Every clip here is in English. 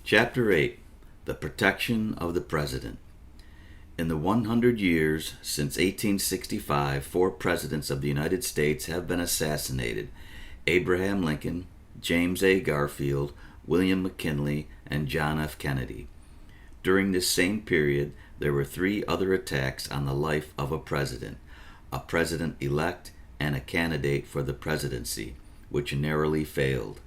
Chapter 8. The Protection of the President. In the 100 years since 1865, 4 presidents of the United States have been assassinated: Abraham Lincoln, James A. Garfield, William McKinley, and John F. Kennedy. During this same period, there were 3 other attacks on the life of a president-elect, and a candidate for the presidency, which narrowly failed.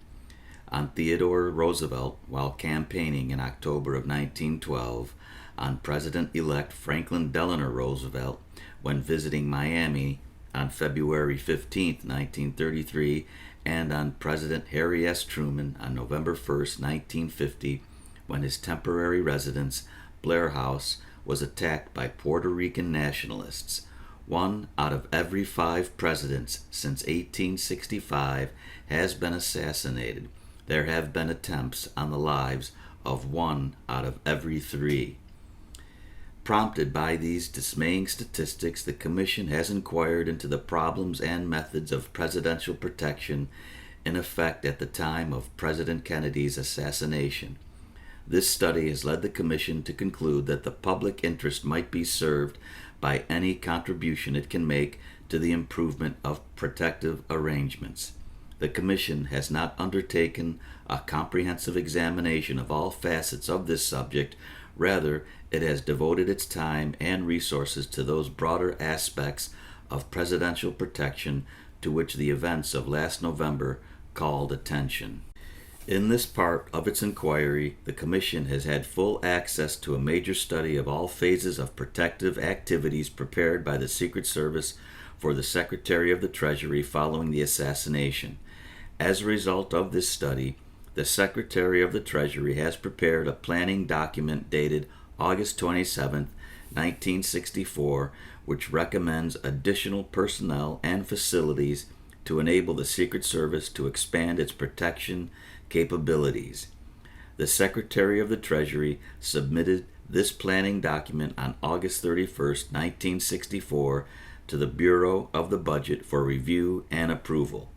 On Theodore Roosevelt while campaigning in October of 1912, on President-elect Franklin Delano Roosevelt when visiting Miami on February 15, 1933, and on President Harry S. Truman on November 1, 1950, when his temporary residence, Blair House, was attacked by Puerto Rican nationalists. 1 out of every 5 presidents since 1865 has been assassinated. There have been attempts on the lives of 1 out of every 3. Prompted by these dismaying statistics, the Commission has inquired into the problems and methods of presidential protection in effect at the time of President Kennedy's assassination. This study has led the Commission to conclude that the public interest might be served by any contribution it can make to the improvement of protective arrangements. The Commission has not undertaken a comprehensive examination of all facets of this subject. Rather, it has devoted its time and resources to those broader aspects of presidential protection to which the events of last November called attention. In this part of its inquiry, the Commission has had full access to a major study of all phases of protective activities prepared by the Secret Service for the Secretary of the Treasury following the assassination. As a result of this study, the Secretary of the Treasury has prepared a planning document dated August 27, 1964, which recommends additional personnel and facilities to enable the Secret Service to expand its protection capabilities. The Secretary of the Treasury submitted this planning document on August 31, 1964, to the Bureau of the Budget for review and approval.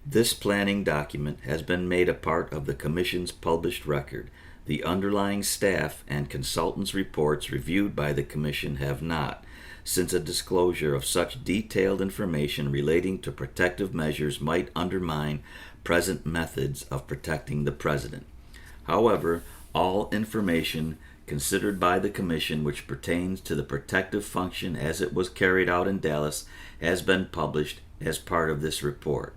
This planning document has been made a part of the Commission's published record. The underlying staff and consultants' reports reviewed by the Commission have not, since a disclosure of such detailed information relating to protective measures might undermine present methods of protecting the President. However, all information considered by the Commission which pertains to the protective function as it was carried out in Dallas has been published as part of this report.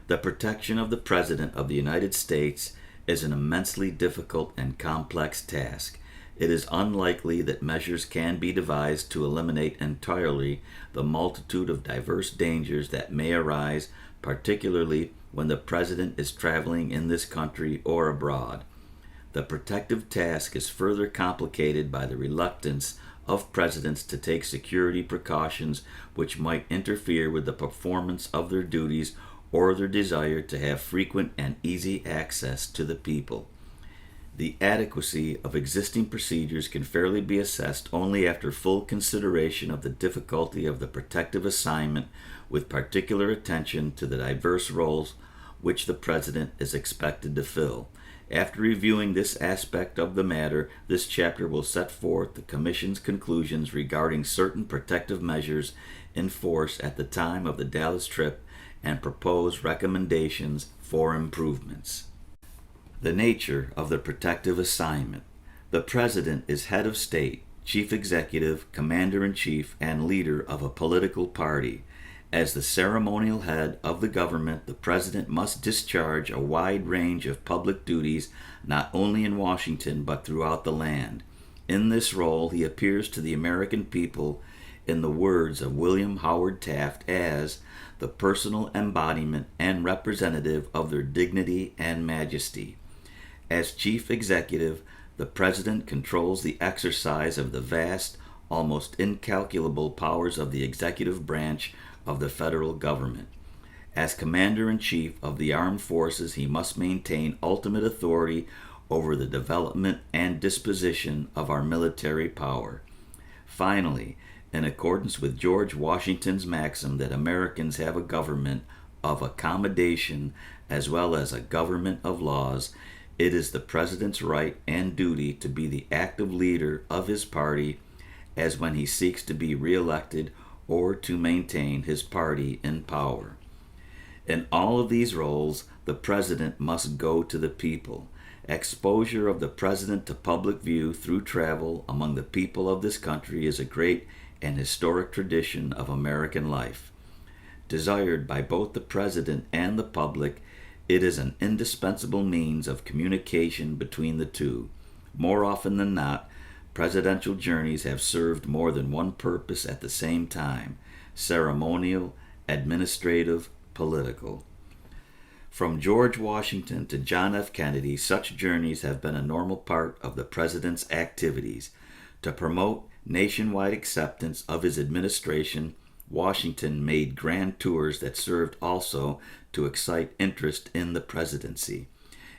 The protection of the President of the United States is an immensely difficult and complex task. It is unlikely that measures can be devised to eliminate entirely the multitude of diverse dangers that may arise, particularly when the President is traveling in this country or abroad. The protective task is further complicated by the reluctance of presidents to take security precautions which might interfere with the performance of their duties or their desire to have frequent and easy access to the people. The adequacy of existing procedures can fairly be assessed only after full consideration of the difficulty of the protective assignment, with particular attention to the diverse roles which the President is expected to fill. After reviewing this aspect of the matter, this chapter will set forth the Commission's conclusions regarding certain protective measures in force at the time of the Dallas trip and propose recommendations for improvements. The nature of the protective assignment. The President is head of state, chief executive, commander-in-chief, and leader of a political party. As the ceremonial head of the government, the President must discharge a wide range of public duties not only in Washington but throughout the land. In this role, he appears to the American people, in the words of William Howard Taft, as the personal embodiment and representative of their dignity and majesty. As chief executive, the President controls the exercise of the vast, almost incalculable powers of the executive branch of the federal government. As Commander-in-Chief of the Armed Forces, he must maintain ultimate authority over the development and disposition of our military power. Finally, in accordance with George Washington's maxim that Americans have a government of accommodation as well as a government of laws, It is the president's right and duty to be the active leader of his party as when he seeks to be reelected or to maintain his party in power. In all of these roles, the president must go to the people. Exposure of the president to public view through travel among the people of this country is a great and historic tradition of American life. Desired by both the president and the public, it is an indispensable means of communication between the two. More often than not, presidential journeys have served more than one purpose at the same time: ceremonial, administrative, political. From George Washington to John F. Kennedy, such journeys have been a normal part of the president's activities. To promote nationwide acceptance of his administration, Washington made grand tours that served also to excite interest in the presidency.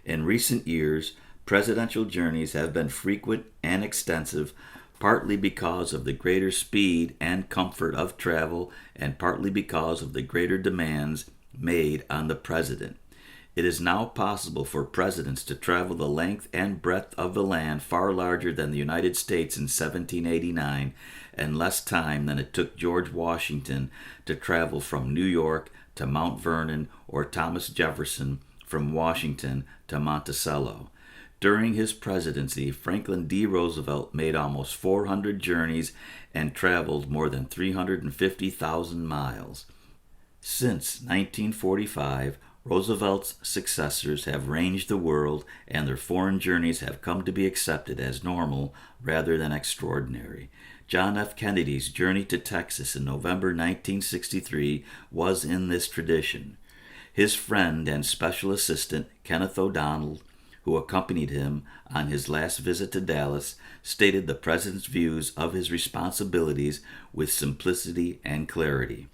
In recent years, presidential journeys have been frequent and extensive, partly because of the greater speed and comfort of travel, and partly because of the greater demands made on the president. It is now possible for presidents to travel the length and breadth of the land far larger than the United States in 1789, in less time than it took George Washington to travel from New York to Mount Vernon, or Thomas Jefferson from Washington to Monticello. During his presidency, Franklin D. Roosevelt made almost 400 journeys and traveled more than 350,000 miles. Since 1945, Roosevelt's successors have ranged the world, and their foreign journeys have come to be accepted as normal rather than extraordinary. John F. Kennedy's journey to Texas in November 1963 was in this tradition. His friend and special assistant, Kenneth O'Donnell, who accompanied him on his last visit to Dallas, stated the president's views of his responsibilities with simplicity and clarity.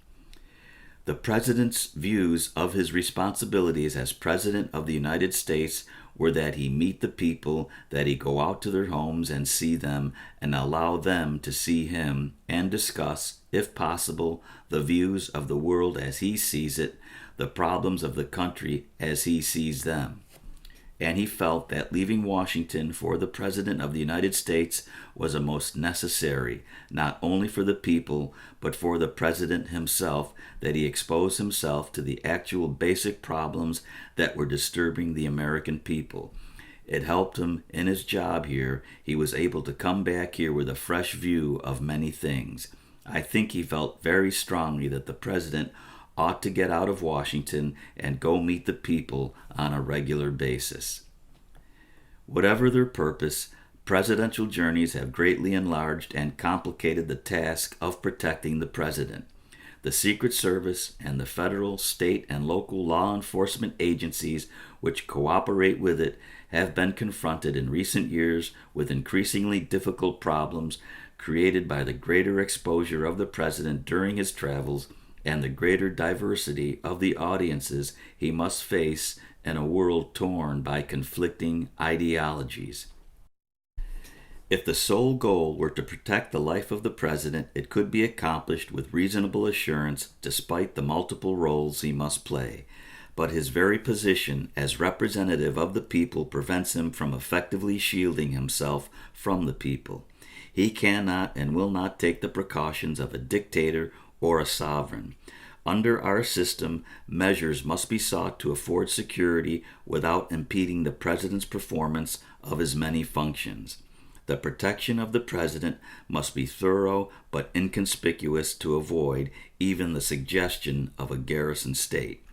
The president's views of his responsibilities as president of the United States were that he meet the people, that he go out to their homes and see them, and allow them to see him, and discuss, if possible, the views of the world as he sees it, the problems of the country as he sees them. And he felt that leaving Washington for the President of the United States was a most necessary, not only for the people, but for the President himself, that he expose himself to the actual basic problems that were disturbing the American people. It helped him in his job here. He was able to come back here with a fresh view of many things. I think he felt very strongly that the President ought to get out of Washington and go meet the people on a regular basis. Whatever their purpose, presidential journeys have greatly enlarged and complicated the task of protecting the president. The Secret Service and the federal, state, and local law enforcement agencies which cooperate with it have been confronted in recent years with increasingly difficult problems created by the greater exposure of the president during his travels and the greater diversity of the audiences he must face in a world torn by conflicting ideologies. If the sole goal were to protect the life of the president, it could be accomplished with reasonable assurance despite the multiple roles he must play. But his very position as representative of the people prevents him from effectively shielding himself from the people. He cannot and will not take the precautions of a dictator or a sovereign. Under our system, measures must be sought to afford security without impeding the president's performance of his many functions. The protection of the president must be thorough but inconspicuous to avoid even the suggestion of a garrison state.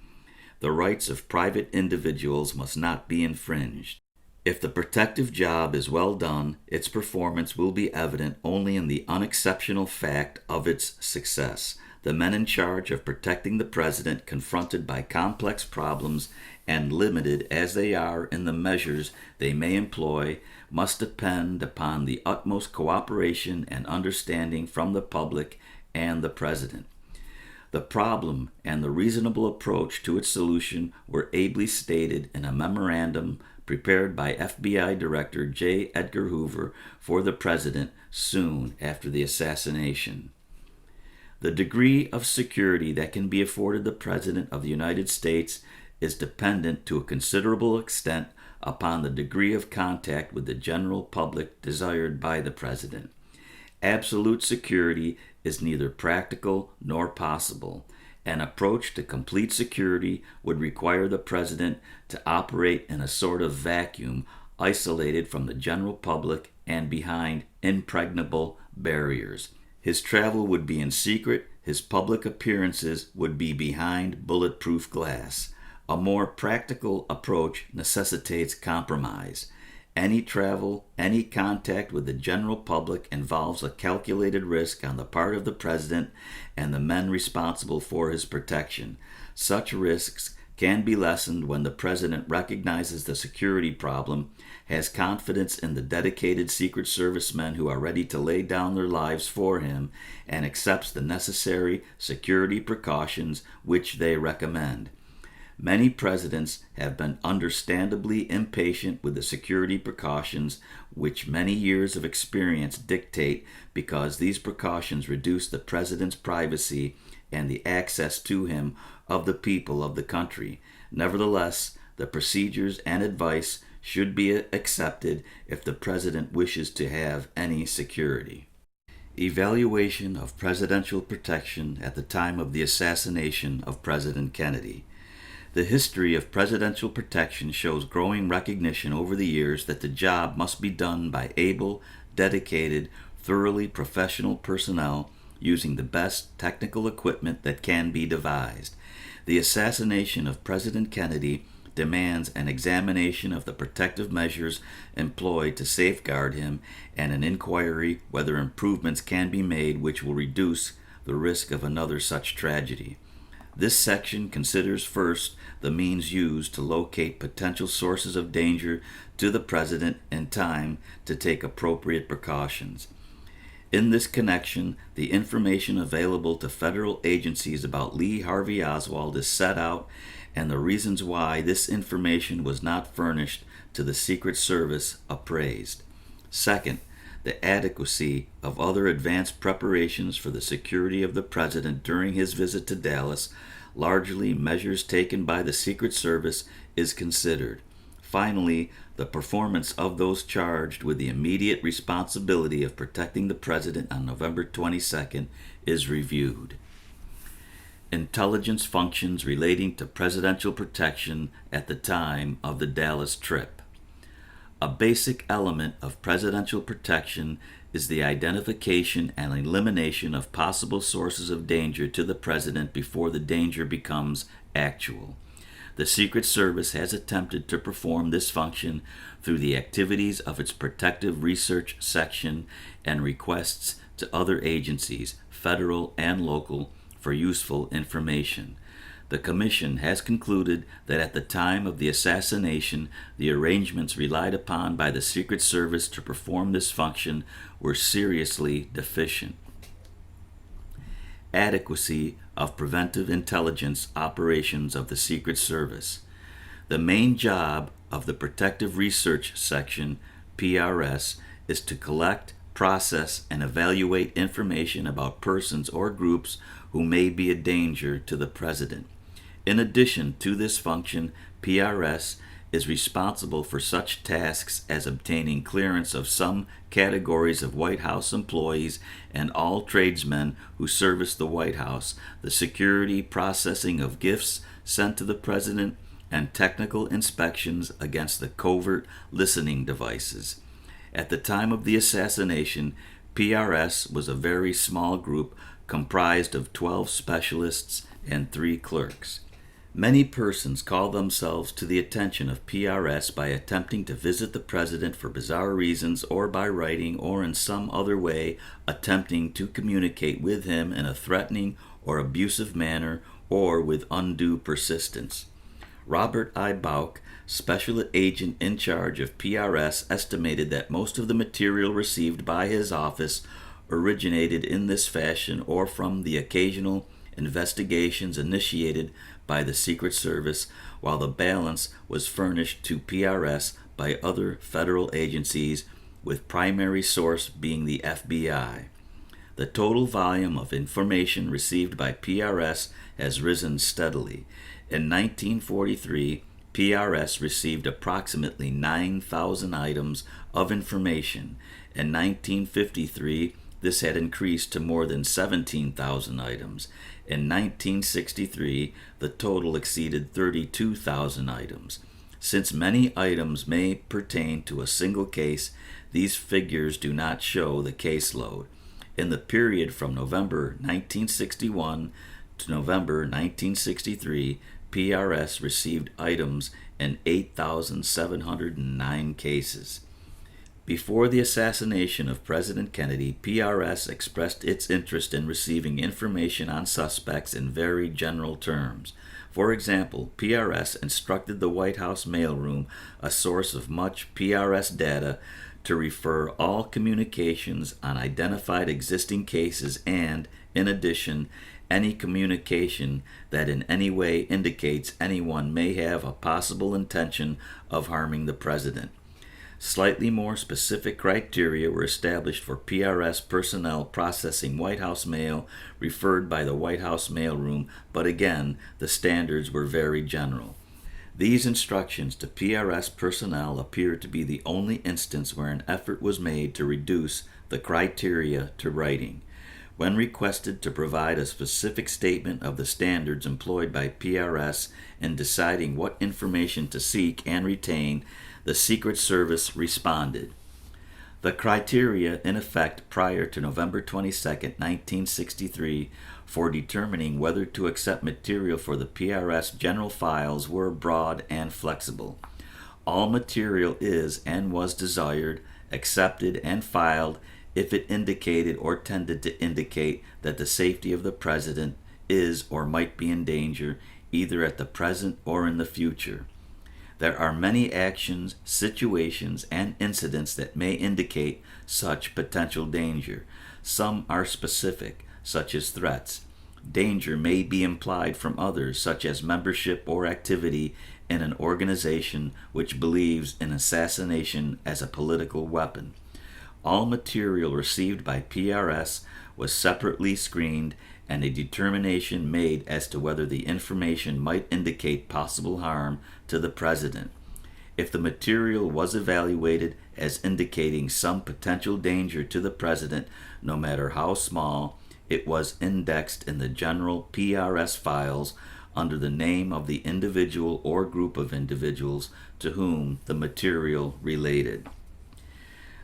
The rights of private individuals must not be infringed. If the protective job is well done, its performance will be evident only in the unexceptional fact of its success. The men in charge of protecting the president, confronted by complex problems and limited as they are in the measures they may employ, must depend upon the utmost cooperation and understanding from the public and the president. The problem and the reasonable approach to its solution were ably stated in a memorandum prepared by FBI Director J. Edgar Hoover for the president soon after the assassination. The degree of security that can be afforded the President of the United States is dependent to a considerable extent upon the degree of contact with the general public desired by the President. Absolute security is neither practical nor possible. An approach to complete security would require the President to operate in a sort of vacuum, isolated from the general public and behind impregnable barriers. His travel would be in secret, his public appearances would be behind bulletproof glass. A more practical approach necessitates compromise. Any travel, any contact with the general public involves a calculated risk on the part of the President and the men responsible for his protection. Such risks can be lessened when the President recognizes the security problem, has confidence in the dedicated Secret Service men who are ready to lay down their lives for him, and accepts the necessary security precautions which they recommend. Many presidents have been understandably impatient with the security precautions which many years of experience dictate, because these precautions reduce the president's privacy and the access to him of the people of the country. Nevertheless, the procedures and advice should be accepted if the president wishes to have any security. Evaluation of presidential protection at the time of the assassination of President Kennedy. The history of presidential protection shows growing recognition over the years that the job must be done by able, dedicated, thoroughly professional personnel using the best technical equipment that can be devised. The assassination of President Kennedy demands an examination of the protective measures employed to safeguard him and an inquiry whether improvements can be made which will reduce the risk of another such tragedy. This section considers first the means used to locate potential sources of danger to the President in time to take appropriate precautions. In this connection, the information available to federal agencies about Lee Harvey Oswald is set out, and the reasons why this information was not furnished to the Secret Service appraised. Second, the adequacy of other advanced preparations for the security of the President during his visit to Dallas, largely measures taken by the Secret Service, is considered. Finally, the performance of those charged with the immediate responsibility of protecting the President on November 22nd is reviewed. Intelligence functions relating to presidential protection at the time of the Dallas trip. A basic element of presidential protection is the identification and elimination of possible sources of danger to the President before the danger becomes actual. The Secret Service has attempted to perform this function through the activities of its Protective Research Section and requests to other agencies, federal and local, for useful information. The Commission has concluded that at the time of the assassination, the arrangements relied upon by the Secret Service to perform this function were seriously deficient. Adequacy of preventive intelligence operations of the Secret Service. The main job of the Protective Research Section, PRS, is to collect, process, and evaluate information about persons or groups who may be a danger to the President. In addition to this function, PRS is responsible for such tasks as obtaining clearance of some categories of White House employees and all tradesmen who service the White House, the security processing of gifts sent to the President, and technical inspections against the covert listening devices. At the time of the assassination, PRS was a very small group comprised of 12 specialists and 3 clerks. Many persons call themselves to the attention of PRS by attempting to visit the President for bizarre reasons, or by writing or in some other way attempting to communicate with him in a threatening or abusive manner, or with undue persistence. Robert I. Bauch, special agent in charge of PRS, estimated that most of the material received by his office originated in this fashion or from the occasional investigations initiated by the Secret Service, while the balance was furnished to PRS by other federal agencies, with primary source being the FBI. The total volume of information received by PRS has risen steadily. In 1943, PRS received approximately 9,000 items of information. In 1953, this had increased to more than 17,000 items. In 1963, the total exceeded 32,000 items. Since many items may pertain to a single case, these figures do not show the caseload. In the period from November 1961 to November 1963, PRS received items in 8,709 cases. Before the assassination of President Kennedy, PRS expressed its interest in receiving information on suspects in very general terms. For example, PRS instructed the White House mailroom, a source of much PRS data, to refer all communications on identified existing cases and, in addition, any communication that in any way indicates anyone may have a possible intention of harming the president. Slightly more specific criteria were established for PRS personnel processing White House mail referred by the White House mailroom, but again, the standards were very general. These instructions to PRS personnel appear to be the only instance where an effort was made to reduce the criteria to writing. When requested to provide a specific statement of the standards employed by PRS in deciding what information to seek and retain, the Secret Service responded. The criteria in effect prior to November 22, 1963, for determining whether to accept material for the PRS general files were broad and flexible. All material is and was desired, accepted, and filed if it indicated or tended to indicate that the safety of the president is or might be in danger, either at the present or in the future. There are many actions, situations, and incidents that may indicate such potential danger. Some are specific, such as threats. Danger may be implied from others, such as membership or activity in an organization which believes in assassination as a political weapon. All material received by PRS was separately screened and a determination made as to whether the information might indicate possible harm to the president. If the material was evaluated as indicating some potential danger to the president, no matter how small, it was indexed in the general PRS files under the name of the individual or group of individuals to whom the material related.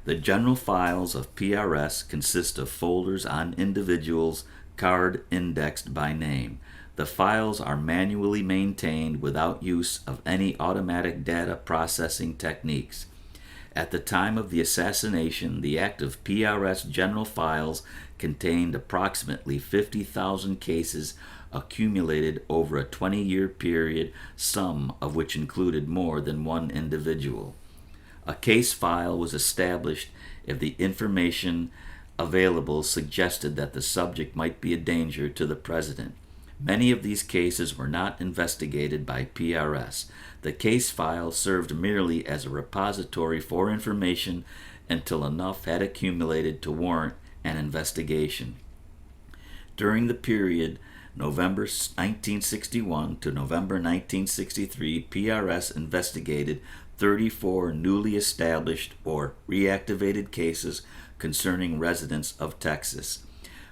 The general files of PRS consist of folders on individuals, card indexed by name. The files are manually maintained without use of any automatic data processing techniques. At the time of the assassination, the active PRS general files contained approximately 50,000 cases accumulated over a 20-year period, some of which included more than one individual. A case file was established if the information available suggested that the subject might be a danger to the president. Many of these cases were not investigated by PRS. The case file served merely as a repository for information until enough had accumulated to warrant an investigation. During the period November 1961 to November 1963, PRS investigated 34 newly established or reactivated cases concerning residents of Texas.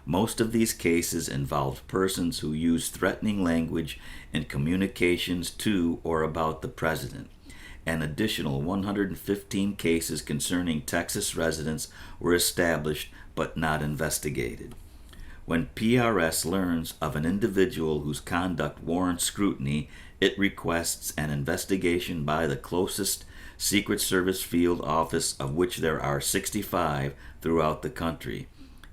Most of these cases involved persons who used threatening language in communications to or about the president. An additional 115 cases concerning Texas residents were established but not investigated. When PRS learns of an individual whose conduct warrants scrutiny, it requests an investigation by the closest Secret Service field office, of which there are 65 throughout the country.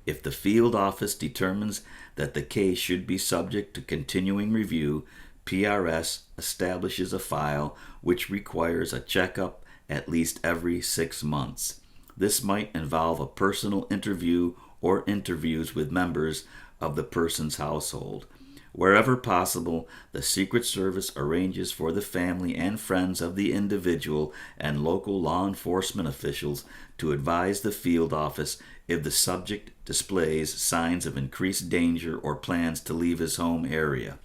If the field office determines that the case should be subject to continuing review, PRS establishes a file which requires a checkup at least every 6 months. This might involve a personal interview or interviews with members of the person's household. Wherever possible, the Secret Service arranges for the family and friends of the individual and local law enforcement officials to advise the field office if the subject displays signs of increased danger or plans to leave his home area.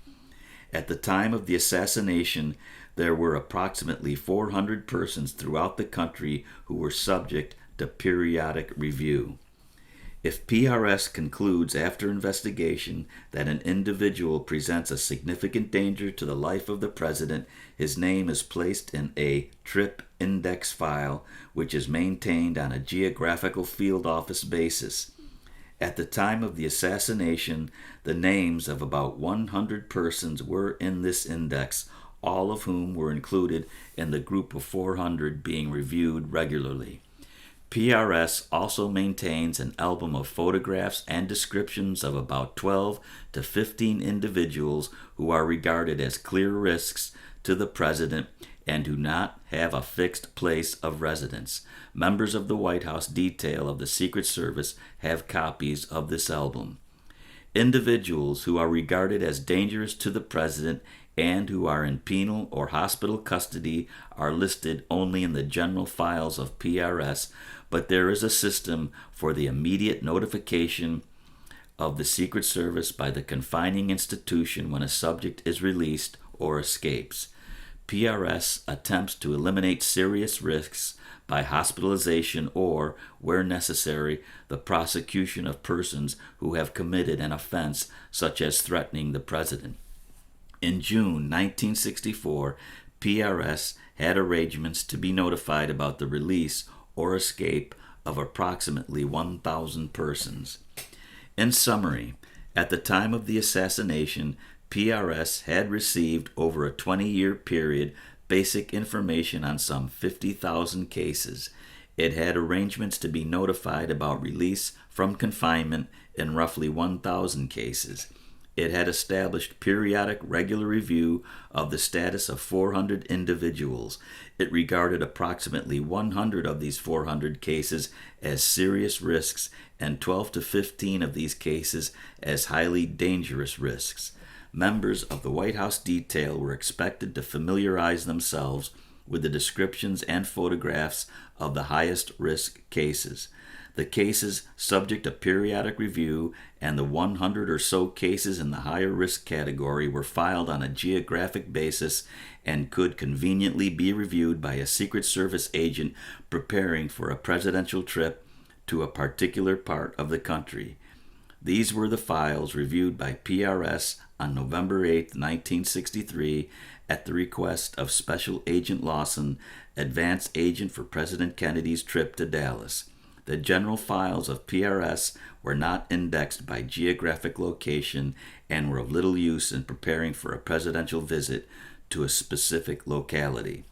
At the time of the assassination, there were approximately 400 persons throughout the country who were subject to periodic review. If PRS concludes after investigation that an individual presents a significant danger to the life of the president, his name is placed in a TRIP index file, which is maintained on a geographical field office basis. At the time of the assassination, the names of about 100 persons were in this index, all of whom were included in the group of 400 being reviewed regularly. PRS also maintains an album of photographs and descriptions of about 12 to 15 individuals who are regarded as clear risks to the president and do not have a fixed place of residence. Members of the White House detail of the Secret Service have copies of this album. Individuals who are regarded as dangerous to the president and who are in penal or hospital custody are listed only in the general files of PRS, but there is a system for the immediate notification of the Secret Service by the confining institution when a subject is released or escapes. PRS attempts to eliminate serious risks by hospitalization or, where necessary, the prosecution of persons who have committed an offense such as threatening the president. In June 1964, PRS had arrangements to be notified about the release or escape of approximately 1,000 persons. In summary, at the time of the assassination, PRS had received over a 20-year period basic information on some 50,000 cases. It had arrangements to be notified about release from confinement in roughly 1,000 cases. It had established periodic regular review of the status of 400 individuals. It regarded approximately 100 of these 400 cases as serious risks and 12 to 15 of these cases as highly dangerous risks. Members of the White House detail were expected to familiarize themselves with the descriptions and photographs of the highest risk cases. The cases subject to periodic review and the 100 or so cases in the higher risk category were filed on a geographic basis and could conveniently be reviewed by a Secret Service agent preparing for a presidential trip to a particular part of the country. These were the files reviewed by PRS on November 8, 1963, at the request of Special Agent Lawson, advance agent for President Kennedy's trip to Dallas. The general files of PRS were not indexed by geographic location and were of little use in preparing for a presidential visit to a specific locality.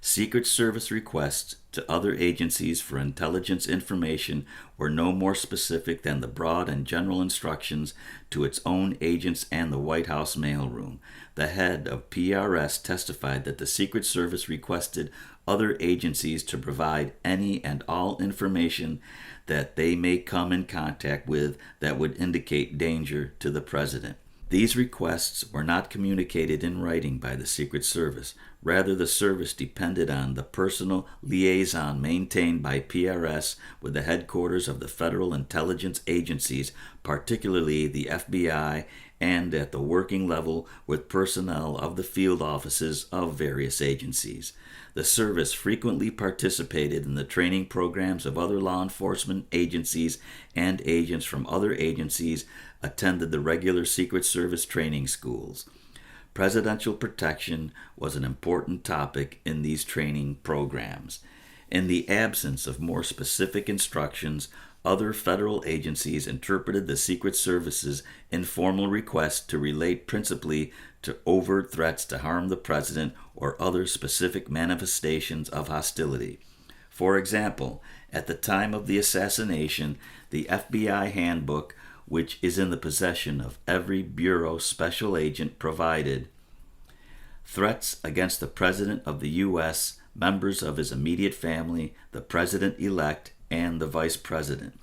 Secret Service requests to other agencies for intelligence information were no more specific than the broad and general instructions to its own agents and the White House mailroom. The head of PRS testified that the Secret Service requested other agencies to provide any and all information that they may come in contact with that would indicate danger to the president. These requests were not communicated in writing by the Secret Service. Rather, the service depended on the personal liaison maintained by PRS with the headquarters of the federal intelligence agencies, particularly the FBI, and at the working level with personnel of the field offices of various agencies. The service frequently participated in the training programs of other law enforcement agencies, and agents from other agencies attended the regular Secret Service training schools. Presidential protection was an important topic in these training programs. In the absence of more specific instructions, other federal agencies interpreted the Secret Service's informal request to relate principally to overt threats to harm the president or other specific manifestations of hostility. For example, at the time of the assassination, the FBI handbook, which is in the possession of every bureau special agent, provided threats against the President of the U.S., members of his immediate family, the President-elect, and the Vice President.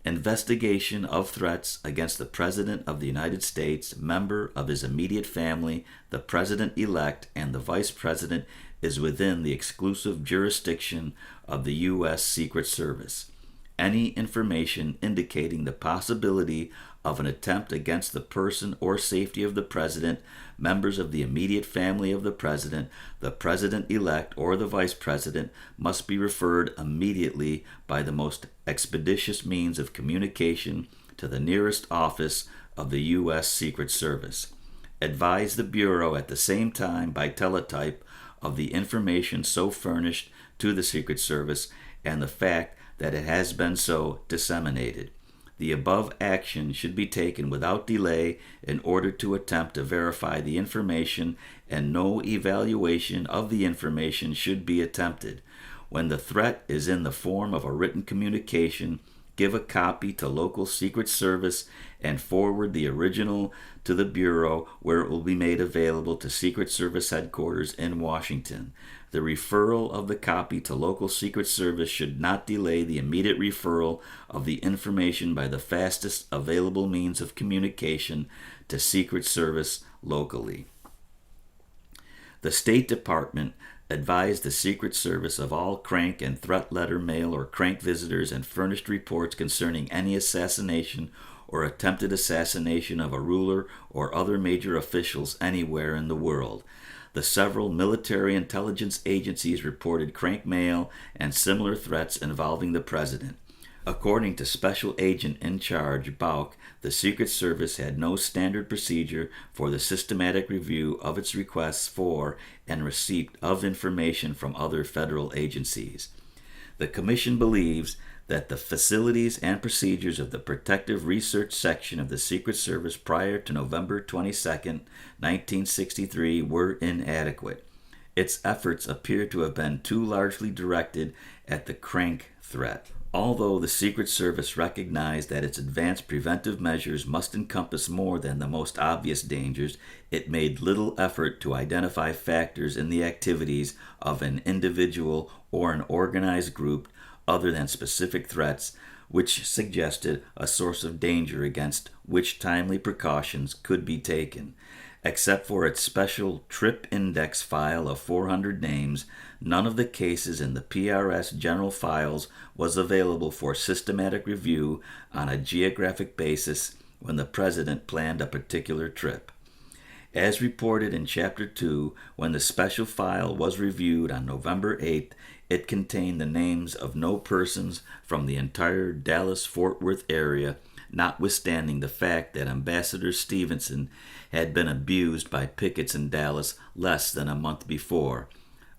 Investigation of threats against the President of the United States, member of his immediate family, the President-elect, and the Vice President is within the exclusive jurisdiction of the U.S. Secret Service. any information indicating the possibility of an attempt against the person or safety of the President, members of the immediate family of the President-elect, or the Vice President must be referred immediately by the most expeditious means of communication to the nearest office of the U.S. Secret Service. Advise the Bureau at the same time by teletype of the information so furnished to the Secret Service and the fact that it has been so disseminated. The above action should be taken without delay in order to attempt to verify the information, and no evaluation of the information should be attempted. When the threat is in the form of a written communication, give a copy to local Secret Service and forward the original to the Bureau, where it will be made available to Secret Service headquarters in Washington. The referral of the copy to local Secret Service should not delay the immediate referral of the information by the fastest available means of communication to Secret Service locally. The State Department advised the Secret Service of all crank and threat letter mail or crank visitors and furnished reports concerning any assassination or attempted assassination of a ruler or other major officials anywhere in the world. The several military intelligence agencies reported crank mail and similar threats involving the President. According to Special Agent in Charge Bauch, the Secret Service had no standard procedure for the systematic review of its requests for and receipt of information from other federal agencies. The Commission believes that the facilities and procedures of the Protective Research Section of the Secret Service prior to November 22, 1963 were inadequate. Its efforts appear to have been too largely directed at the crank threat. Although the Secret Service recognized that its advanced preventive measures must encompass more than the most obvious dangers, it made little effort to identify factors in the activities of an individual or an organized group other than specific threats, which suggested a source of danger against which timely precautions could be taken. Except for its special TRIP index file of 400 names, none of the cases in the PRS general files was available for systematic review on a geographic basis when the President planned a particular trip. As reported in Chapter 2, when the special file was reviewed on November 8th, it contained the names of no persons from the entire Dallas-Fort Worth area, notwithstanding the fact that Ambassador Stevenson had been abused by pickets in Dallas less than a month before.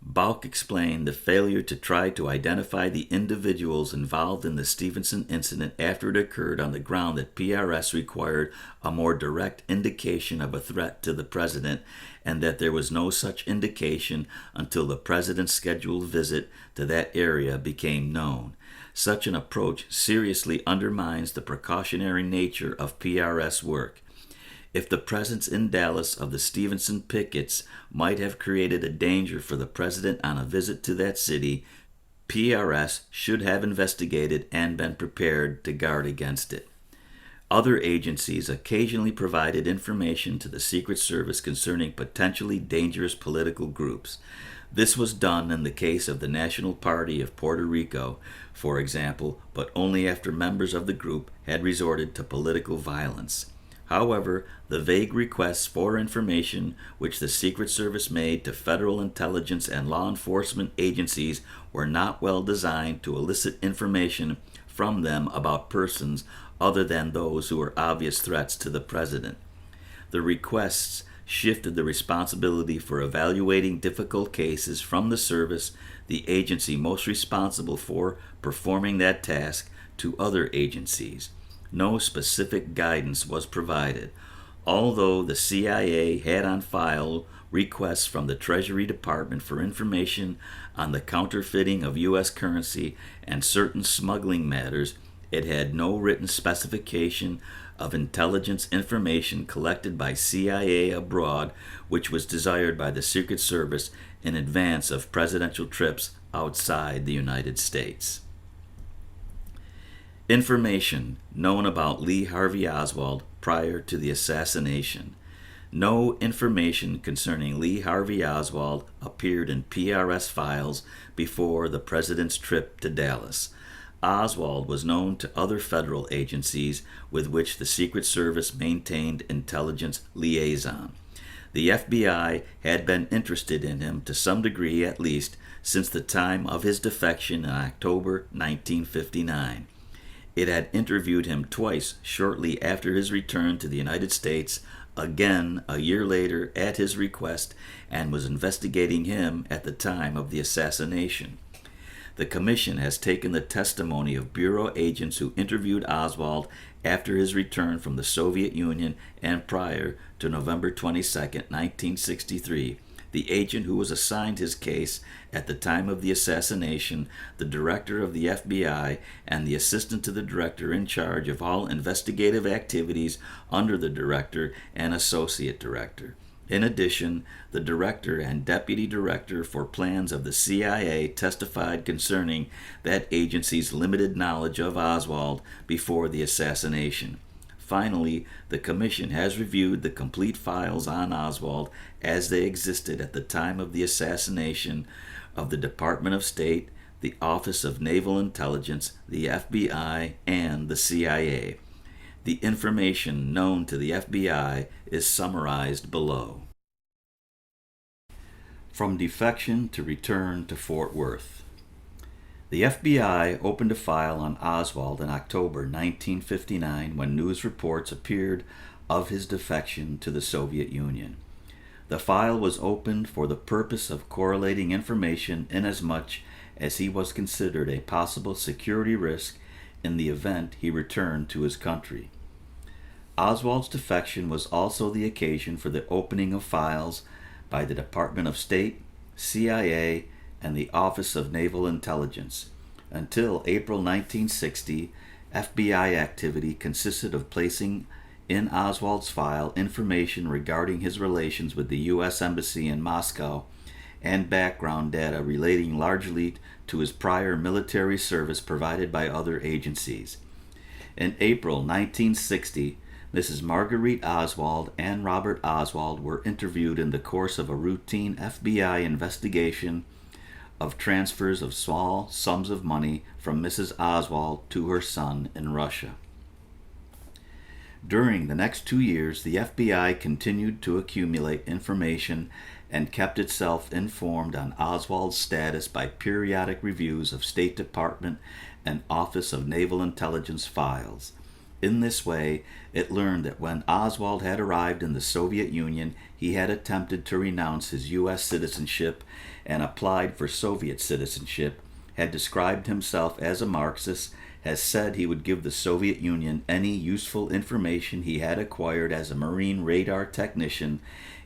Bauch explained the failure to try to identify the individuals involved in the Stevenson incident after it occurred on the ground that PRS required a more direct indication of a threat to the President, and that there was no such indication until the President's scheduled visit to that area became known. Such an approach seriously undermines the precautionary nature of PRS work. If the presence in Dallas of the Stevenson pickets might have created a danger for the President on a visit to that city, PRS should have investigated and been prepared to guard against it. Other agencies occasionally provided information to the Secret Service concerning potentially dangerous political groups. This was done in the case of the National Party of Puerto Rico, for example, but only after members of the group had resorted to political violence. However, the vague requests for information which the Secret Service made to federal intelligence and law enforcement agencies were not well designed to elicit information from them about persons other than those who were obvious threats to the President. The requests shifted the responsibility for evaluating difficult cases from the service, the agency most responsible for performing that task, to other agencies. No specific guidance was provided. Although the CIA had on file requests from the Treasury Department for information on the counterfeiting of U.S. currency and certain smuggling matters, it had no written specification of intelligence information collected by CIA abroad, which was desired by the Secret Service in advance of presidential trips outside the United States. Information known about Lee Harvey Oswald prior to the assassination. No information concerning Lee Harvey Oswald appeared in PRS files before the President's trip to Dallas. Oswald was known to other federal agencies with which the Secret Service maintained intelligence liaison. The FBI had been interested in him to some degree at least since the time of his defection in October 1959. It had interviewed him twice shortly after his return to the United States, again a year later at his request, and was investigating him at the time of the assassination. The Commission has taken the testimony of Bureau agents who interviewed Oswald after his return from the Soviet Union and prior to November 22, 1963. The agent who was assigned his case at the time of the assassination, the director of the FBI, and the assistant to the director in charge of all investigative activities under the director and associate director. In addition, the director and deputy director for plans of the CIA testified concerning that agency's limited knowledge of Oswald before the assassination. Finally, the Commission has reviewed the complete files on Oswald as they existed at the time of the assassination of the Department of State, the Office of Naval Intelligence, the FBI, and the CIA. The information known to the FBI is summarized below. From defection to return to Fort Worth. The FBI opened a file on Oswald in October 1959 when news reports appeared of his defection to the Soviet Union. The file was opened for the purpose of correlating information inasmuch as he was considered a possible security risk in the event he returned to his country. Oswald's defection was also the occasion for the opening of files by the Department of State, CIA, and the Office of Naval Intelligence. Until April 1960, FBI activity consisted of placing in Oswald's file information regarding his relations with the U.S. Embassy in Moscow and background data relating largely to his prior military service provided by other agencies. In April 1960, Mrs. Marguerite Oswald and Robert Oswald were interviewed in the course of a routine FBI investigation of transfers of small sums of money from Mrs. Oswald to her son in Russia. During the next 2 years, the FBI continued to accumulate information and kept itself informed on Oswald's status by periodic reviews of State Department and Office of Naval Intelligence files. In this way, it learned that when Oswald had arrived in the Soviet Union, he had attempted to renounce his U.S. citizenship and applied for Soviet citizenship, had described himself as a Marxist, has said he would give the Soviet Union any useful information he had acquired as a Marine radar technician,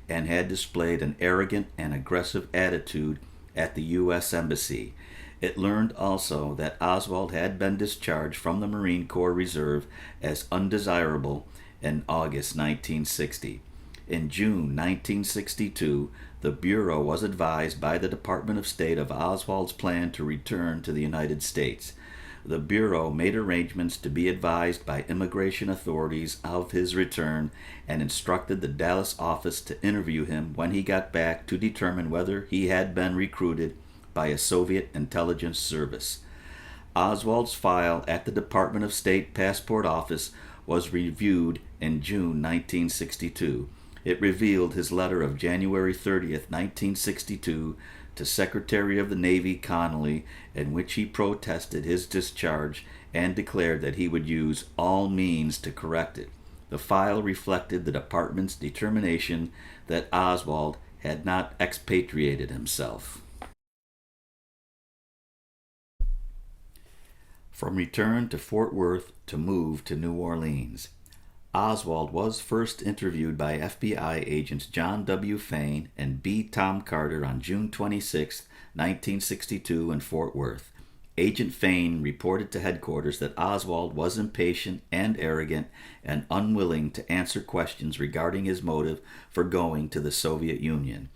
and had displayed an arrogant and aggressive attitude at the U.S. Embassy. It learned also that Oswald had been discharged from the Marine Corps Reserve as undesirable in August 1960. In June 1962, the Bureau was advised by the Department of State of Oswald's plan to return to the United States. The Bureau made arrangements to be advised by immigration authorities of his return and instructed the Dallas office to interview him when he got back to determine whether he had been recruited by a Soviet intelligence service. Oswald's file at the Department of State Passport Office was reviewed in June 1962. It revealed his letter of January 30th, 1962, to Secretary of the Navy Connolly, in which he protested his discharge and declared that he would use all means to correct it. The file reflected the department's determination that Oswald had not expatriated himself. From return to Fort Worth to move to New Orleans. Oswald was first interviewed by FBI agents John W. Fain and B. Tom Carter on June 26, 1962 in Fort Worth. Agent Fain reported to headquarters that Oswald was impatient and arrogant and unwilling to answer questions regarding his motive for going to the Soviet Union.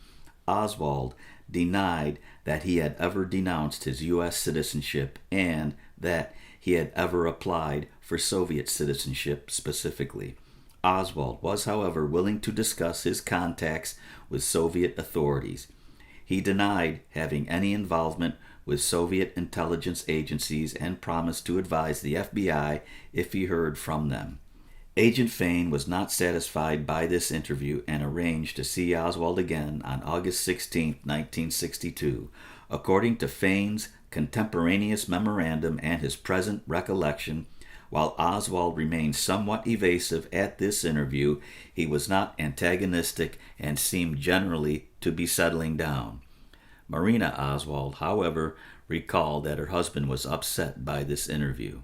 Oswald denied that he had ever denounced his U.S. citizenship and that he had ever applied for Soviet citizenship specifically. Oswald was, however, willing to discuss his contacts with Soviet authorities. He denied having any involvement with Soviet intelligence agencies and promised to advise the FBI if he heard from them. Agent Fain was not satisfied by this interview and arranged to see Oswald again on August 16, 1962. According to Fain's contemporaneous memorandum and his present recollection, while Oswald remained somewhat evasive at this interview, he was not antagonistic and seemed generally to be settling down. Marina Oswald, however, recalled that her husband was upset by this interview.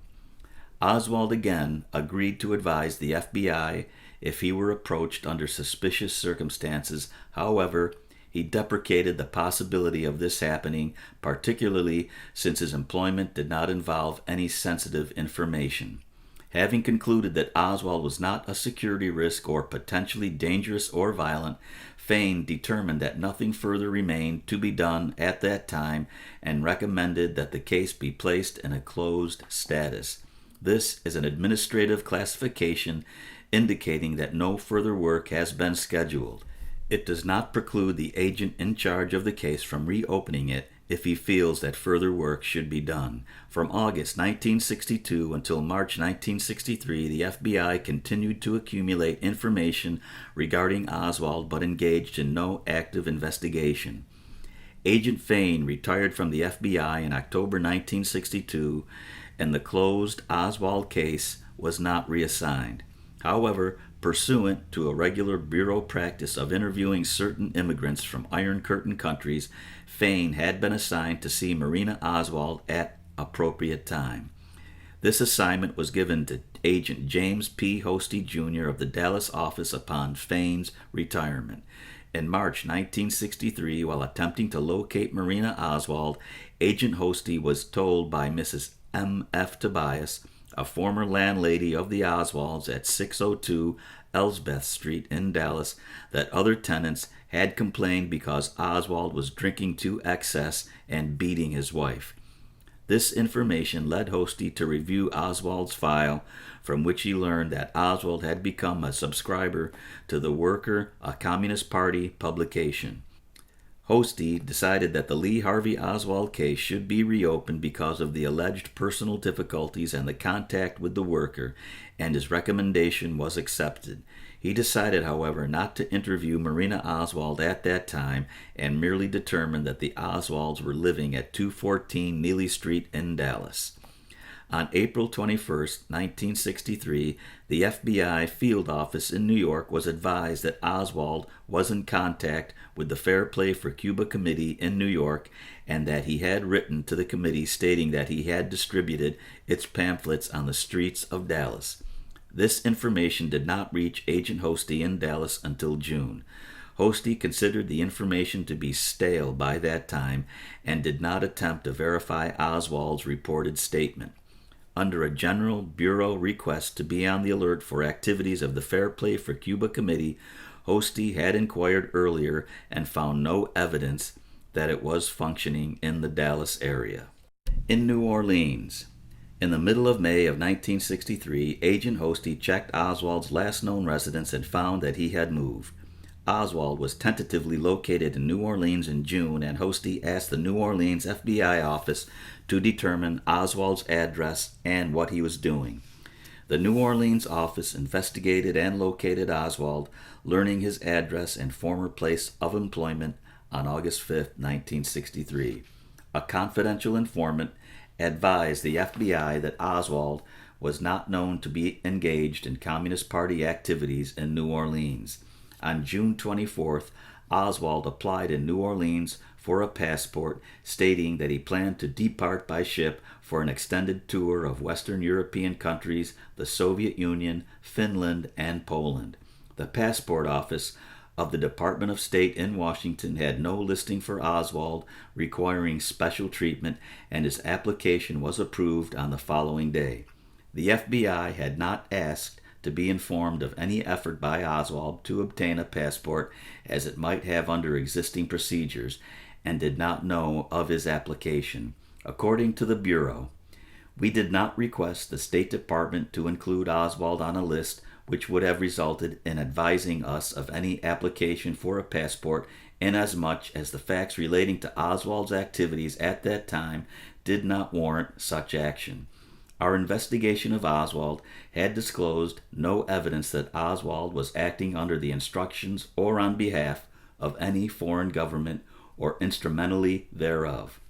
Oswald again agreed to advise the FBI if he were approached under suspicious circumstances. However, he deprecated the possibility of this happening, particularly since his employment did not involve any sensitive information. Having concluded that Oswald was not a security risk or potentially dangerous or violent, Fain determined that nothing further remained to be done at that time and recommended that the case be placed in a closed status. This is an administrative classification indicating that no further work has been scheduled. It does not preclude the agent in charge of the case from reopening it if he feels that further work should be done. From August 1962 until March 1963, the FBI continued to accumulate information regarding Oswald but engaged in no active investigation. Agent Fain retired from the FBI in October 1962, and the closed Oswald case was not reassigned. However, pursuant to a regular bureau practice of interviewing certain immigrants from Iron Curtain countries, Fain had been assigned to see Marina Oswald at appropriate time. This assignment was given to Agent James P. Hosty Jr. of the Dallas office upon Fain's retirement. In March 1963, while attempting to locate Marina Oswald, Agent Hosty was told by Mrs. M.F. Tobias, a former landlady of the Oswalds at 602 Elsbeth Street in Dallas, that other tenants had complained because Oswald was drinking to excess and beating his wife. This information led Hosty to review Oswald's file, from which he learned that Oswald had become a subscriber to The Worker, a Communist Party publication. Hosty decided that the Lee Harvey Oswald case should be reopened because of the alleged personal difficulties and the contact with the Worker, and his recommendation was accepted. He decided, however, not to interview Marina Oswald at that time and merely determined that the Oswalds were living at 214 Neely Street in Dallas. On April 21, 1963, the FBI field office in New York was advised that Oswald was in contact with the Fair Play for Cuba Committee in New York and that he had written to the committee stating that he had distributed its pamphlets on the streets of Dallas. This information did not reach Agent Hosty in Dallas until June. Hosty considered the information to be stale by that time and did not attempt to verify Oswald's reported statement. Under a general bureau request to be on the alert for activities of the Fair Play for Cuba Committee, Hosty had inquired earlier and found no evidence that it was functioning in the Dallas area. In New Orleans, in the middle of May of 1963, Agent Hosty checked Oswald's last known residence and found that he had moved. Oswald was tentatively located in New Orleans in June, and Hosty asked the New Orleans FBI office to determine Oswald's address and what he was doing. The New Orleans office investigated and located Oswald, learning his address and former place of employment on August 5, 1963. A confidential informant advised the FBI that Oswald was not known to be engaged in Communist Party activities in New Orleans. On June 24th, Oswald applied in New Orleans for a passport, stating that he planned to depart by ship for an extended tour of Western European countries, the Soviet Union, Finland, and Poland. The passport office of the Department of State in Washington had no listing for Oswald requiring special treatment, and his application was approved on the following day. The FBI had not asked to be informed of any effort by Oswald to obtain a passport, as it might have under existing procedures, and did not know of his application. According to the Bureau, we did not request the State Department to include Oswald on a list which would have resulted in advising us of any application for a passport inasmuch as the facts relating to Oswald's activities at that time did not warrant such action. Our investigation of Oswald had disclosed no evidence that Oswald was acting under the instructions or on behalf of any foreign government or instrumentally thereof.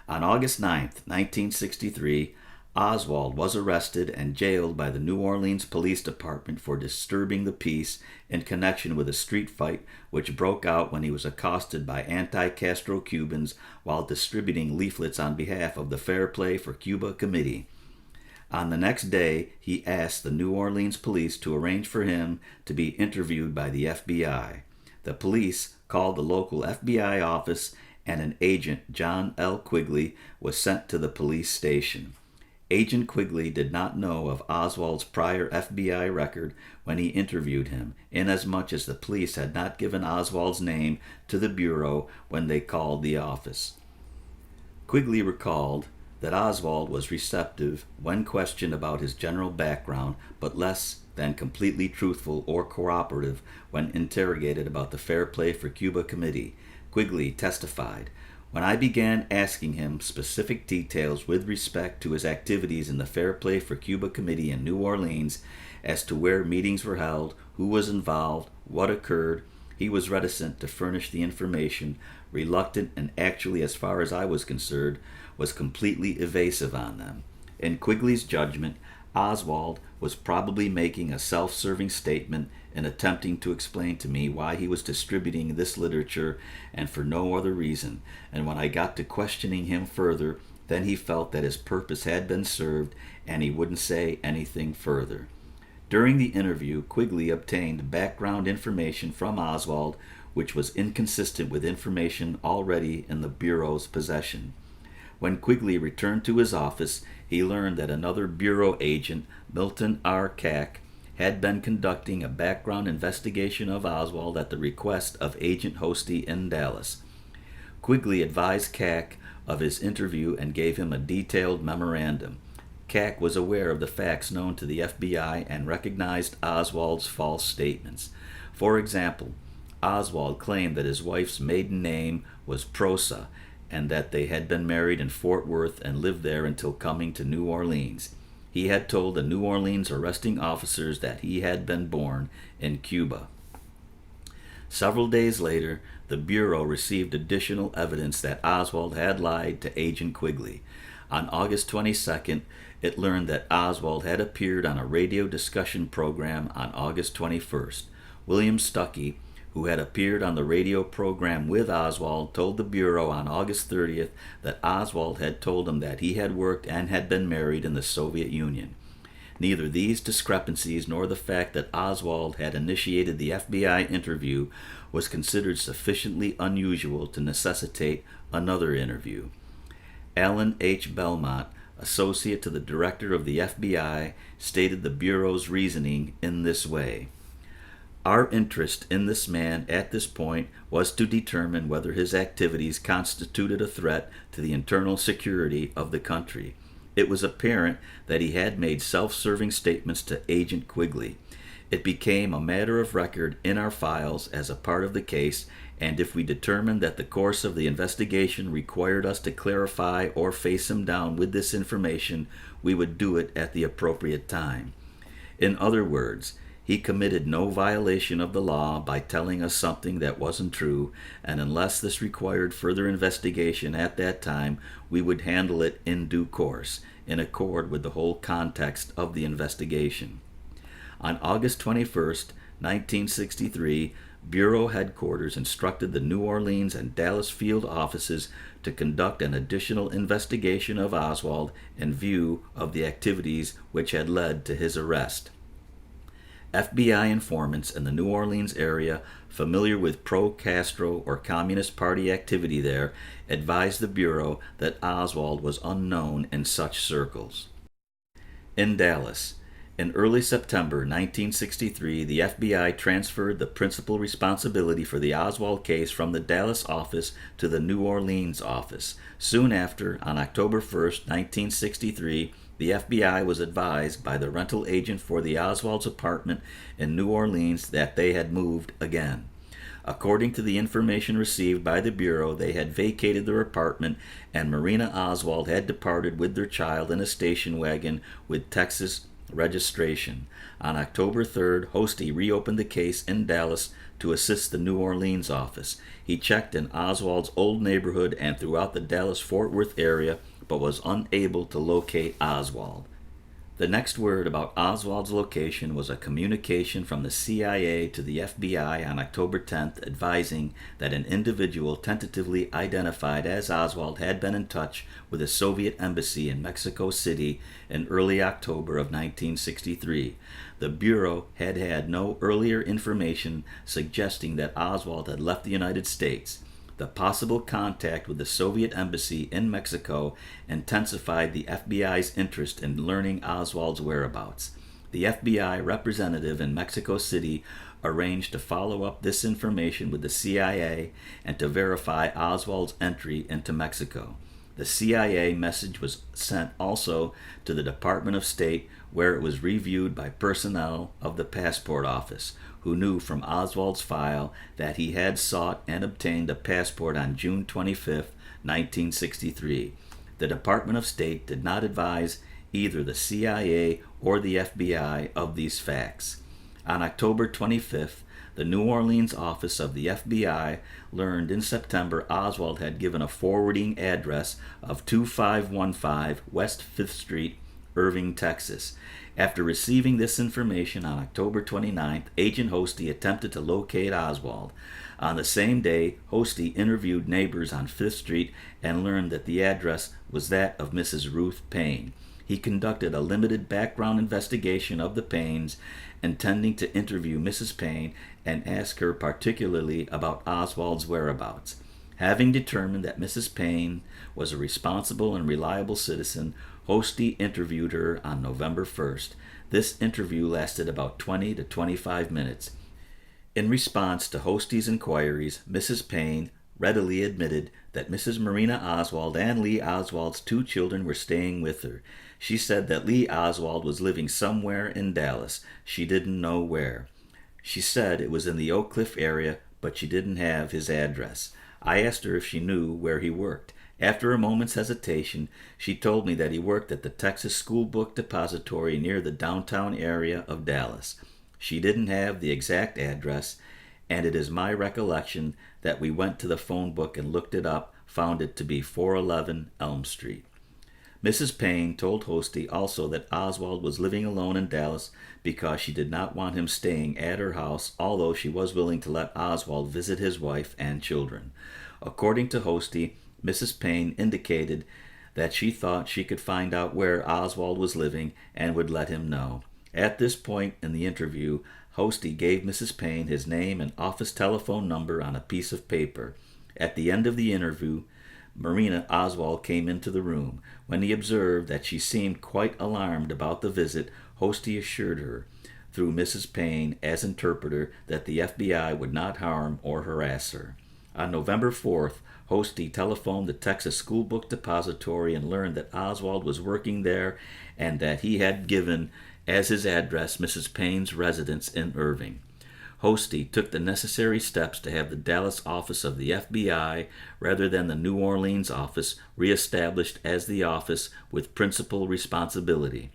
On August 9, 1963, Oswald was arrested and jailed by the New Orleans Police Department for disturbing the peace in connection with a street fight which broke out when he was accosted by anti-Castro Cubans while distributing leaflets on behalf of the Fair Play for Cuba Committee. On the next day, he asked the New Orleans police to arrange for him to be interviewed by the FBI. The police called the local FBI office, and an agent, John L. Quigley, was sent to the police station. Agent Quigley did not know of Oswald's prior FBI record when he interviewed him, inasmuch as the police had not given Oswald's name to the Bureau when they called the office. Quigley recalled that Oswald was receptive when questioned about his general background, but less than completely truthful or cooperative when interrogated about the Fair Play for Cuba Committee. Quigley testified, "When I began asking him specific details with respect to his activities in the Fair Play for Cuba Committee in New Orleans, as to where meetings were held, who was involved, what occurred, he was reticent to furnish the information, reluctant, and actually, as far as I was concerned, was completely evasive on them." In Quigley's judgment, Oswald was probably making a self-serving statement in attempting to explain to me why he was distributing this literature and for no other reason, and when I got to questioning him further, then he felt that his purpose had been served and he wouldn't say anything further. During the interview, Quigley obtained background information from Oswald which was inconsistent with information already in the Bureau's possession. When Quigley returned to his office, he learned that another Bureau agent, Milton R. Cack, had been conducting a background investigation of Oswald at the request of Agent Hosty in Dallas. Quigley advised Cack of his interview and gave him a detailed memorandum. Cack was aware of the facts known to the FBI and recognized Oswald's false statements. For example, Oswald claimed that his wife's maiden name was Prosa and that they had been married in Fort Worth and lived there until coming to New Orleans. He had told the New Orleans arresting officers that he had been born in Cuba. Several days later, the Bureau received additional evidence that Oswald had lied to Agent Quigley. On August 22nd, it learned that Oswald had appeared on a radio discussion program on August 21st. William Stuckey, who had appeared on the radio program with Oswald, told the Bureau on August 30th that Oswald had told him that he had worked and had been married in the Soviet Union. Neither these discrepancies nor the fact that Oswald had initiated the FBI interview was considered sufficiently unusual to necessitate another interview. Alan H. Belmont, associate to the director of the FBI, stated the Bureau's reasoning in this way. Our interest in this man at this point was to determine whether his activities constituted a threat to the internal security of the country. It was apparent that he had made self-serving statements to Agent Quigley. It became a matter of record in our files as a part of the case, and if we determined that the course of the investigation required us to clarify or face him down with this information, we would do it at the appropriate time. In other words, he committed no violation of the law by telling us something that wasn't true, and unless this required further investigation at that time, we would handle it in due course, in accord with the whole context of the investigation. On August 21st, 1963, Bureau headquarters instructed the New Orleans and Dallas field offices to conduct an additional investigation of Oswald in view of the activities which had led to his arrest. FBI informants in the New Orleans area familiar with pro-Castro or Communist Party activity there advised the Bureau that Oswald was unknown in such circles. In Dallas, in early September 1963, the FBI transferred the principal responsibility for the Oswald case from the Dallas office to the New Orleans office. Soon after, on October 1st, 1963, the FBI was advised by the rental agent for the Oswald's apartment in New Orleans that they had moved again. According to the information received by the Bureau, they had vacated their apartment and Marina Oswald had departed with their child in a station wagon with Texas registration. On October 3rd, Hosty reopened the case in Dallas to assist the New Orleans office. He checked in Oswald's old neighborhood and throughout the Dallas-Fort Worth area, but was unable to locate Oswald. The next word about Oswald's location was a communication from the CIA to the FBI on October 10th advising that an individual tentatively identified as Oswald had been in touch with the Soviet embassy in Mexico City in early October of 1963. The Bureau had had no earlier information suggesting that Oswald had left the United States. The possible contact with the Soviet embassy in Mexico intensified the FBI's interest in learning Oswald's whereabouts. The FBI representative in Mexico City arranged to follow up this information with the CIA and to verify Oswald's entry into Mexico. The CIA message was sent also to the Department of State, where it was reviewed by personnel of the Passport Office, who knew from Oswald's file that he had sought and obtained a passport on June 25, 1963. The Department of State did not advise either the CIA or the FBI of these facts. On October 25th, the New Orleans office of the FBI learned in September Oswald had given a forwarding address of 2515 West 5th Street, Irving, Texas. After receiving this information on October 29th, Agent Hosty attempted to locate Oswald. On the same day, Hosty interviewed neighbors on 5th Street and learned that the address was that of Mrs. Ruth Payne. He conducted a limited background investigation of the Paynes, intending to interview Mrs. Payne and ask her particularly about Oswald's whereabouts. Having determined that Mrs. Payne was a responsible and reliable citizen, Hosty interviewed her on November 1st. This interview lasted about 20 to 25 minutes. In response to Hosty's inquiries, Mrs. Payne readily admitted that Mrs. Marina Oswald and Lee Oswald's two children were staying with her. She said that Lee Oswald was living somewhere in Dallas. She didn't know where. She said it was in the Oak Cliff area, but she didn't have his address. I asked her if she knew where he worked. After a moment's hesitation, she told me that he worked at the Texas School Book Depository near the downtown area of Dallas. She didn't have the exact address, and it is my recollection that we went to the phone book and looked it up, found it to be 411 Elm Street. Mrs. Payne told Hosty also that Oswald was living alone in Dallas because she did not want him staying at her house, although she was willing to let Oswald visit his wife and children. According to Hosty, Mrs. Payne indicated that she thought she could find out where Oswald was living and would let him know. At this point in the interview, Hosty gave Mrs. Payne his name and office telephone number on a piece of paper. At the end of the interview, Marina Oswald came into the room. When he observed that she seemed quite alarmed about the visit, Hosty assured her, through Mrs. Payne as interpreter, that the FBI would not harm or harass her. On November 4th, Hosty telephoned the Texas School Book Depository and learned that Oswald was working there and that he had given as his address Mrs. Payne's residence in Irving. Hosty took the necessary steps to have the Dallas office of the FBI, rather than the New Orleans office, reestablished as the office with principal responsibility.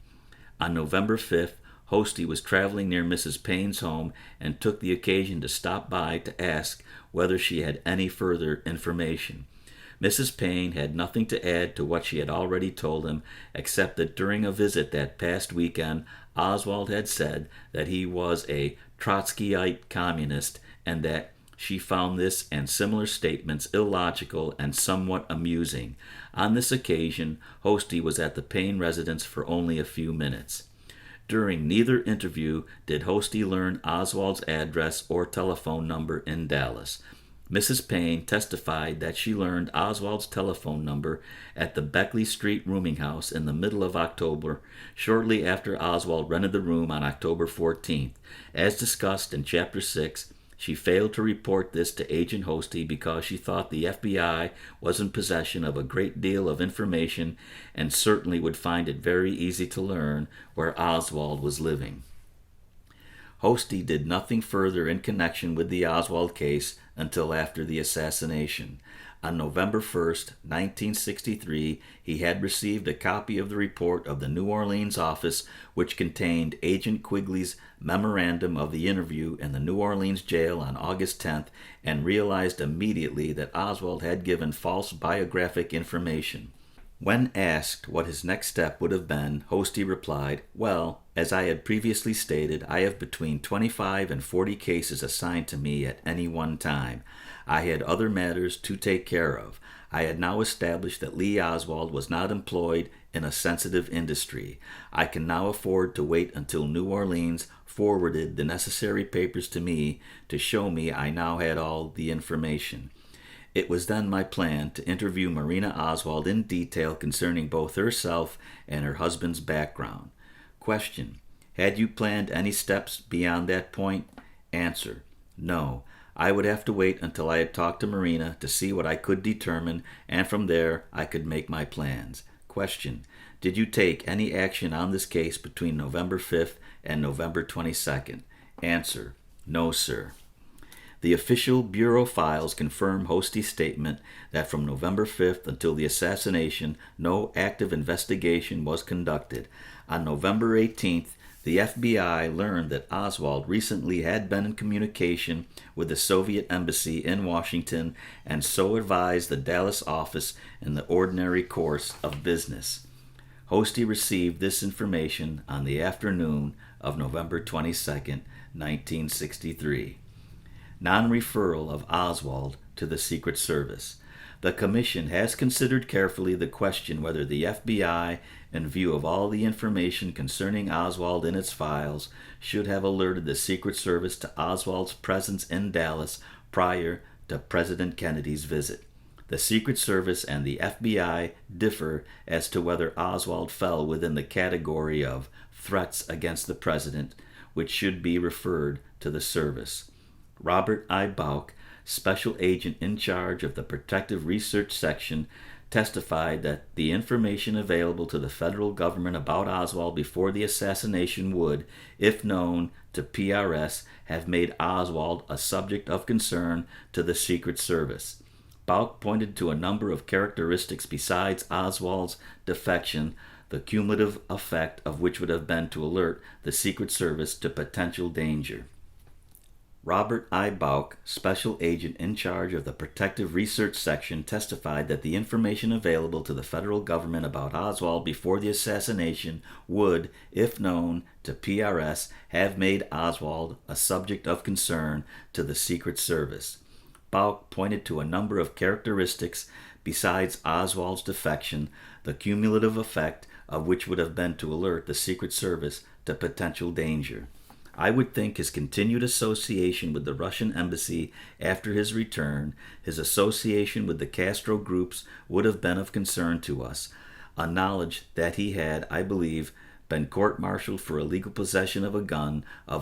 On November 5th, Hosty was traveling near Mrs. Payne's home and took the occasion to stop by to ask whether she had any further information. Mrs. Payne had nothing to add to what she had already told him, except that during a visit that past weekend, Oswald had said that he was a Trotskyite communist and that she found this and similar statements illogical and somewhat amusing. On this occasion, Hosty was at the Payne residence for only a few minutes. During neither interview did Hosty learn Oswald's address or telephone number in Dallas. Mrs. Payne testified that she learned Oswald's telephone number at the Beckley Street rooming house in the middle of October, shortly after Oswald rented the room on October 14th. As discussed in Chapter 6, she failed to report this to Agent Hosty because she thought the FBI was in possession of a great deal of information and certainly would find it very easy to learn where Oswald was living. Hosty did nothing further in connection with the Oswald case until after the assassination. On November 1st, 1963, he had received a copy of the report of the New Orleans office, which contained Agent Quigley's memorandum of the interview in the New Orleans jail on August 10th, and realized immediately that Oswald had given false biographic information. When asked what his next step would have been, Hosty replied, "Well, as I had previously stated, I have between 25 and 40 cases assigned to me at any one time. I had other matters to take care of. I had now established that Lee Oswald was not employed in a sensitive industry. I can now afford to wait until New Orleans forwarded the necessary papers to me to show me I now had all the information." It was then my plan to interview Marina Oswald in detail concerning both herself and her husband's background. Question: Had you planned any steps beyond that point? Answer: No. I would have to wait until I had talked to Marina to see what I could determine, and from there I could make my plans. Question: Did you take any action on this case between November 5th and November 22nd? Answer: No, sir. The official Bureau files confirm Hosty's statement that from November 5th until the assassination, no active investigation was conducted. On November 18th, the FBI learned that Oswald recently had been in communication with the Soviet embassy in Washington and so advised the Dallas office in the ordinary course of business. Hosty received this information on the afternoon of November 22, 1963. Non-referral of Oswald to the Secret Service. The Commission has considered carefully the question whether the FBI, in view of all the information concerning Oswald in its files, should have alerted the Secret Service to Oswald's presence in Dallas prior to President Kennedy's visit. The Secret Service and the FBI differ as to whether Oswald fell within the category of threats against the President, which should be referred to the service. Robert I. Bauch, special agent in charge of the Protective Research Section, testified that the information available to the federal government about Oswald before the assassination would, if known to PRS, have made Oswald a subject of concern to the Secret Service. Bauch pointed to a number of characteristics besides Oswald's defection, the cumulative effect of which would have been to alert the Secret Service to potential danger. Robert I. Bauch, special agent in charge of the Protective Research Section, testified that the information available to the federal government about Oswald before the assassination would, if known to PRS, have made Oswald a subject of concern to the Secret Service. Bauch pointed to a number of characteristics besides Oswald's defection, the cumulative effect of which would have been to alert the Secret Service to potential danger. I would think his continued association with the Russian embassy after his return, his association with the Castro groups, would have been of concern to us. A knowledge that he had, I believe, been court-martialed for illegal possession of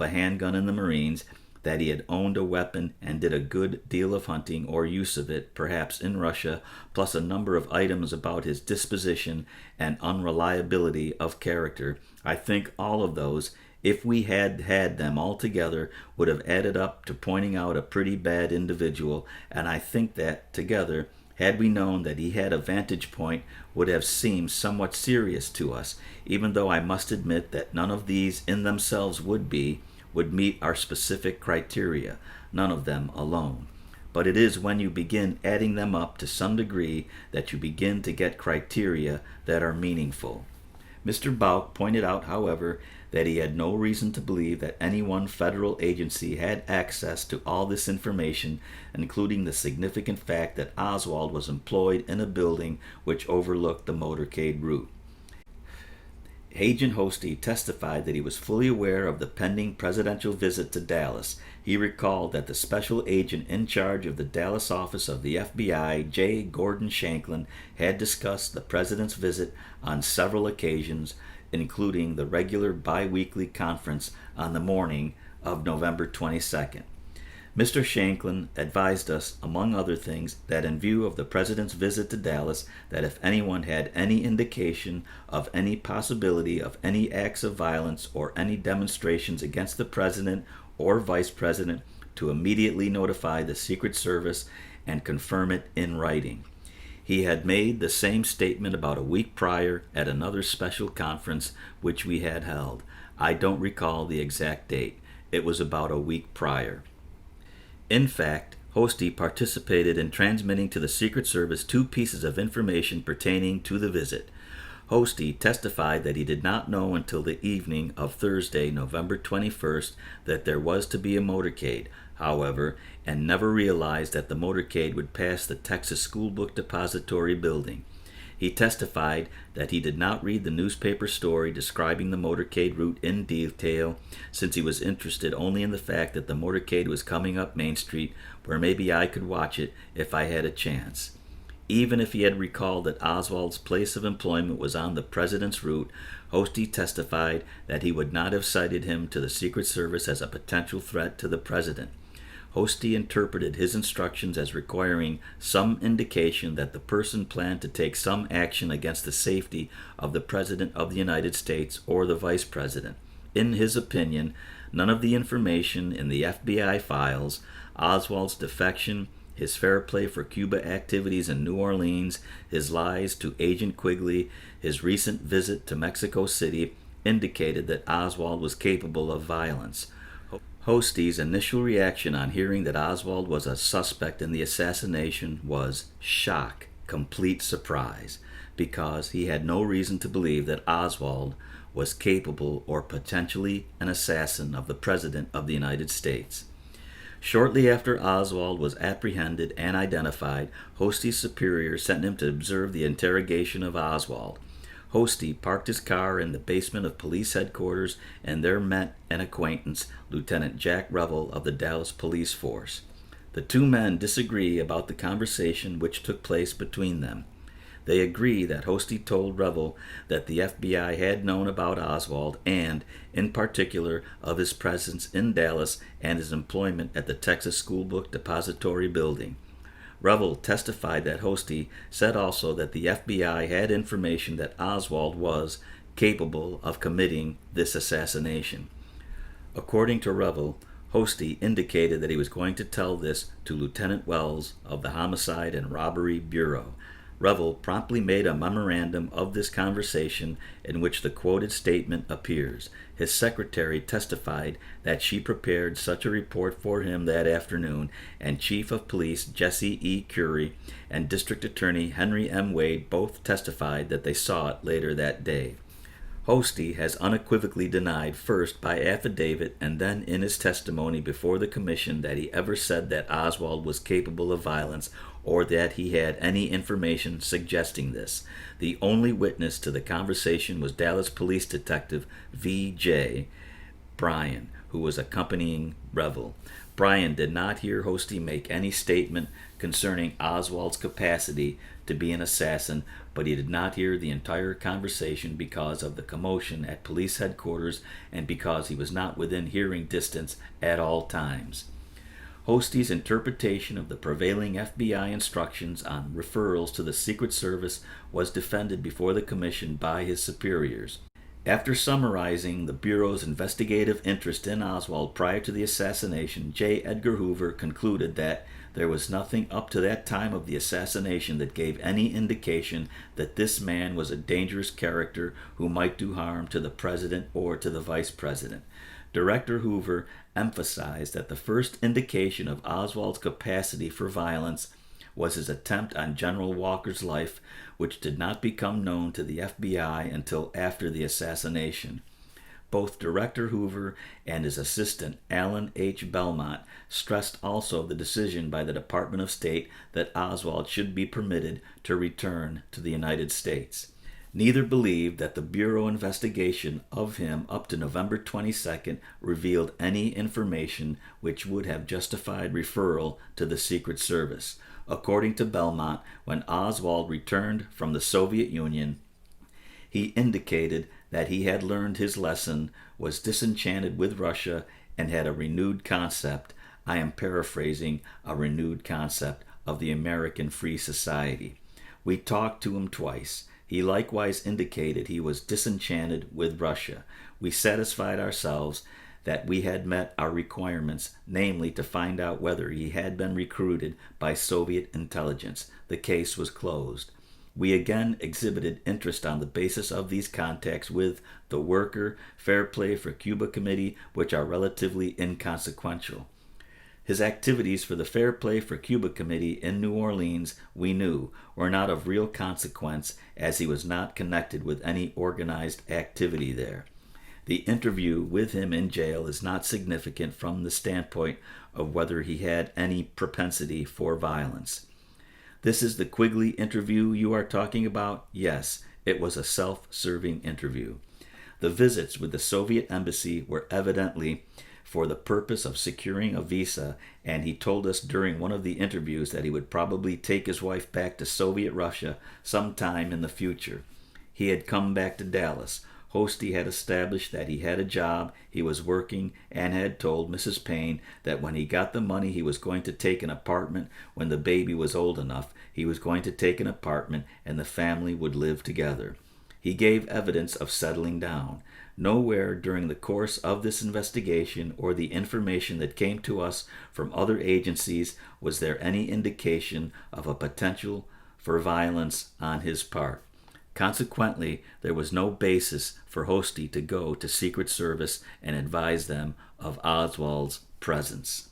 a handgun in the Marines, that he had owned a weapon and did a good deal of hunting or use of it, perhaps in Russia, plus a number of items about his disposition and unreliability of character. I think all of those, if we had had them all together, would have added up to pointing out a pretty bad individual, and I think that, together, had we known that he had a vantage point, would have seemed somewhat serious to us, even though I must admit that none of these in themselves would meet our specific criteria, none of them alone. But it is when you begin adding them up to some degree that you begin to get criteria that are meaningful. Mr. Bauch pointed out, however, that he had no reason to believe that any one federal agency had access to all this information, including the significant fact that Oswald was employed in a building which overlooked the motorcade route. Agent Hosty testified that he was fully aware of the pending presidential visit to Dallas. He recalled that the special agent in charge of the Dallas office of the FBI, J. Gordon Shanklin, had discussed the president's visit on several occasions, including the regular bi-weekly conference on the morning of November 22nd. Mr. Shanklin advised us, among other things, that in view of the President's visit to Dallas, that if anyone had any indication of any possibility of any acts of violence or any demonstrations against the President or Vice President, to immediately notify the Secret Service and confirm it in writing. He had made the same statement about a week prior at another special conference which we had held. I don't recall the exact date. It was about a week prior. In fact, Hosty participated in transmitting to the Secret Service 2 pieces of information pertaining to the visit. Hosty testified that he did not know until the evening of Thursday, November 21st, that there was to be a motorcade, however, and never realized that the motorcade would pass the Texas School Book Depository building. He testified that he did not read the newspaper story describing the motorcade route in detail, since he was interested only in the fact that the motorcade was coming up Main Street, where maybe I could watch it if I had a chance. Even if he had recalled that Oswald's place of employment was on the President's route, Hosty testified that he would not have cited him to the Secret Service as a potential threat to the President. Hosty interpreted his instructions as requiring some indication that the person planned to take some action against the safety of the President of the United States or the Vice President. In his opinion, none of the information in the FBI files, Oswald's defection, his fair play for Cuba activities in New Orleans, his lies to Agent Quigley, his recent visit to Mexico City, indicated that Oswald was capable of violence. Hosty's initial reaction on hearing that Oswald was a suspect in the assassination was shock, complete surprise, because he had no reason to believe that Oswald was capable or potentially an assassin of the President of the United States. Shortly after Oswald was apprehended and identified, Hosty's superior sent him to observe the interrogation of Oswald. Hosty parked his car in the basement of police headquarters and there met an acquaintance, Lieutenant Jack Revel of the Dallas Police Force. The 2 men disagree about the conversation which took place between them. They agree that Hosty told Revel that the FBI had known about Oswald and, in particular, of his presence in Dallas and his employment at the Texas School Book Depository building. Revel testified that Hosty said also that the FBI had information that Oswald was capable of committing this assassination. According to Revel, Hosty indicated that he was going to tell this to Lieutenant Wells of the Homicide and Robbery Bureau. Revel promptly made a memorandum of this conversation in which the quoted statement appears. His secretary testified that she prepared such a report for him that afternoon, and Chief of Police Jesse E. Curry and District Attorney Henry M. Wade both testified that they saw it later that day. Hosty has unequivocally denied, first by affidavit and then in his testimony before the commission, that he ever said that Oswald was capable of violence or that he had any information suggesting this. The only witness to the conversation was Dallas Police Detective V.J. Bryan, who was accompanying Revel. Bryan did not hear Hosty make any statement concerning Oswald's capacity to be an assassin, but he did not hear the entire conversation because of the commotion at police headquarters and because he was not within hearing distance at all times. Hosty's interpretation of the prevailing FBI instructions on referrals to the Secret Service was defended before the commission by his superiors. After summarizing the Bureau's investigative interest in Oswald prior to the assassination, J. Edgar Hoover concluded that there was nothing up to that time of the assassination that gave any indication that this man was a dangerous character who might do harm to the President or to the Vice President. Director Hoover emphasized that the first indication of Oswald's capacity for violence was his attempt on General Walker's life, which did not become known to the FBI until after the assassination. Both Director Hoover and his assistant, Alan H. Belmont, stressed also the decision by the Department of State that Oswald should be permitted to return to the United States. Neither believed that the Bureau investigation of him up to November 22nd revealed any information which would have justified referral to the Secret Service. According to Belmont, when Oswald returned from the Soviet Union, he indicated that he had learned his lesson, was disenchanted with Russia, and had a renewed concept I am paraphrasing a renewed concept of the American Free Society. We talked to him twice. He likewise indicated he was disenchanted with Russia. We satisfied ourselves that we had met our requirements, namely to find out whether he had been recruited by Soviet intelligence. The case was closed. We again exhibited interest on the basis of these contacts with the Worker Fair Play for Cuba Committee, which are relatively inconsequential. His activities for the Fair Play for Cuba Committee in New Orleans, we knew, were not of real consequence, as he was not connected with any organized activity there. The interview with him in jail is not significant from the standpoint of whether he had any propensity for violence. This is the Quigley interview you are talking about? Yes, it was a self-serving interview. The visits with the Soviet embassy were evidently for the purpose of securing a visa, and he told us during one of the interviews that he would probably take his wife back to Soviet Russia sometime in the future. He had come back to Dallas. Hosty had established that he had a job, he was working, and had told Mrs. Payne that when he got the money he was going to take an apartment. When the baby was old enough, he was going to take an apartment and the family would live together. He gave evidence of settling down. Nowhere during the course of this investigation or the information that came to us from other agencies was there any indication of a potential for violence on his part. Consequently, there was no basis for Hosty to go to Secret Service and advise them of Oswald's presence.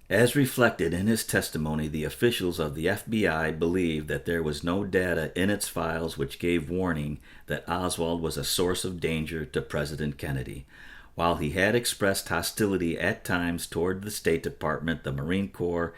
As reflected in his testimony, the officials of the FBI believed that there was no data in its files which gave warning that Oswald was a source of danger to President Kennedy. While he had expressed hostility at times toward the State Department, the Marine Corps,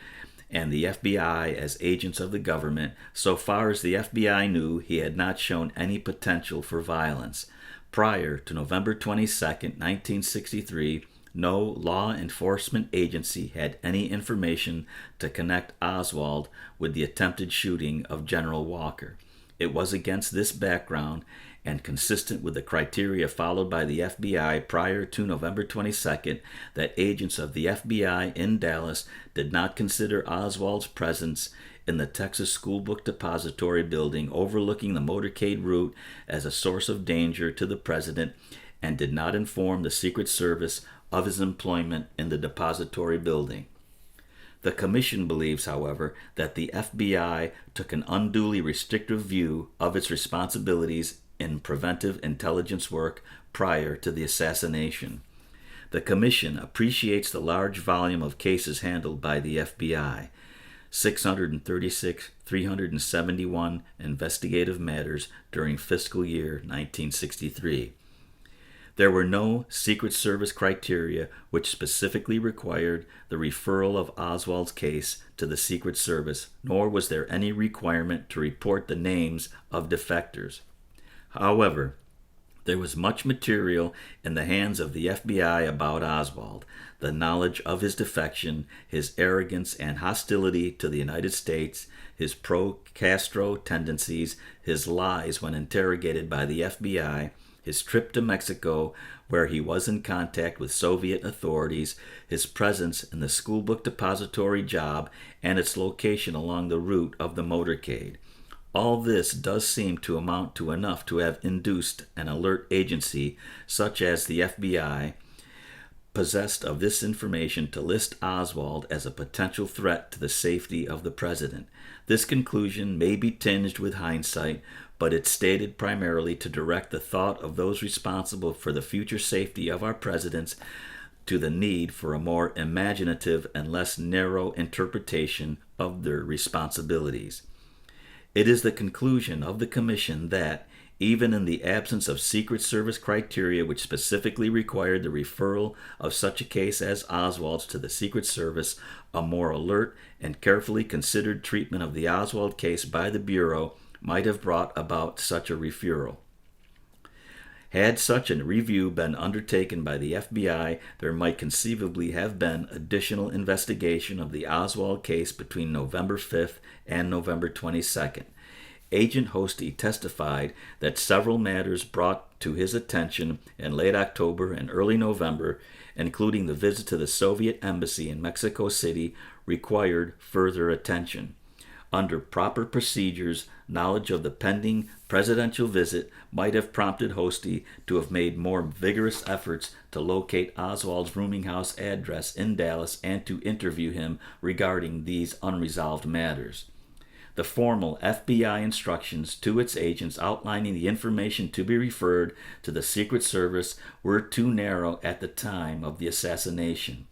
and the FBI as agents of the government, so far as the FBI knew, he had not shown any potential for violence. Prior to November 22, 1963, no law enforcement agency had any information to connect Oswald with the attempted shooting of General Walker. It was against this background and consistent with the criteria followed by the FBI prior to November 22nd that agents of the FBI in Dallas did not consider Oswald's presence in the Texas School Book Depository building overlooking the motorcade route as a source of danger to the president and did not inform the Secret Service of his employment in the depository building. The Commission believes, however, that the FBI took an unduly restrictive view of its responsibilities in preventive intelligence work prior to the assassination. The Commission appreciates the large volume of cases handled by the FBI, 636, 371 investigative matters during fiscal year 1963. There were no Secret Service criteria which specifically required the referral of Oswald's case to the Secret Service, nor was there any requirement to report the names of defectors. However, there was much material in the hands of the FBI about Oswald, the knowledge of his defection, his arrogance and hostility to the United States, his pro-Castro tendencies, his lies when interrogated by the FBI, his trip to Mexico, where he was in contact with Soviet authorities, his presence in the school book depository job, and its location along the route of the motorcade. All this does seem to amount to enough to have induced an alert agency, such as the FBI, possessed of this information to list Oswald as a potential threat to the safety of the president. This conclusion may be tinged with hindsight, but it's stated primarily to direct the thought of those responsible for the future safety of our presidents to the need for a more imaginative and less narrow interpretation of their responsibilities. It is the conclusion of the Commission that, even in the absence of Secret Service criteria which specifically required the referral of such a case as Oswald's to the Secret Service, a more alert and carefully considered treatment of the Oswald case by the Bureau might have brought about such a referral. Had such a review been undertaken by the FBI, there might conceivably have been additional investigation of the Oswald case between November 5th and November 22nd. Agent Hosty testified that several matters brought to his attention in late October and early November, including the visit to the Soviet embassy in Mexico City, required further attention. Under proper procedures, knowledge of the pending presidential visit might have prompted Hosty to have made more vigorous efforts to locate Oswald's rooming house address in Dallas and to interview him regarding these unresolved matters. The formal FBI instructions to its agents outlining the information to be referred to the Secret Service were too narrow at the time of the assassination.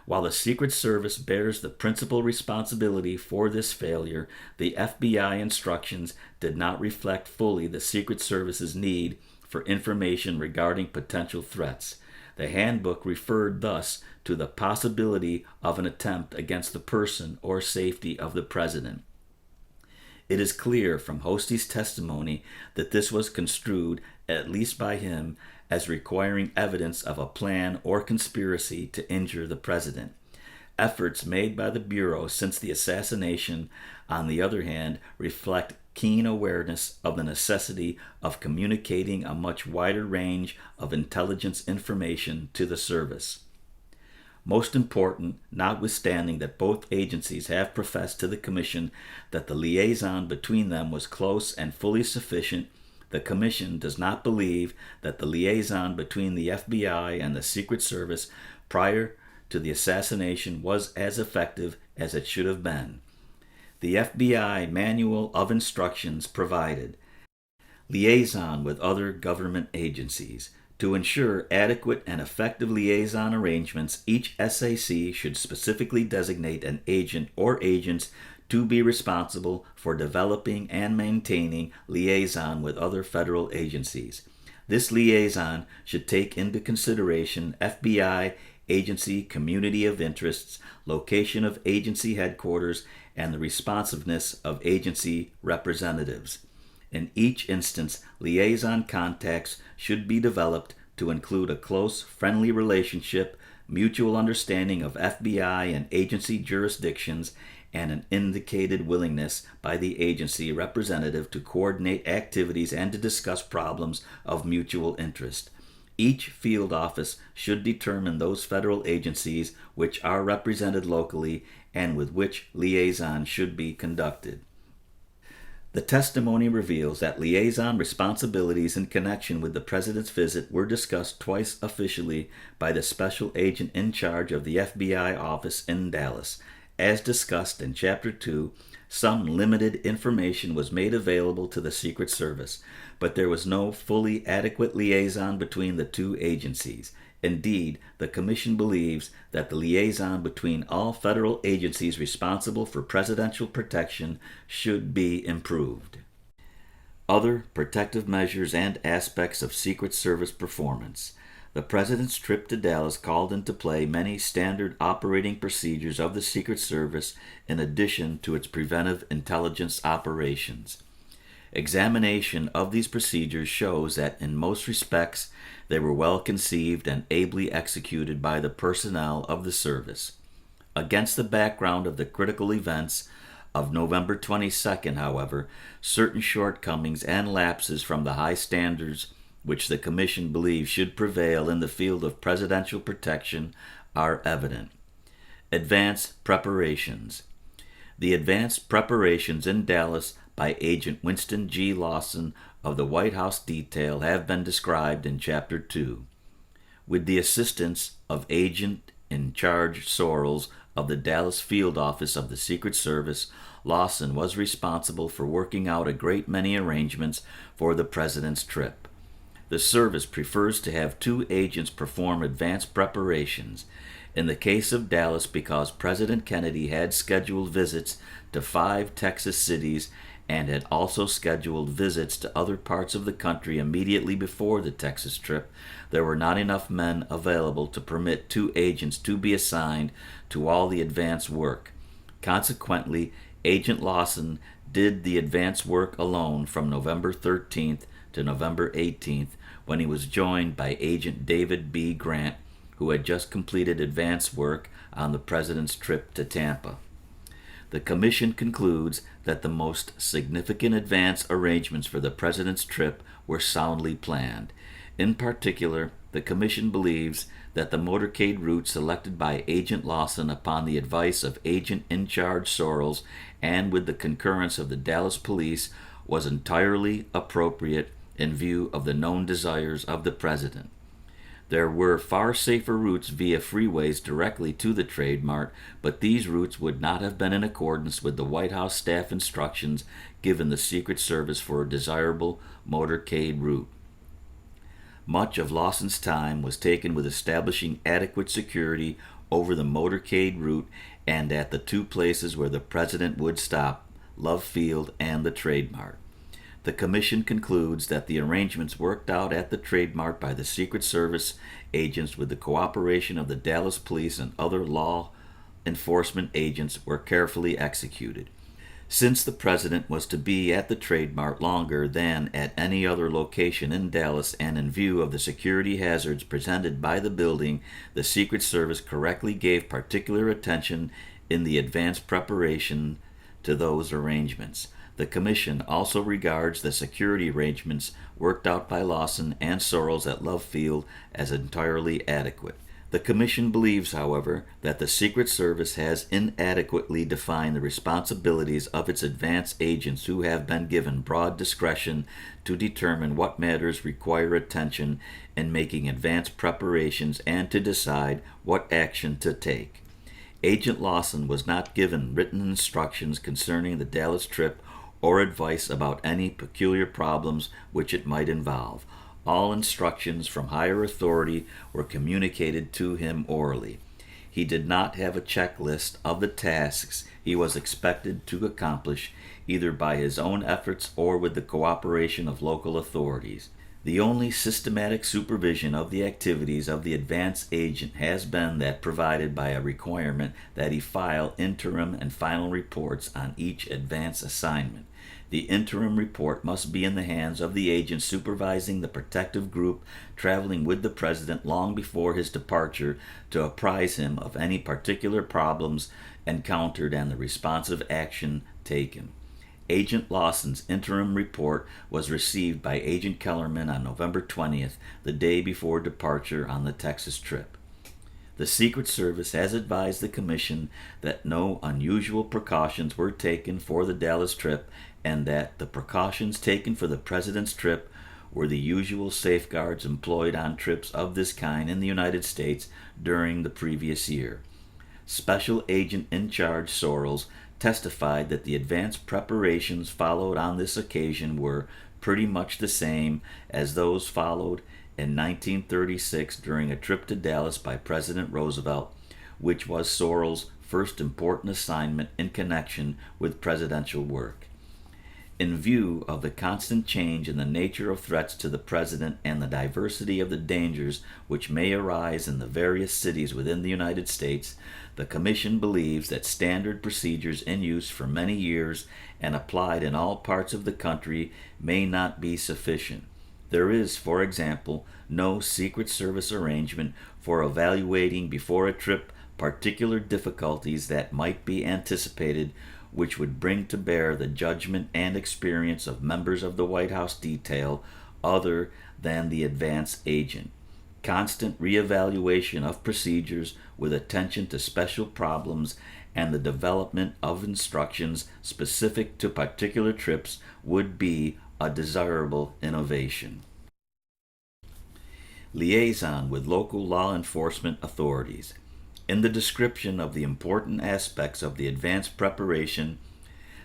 While the Secret Service bears the principal responsibility for this failure, the FBI instructions did not reflect fully the Secret Service's need for information regarding potential threats. The handbook referred thus to the possibility of an attempt against the person or safety of the president. It is clear from Hosty's testimony that this was construed, at least by him, as requiring evidence of a plan or conspiracy to injure the president. Efforts made by the Bureau since the assassination, on the other hand, reflect keen awareness of the necessity of communicating a much wider range of intelligence information to the service. Most important, notwithstanding that both agencies have professed to the Commission that the liaison between them was close and fully sufficient, the Commission does not believe that the liaison between the FBI and the Secret Service prior to the assassination was as effective as it should have been. The FBI Manual of Instructions provided liaison with other government agencies. To ensure adequate and effective liaison arrangements, each SAC should specifically designate an agent or agents to be responsible for developing and maintaining liaison with other federal agencies. This liaison should take into consideration FBI agency community of interests, location of agency headquarters, and the responsiveness of agency representatives. In each instance, liaison contacts should be developed to include a close, friendly relationship, mutual understanding of FBI and agency jurisdictions, and an indicated willingness by the agency representative to coordinate activities and to discuss problems of mutual interest. Each field office should determine those federal agencies which are represented locally and with which liaison should be conducted. The testimony reveals that liaison responsibilities in connection with the president's visit were discussed twice officially by the special agent in charge of the FBI office in Dallas. As discussed in Chapter 2, some limited information was made available to the Secret Service, but there was no fully adequate liaison between the two agencies. Indeed, the Commission believes that the liaison between all federal agencies responsible for presidential protection should be improved. Other protective measures and aspects of Secret Service performance. The President's trip to Dallas called into play many standard operating procedures of the Secret Service in addition to its preventive intelligence operations. Examination of these procedures shows that in most respects they were well conceived and ably executed by the personnel of the service. Against the background of the critical events of November 22nd, however, certain shortcomings and lapses from the high standards which the Commission believes should prevail in the field of presidential protection are evident. Advanced preparations. The advanced preparations in Dallas by Agent Winston G. Lawson of the White House detail have been described in Chapter 2. With the assistance of Agent in Charge Sorrells of the Dallas Field Office of the Secret Service, Lawson was responsible for working out a great many arrangements for the President's trip. The service prefers to have two agents perform advanced preparations. In the case of Dallas, because President Kennedy had scheduled visits to 5 Texas cities and had also scheduled visits to other parts of the country immediately before the Texas trip, there were not enough men available to permit 2 agents to be assigned to all the advance work. Consequently, Agent Lawson did the advance work alone from November 13th to November 18th, when he was joined by Agent David B. Grant, who had just completed advance work on the President's trip to Tampa. The Commission concludes that the most significant advance arrangements for the President's trip were soundly planned. In particular, the Commission believes that the motorcade route selected by Agent Lawson upon the advice of Agent in Charge Sorrells and with the concurrence of the Dallas Police was entirely appropriate in view of the known desires of the President. There were far safer routes via freeways directly to the Trade Mart, but these routes would not have been in accordance with the White House staff instructions given the Secret Service for a desirable motorcade route. Much of Lawson's time was taken with establishing adequate security over the motorcade route and at the two places where the President would stop, Love Field and the Trade Mart. The Commission concludes that the arrangements worked out at the Trade Mart by the Secret Service agents with the cooperation of the Dallas Police and other law enforcement agents were carefully executed. Since the President was to be at the Trade Mart longer than at any other location in Dallas and in view of the security hazards presented by the building, the Secret Service correctly gave particular attention in the advance preparation to those arrangements. The Commission also regards the security arrangements worked out by Lawson and Sorrells at Love Field as entirely adequate. The Commission believes, however, that the Secret Service has inadequately defined the responsibilities of its advance agents who have been given broad discretion to determine what matters require attention in making advance preparations and to decide what action to take. Agent Lawson was not given written instructions concerning the Dallas trip or advice about any peculiar problems which it might involve. All instructions from higher authority were communicated to him orally. He did not have a checklist of the tasks he was expected to accomplish, either by his own efforts or with the cooperation of local authorities. The only systematic supervision of the activities of the advance agent has been that provided by a requirement that he file interim and final reports on each advance assignment. The interim report must be in the hands of the agent supervising the protective group traveling with the President long before his departure to apprise him of any particular problems encountered and the responsive action taken. Agent Lawson's interim report was received by Agent Kellerman on November 20th, the day before departure on the Texas trip. The Secret Service has advised the Commission that no unusual precautions were taken for the Dallas trip and that the precautions taken for the President's trip were the usual safeguards employed on trips of this kind in the United States during the previous year. Special Agent in Charge Sorrells testified that the advance preparations followed on this occasion were pretty much the same as those followed in 1936 during a trip to Dallas by President Roosevelt, which was Sorrells' first important assignment in connection with presidential work. In view of the constant change in the nature of threats to the President and the diversity of the dangers which may arise in the various cities within the United States, the Commission believes that standard procedures in use for many years and applied in all parts of the country may not be sufficient. There is, for example, no Secret Service arrangement for evaluating before a trip particular difficulties that might be anticipated which would bring to bear the judgment and experience of members of the White House detail other than the advance agent. Constant reevaluation of procedures with attention to special problems and the development of instructions specific to particular trips would be a desirable innovation. Liaison with local law enforcement authorities. In the description of the important aspects of the advance preparation,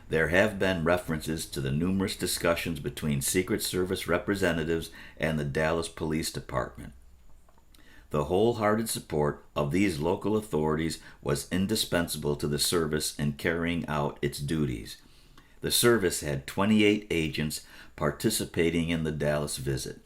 there have been references to the numerous discussions between Secret Service representatives and the Dallas Police Department. The wholehearted support of these local authorities was indispensable to the service in carrying out its duties. The service had 28 agents participating in the Dallas visit.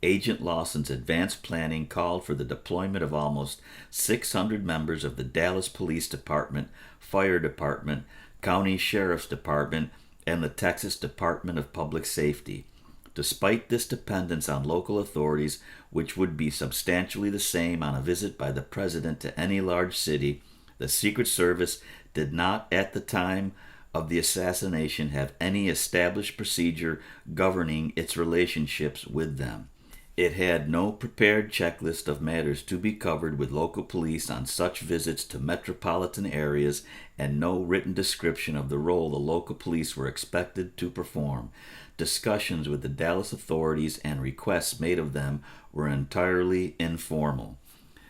Agent Lawson's advance planning called for the deployment of almost 600 members of the Dallas Police Department, Fire Department, County Sheriff's Department, and the Texas Department of Public Safety. Despite this dependence on local authorities, which would be substantially the same on a visit by the President to any large city, the Secret Service did not at the time of the assassination have any established procedure governing its relationships with them. It had no prepared checklist of matters to be covered with local police on such visits to metropolitan areas, and no written description of the role the local police were expected to perform. Discussions with the Dallas authorities and requests made of them were entirely informal.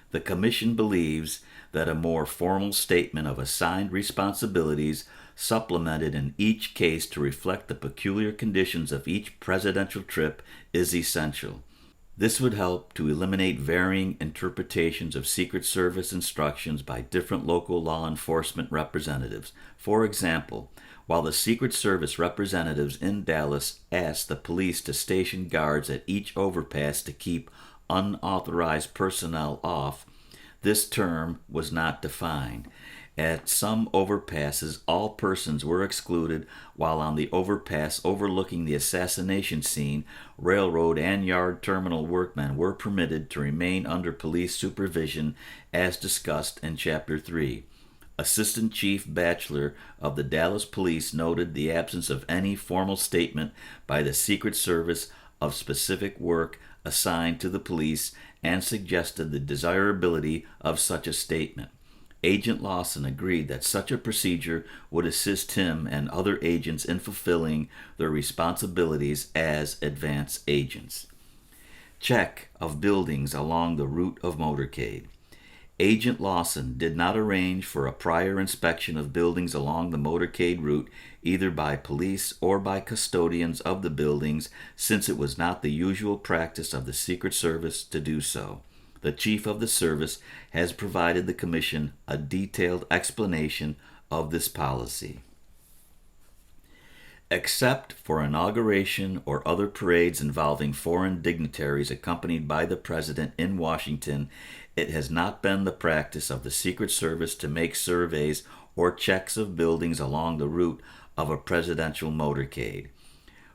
The Commission believes that a more formal statement of assigned responsibilities, supplemented in each case to reflect the peculiar conditions of each presidential trip, is essential. This would help to eliminate varying interpretations of Secret Service instructions by different local law enforcement representatives. For example, while the Secret Service representatives in Dallas asked the police to station guards at each overpass to keep unauthorized personnel off, this term was not defined. At some overpasses, all persons were excluded, while on the overpass overlooking the assassination scene, railroad and yard terminal workmen were permitted to remain under police supervision, as discussed in Chapter 3. Assistant Chief Batchelor of the Dallas Police noted the absence of any formal statement by the Secret Service of specific work assigned to the police and suggested the desirability of such a statement. Agent Lawson agreed that such a procedure would assist him and other agents in fulfilling their responsibilities as advance agents. Check of buildings along the route of motorcade. Agent Lawson did not arrange for a prior inspection of buildings along the motorcade route, either by police or by custodians of the buildings, since it was not the usual practice of the Secret Service to do so. The Chief of the Service has provided the Commission a detailed explanation of this policy. Except for inauguration or other parades involving foreign dignitaries accompanied by the President in Washington, it has not been the practice of the Secret Service to make surveys or checks of buildings along the route of a presidential motorcade.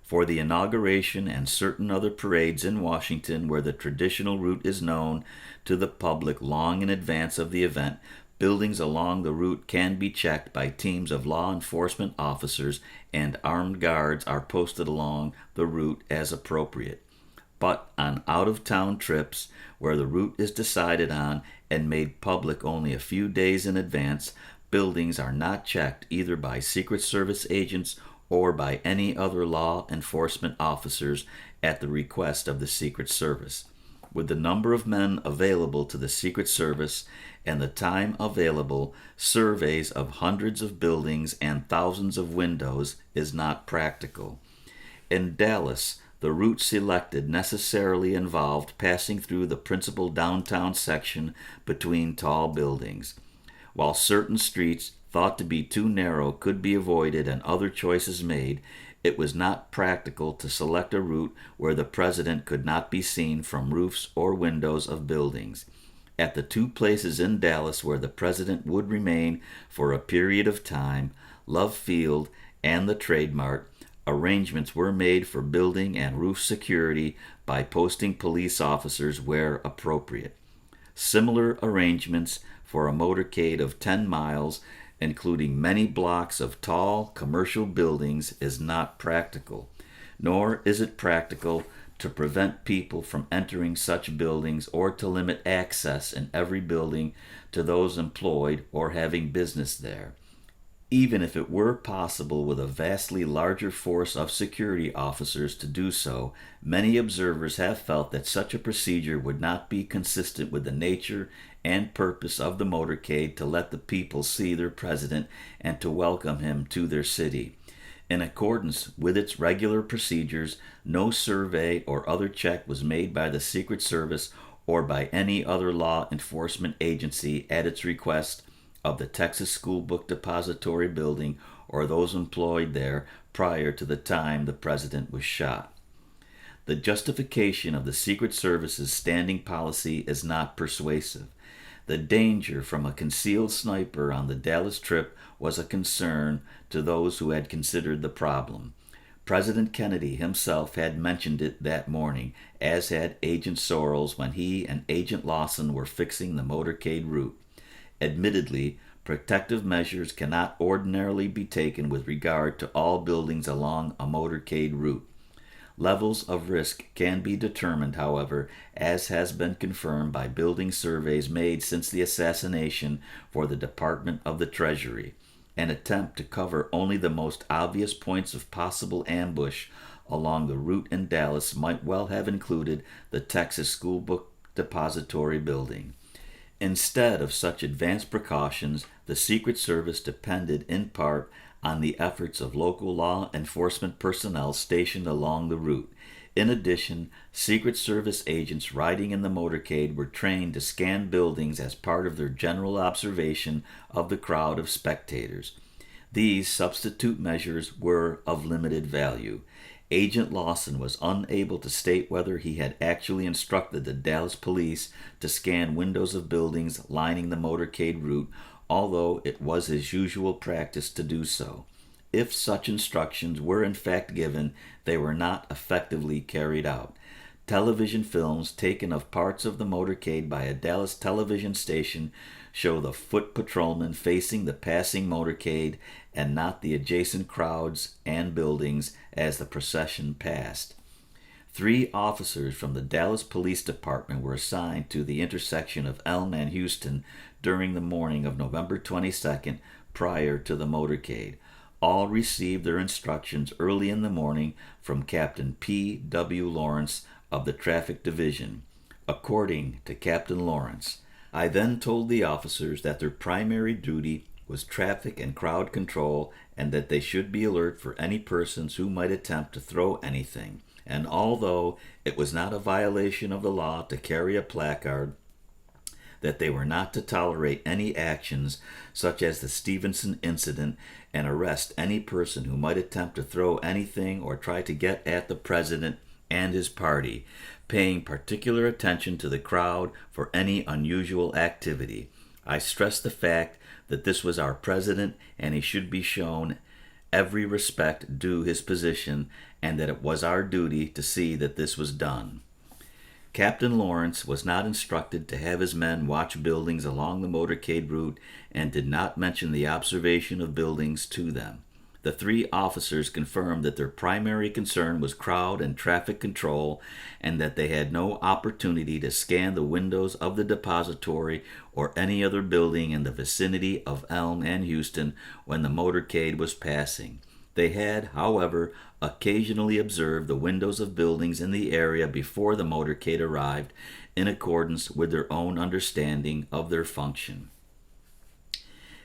For the inauguration and certain other parades in Washington where the traditional route is known to the public long in advance of the event, buildings along the route can be checked by teams of law enforcement officers, and armed guards are posted along the route as appropriate. But on out-of-town trips, where the route is decided on and made public only a few days in advance, buildings are not checked either by Secret Service agents or by any other law enforcement officers at the request of the Secret Service. With the number of men available to the Secret Service and the time available, surveys of hundreds of buildings and thousands of windows is not practical. In Dallas, the route selected necessarily involved passing through the principal downtown section between tall buildings. While certain streets thought to be too narrow could be avoided and other choices made, it was not practical to select a route where the president could not be seen from roofs or windows of buildings. At the two places in Dallas where the president would remain for a period of time, Love Field and the Trade Mart, arrangements were made for building and roof security by posting police officers where appropriate. Similar arrangements for a motorcade of 10 miles, including many blocks of tall commercial buildings, is not practical, nor is it practical to prevent people from entering such buildings or to limit access in every building to those employed or having business there. Even if it were possible with a vastly larger force of security officers to do so, many observers have felt that such a procedure would not be consistent with the nature and purpose of the motorcade to let the people see their president and to welcome him to their city. In accordance with its regular procedures, no survey or other check was made by the Secret Service or by any other law enforcement agency at its request of the Texas School Book Depository Building or those employed there prior to the time the president was shot. The justification of the Secret Service's standing policy is not persuasive. The danger from a concealed sniper on the Dallas trip was a concern to those who had considered the problem. President Kennedy himself had mentioned it that morning, as had Agent Sorrells when he and Agent Lawson were fixing the motorcade route. Admittedly, Protective measures cannot ordinarily be taken with regard to all buildings along a motorcade route. Levels of risk can be determined, however, as has been confirmed by building surveys made since the assassination for the Department of the Treasury. An attempt to cover only the most obvious points of possible ambush along the route in Dallas might well have included the Texas School Book Depository building. Instead of such advanced precautions, the Secret Service depended in part on the efforts of local law enforcement personnel stationed along the route. In addition, Secret Service agents riding in the motorcade were trained to scan buildings as part of their general observation of the crowd of spectators. These substitute measures were of limited value. Agent Lawson was unable to state whether he had actually instructed the Dallas police to scan windows of buildings lining the motorcade route, although it was his usual practice to do so. If such instructions were in fact given, they were not effectively carried out. Television films taken of parts of the motorcade by a Dallas television station show the foot patrolmen facing the passing motorcade and not the adjacent crowds and buildings as the procession passed. 3 officers from the Dallas Police Department were assigned to the intersection of Elm and Houston during the morning of November 22nd prior to the motorcade. All received their instructions early in the morning from Captain P. W. Lawrence of the Traffic Division. According to Captain Lawrence, I then told the officers that their primary duty was traffic and crowd control and that they should be alert for any persons who might attempt to throw anything. And although it was not a violation of the law to carry a placard, that they were not to tolerate any actions such as the Stevenson incident and arrest any person who might attempt to throw anything or try to get at the president and his party, paying particular attention to the crowd for any unusual activity. I stressed the fact that this was our president and he should be shown every respect due his position, and that it was our duty to see that this was done. Captain Lawrence was not instructed to have his men watch buildings along the motorcade route and did not mention the observation of buildings to them. The 3 officers confirmed that their primary concern was crowd and traffic control and that they had no opportunity to scan the windows of the depository or any other building in the vicinity of Elm and Houston when the motorcade was passing. They had, however, occasionally observed the windows of buildings in the area before the motorcade arrived in accordance with their own understanding of their function.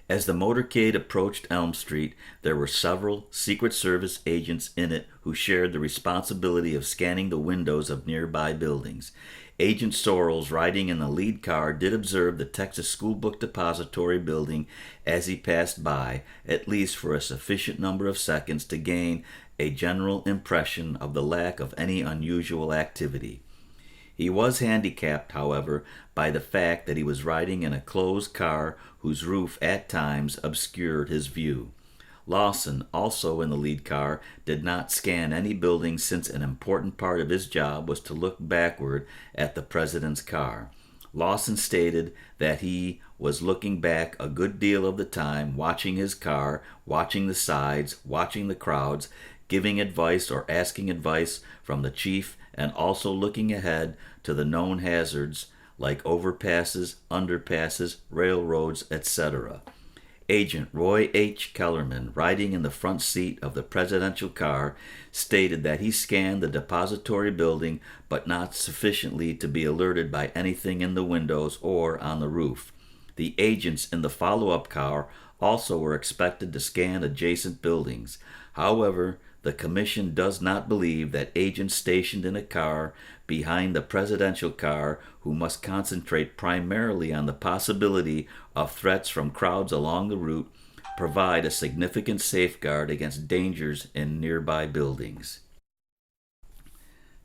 As the motorcade approached Elm Street, there were several Secret Service agents in it who shared the responsibility of scanning the windows of nearby buildings. Agent Sorrells, riding in the lead car, did observe the Texas School Book Depository building as he passed by, at least for a sufficient number of seconds to gain a general impression of the lack of any unusual activity. He was handicapped, however, by the fact that he was riding in a closed car whose roof at times obscured his view. Lawson, also in the lead car, did not scan any buildings since an important part of his job was to look backward at the president's car. Lawson stated that he was looking back a good deal of the time, watching his car, watching the sides, watching the crowds, giving advice or asking advice from the chief, and also looking ahead to the known hazards like overpasses, underpasses, railroads, etc. Agent Roy H. Kellerman, riding in the front seat of the presidential car, stated that he scanned the depository building but not sufficiently to be alerted by anything in the windows or on the roof. The agents in the follow-up car also were expected to scan adjacent buildings. However, the Commission does not believe that agents stationed in a car behind the presidential car, who must concentrate primarily on the possibility of threats from crowds along the route, provide a significant safeguard against dangers in nearby buildings.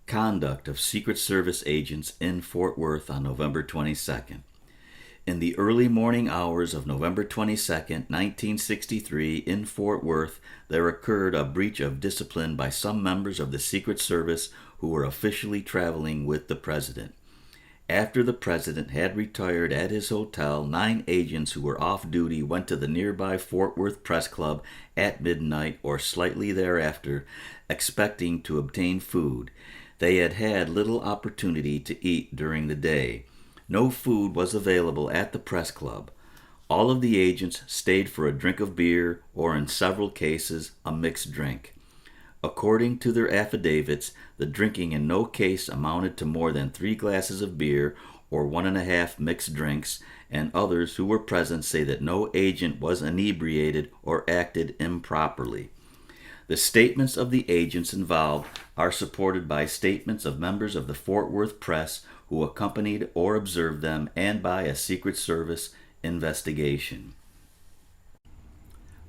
Conduct of Secret Service agents in Fort Worth on November 22nd. In the early morning hours of November 22, 1963, in Fort Worth, there occurred a breach of discipline by some members of the Secret Service who were officially traveling with the president. After the president had retired at his hotel, 9 agents who were off duty went to the nearby Fort Worth Press Club at midnight or slightly thereafter, expecting to obtain food. They had had little opportunity to eat during the day. No food was available at the press club. All of the agents stayed for a drink of beer or, in several cases, a mixed drink. According to their affidavits, the drinking in no case amounted to more than 3 glasses of beer or 1.5 mixed drinks, and others who were present say that no agent was inebriated or acted improperly. The statements of the agents involved are supported by statements of members of the Fort Worth press who accompanied or observed them and by a Secret Service investigation.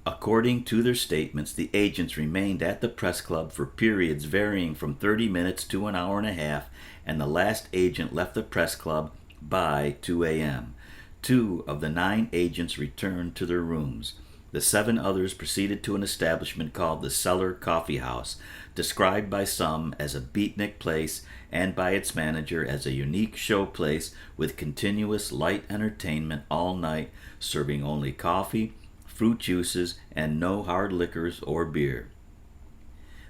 According to their statements, the agents remained at the press club for periods varying from 30 minutes to an hour and a half, and the last agent left the press club by 2 a.m. 2 of the 9 agents returned to their rooms. The 7 others proceeded to an establishment called the Cellar Coffee House, described by some as a beatnik place and by its manager as a unique show place with continuous light entertainment all night, serving only coffee, fruit juices, and no hard liquors or beer.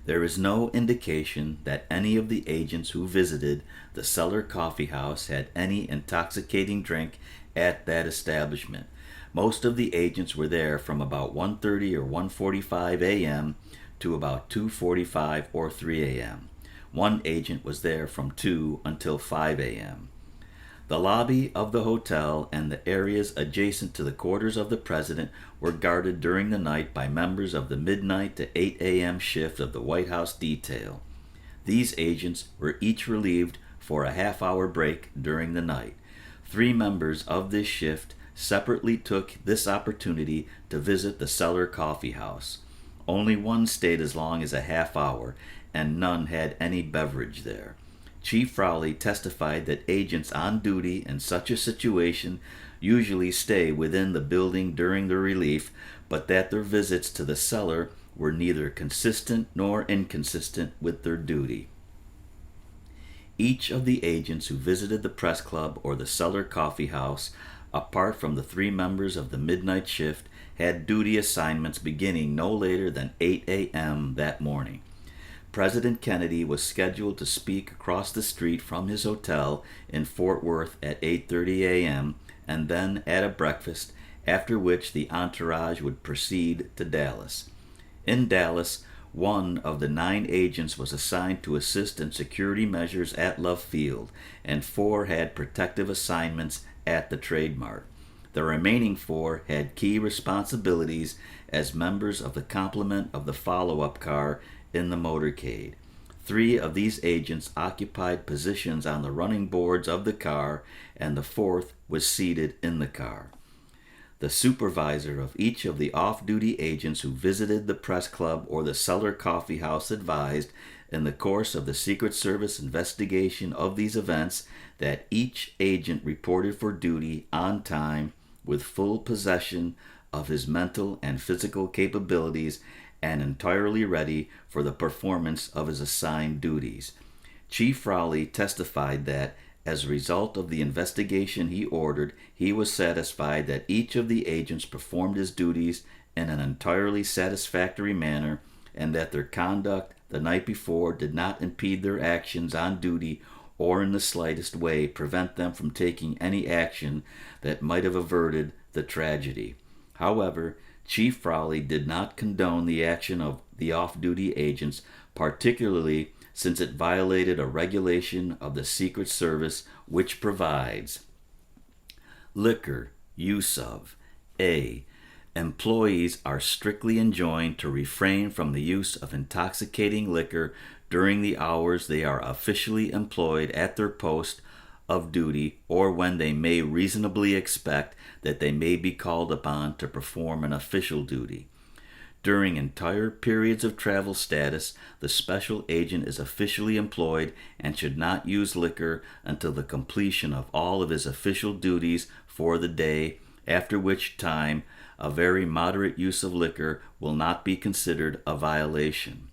There is no indication that any of the agents who visited the Cellar Coffee House had any intoxicating drink at that establishment. Most of the agents were there from about 1:30 or 1:45 a.m. to about 2:45 or 3 a.m. One agent was there from 2 until 5 a.m. The lobby of the hotel and the areas adjacent to the quarters of the president were guarded during the night by members of the midnight to 8 a.m. shift of the White House detail. These agents were each relieved for a half-hour break during the night. 3 members of this shift separately took this opportunity to visit the Cellar Coffee House. Only one stayed as long as a half hour, and none had any beverage there. Chief Frawley testified that agents on duty in such a situation usually stay within the building during the relief, but that their visits to the cellar were neither consistent nor inconsistent with their duty. Each of the agents who visited the press club or the Cellar Coffee House, apart from the 3 members of the midnight shift, had duty assignments beginning no later than 8 a.m. that morning. President Kennedy was scheduled to speak across the street from his hotel in Fort Worth at 8:30 a.m. and then at a breakfast, after which the entourage would proceed to Dallas. In Dallas, one of the 9 agents was assigned to assist in security measures at Love Field, and 4 had protective assignments at the Trade Mart. The remaining 4 had key responsibilities as members of the complement of the follow-up car in the motorcade. 3 of these agents occupied positions on the running boards of the car, and the 4th was seated in the car. The supervisor of each of the off-duty agents who visited the press club or the Cellar Coffee House advised, in the course of the Secret Service investigation of these events, that each agent reported for duty on time with full possession of his mental and physical capabilities and entirely ready for the performance of his assigned duties. Chief Frawley testified that, as a result of the investigation he ordered, he was satisfied that each of the agents performed his duties in an entirely satisfactory manner, and that their conduct the night before did not impede their actions on duty or in the slightest way prevent them from taking any action that might have averted the tragedy. However, Chief Frawley did not condone the action of the off-duty agents, particularly since it violated a regulation of the Secret Service which provides liquor use of A. Employees are strictly enjoined to refrain from the use of intoxicating liquor during the hours they are officially employed at their post of duty or when they may reasonably expect that they may be called upon to perform an official duty. During entire periods of travel status, the special agent is officially employed and should not use liquor until the completion of all of his official duties for the day, after which time a very moderate use of liquor will not be considered a violation.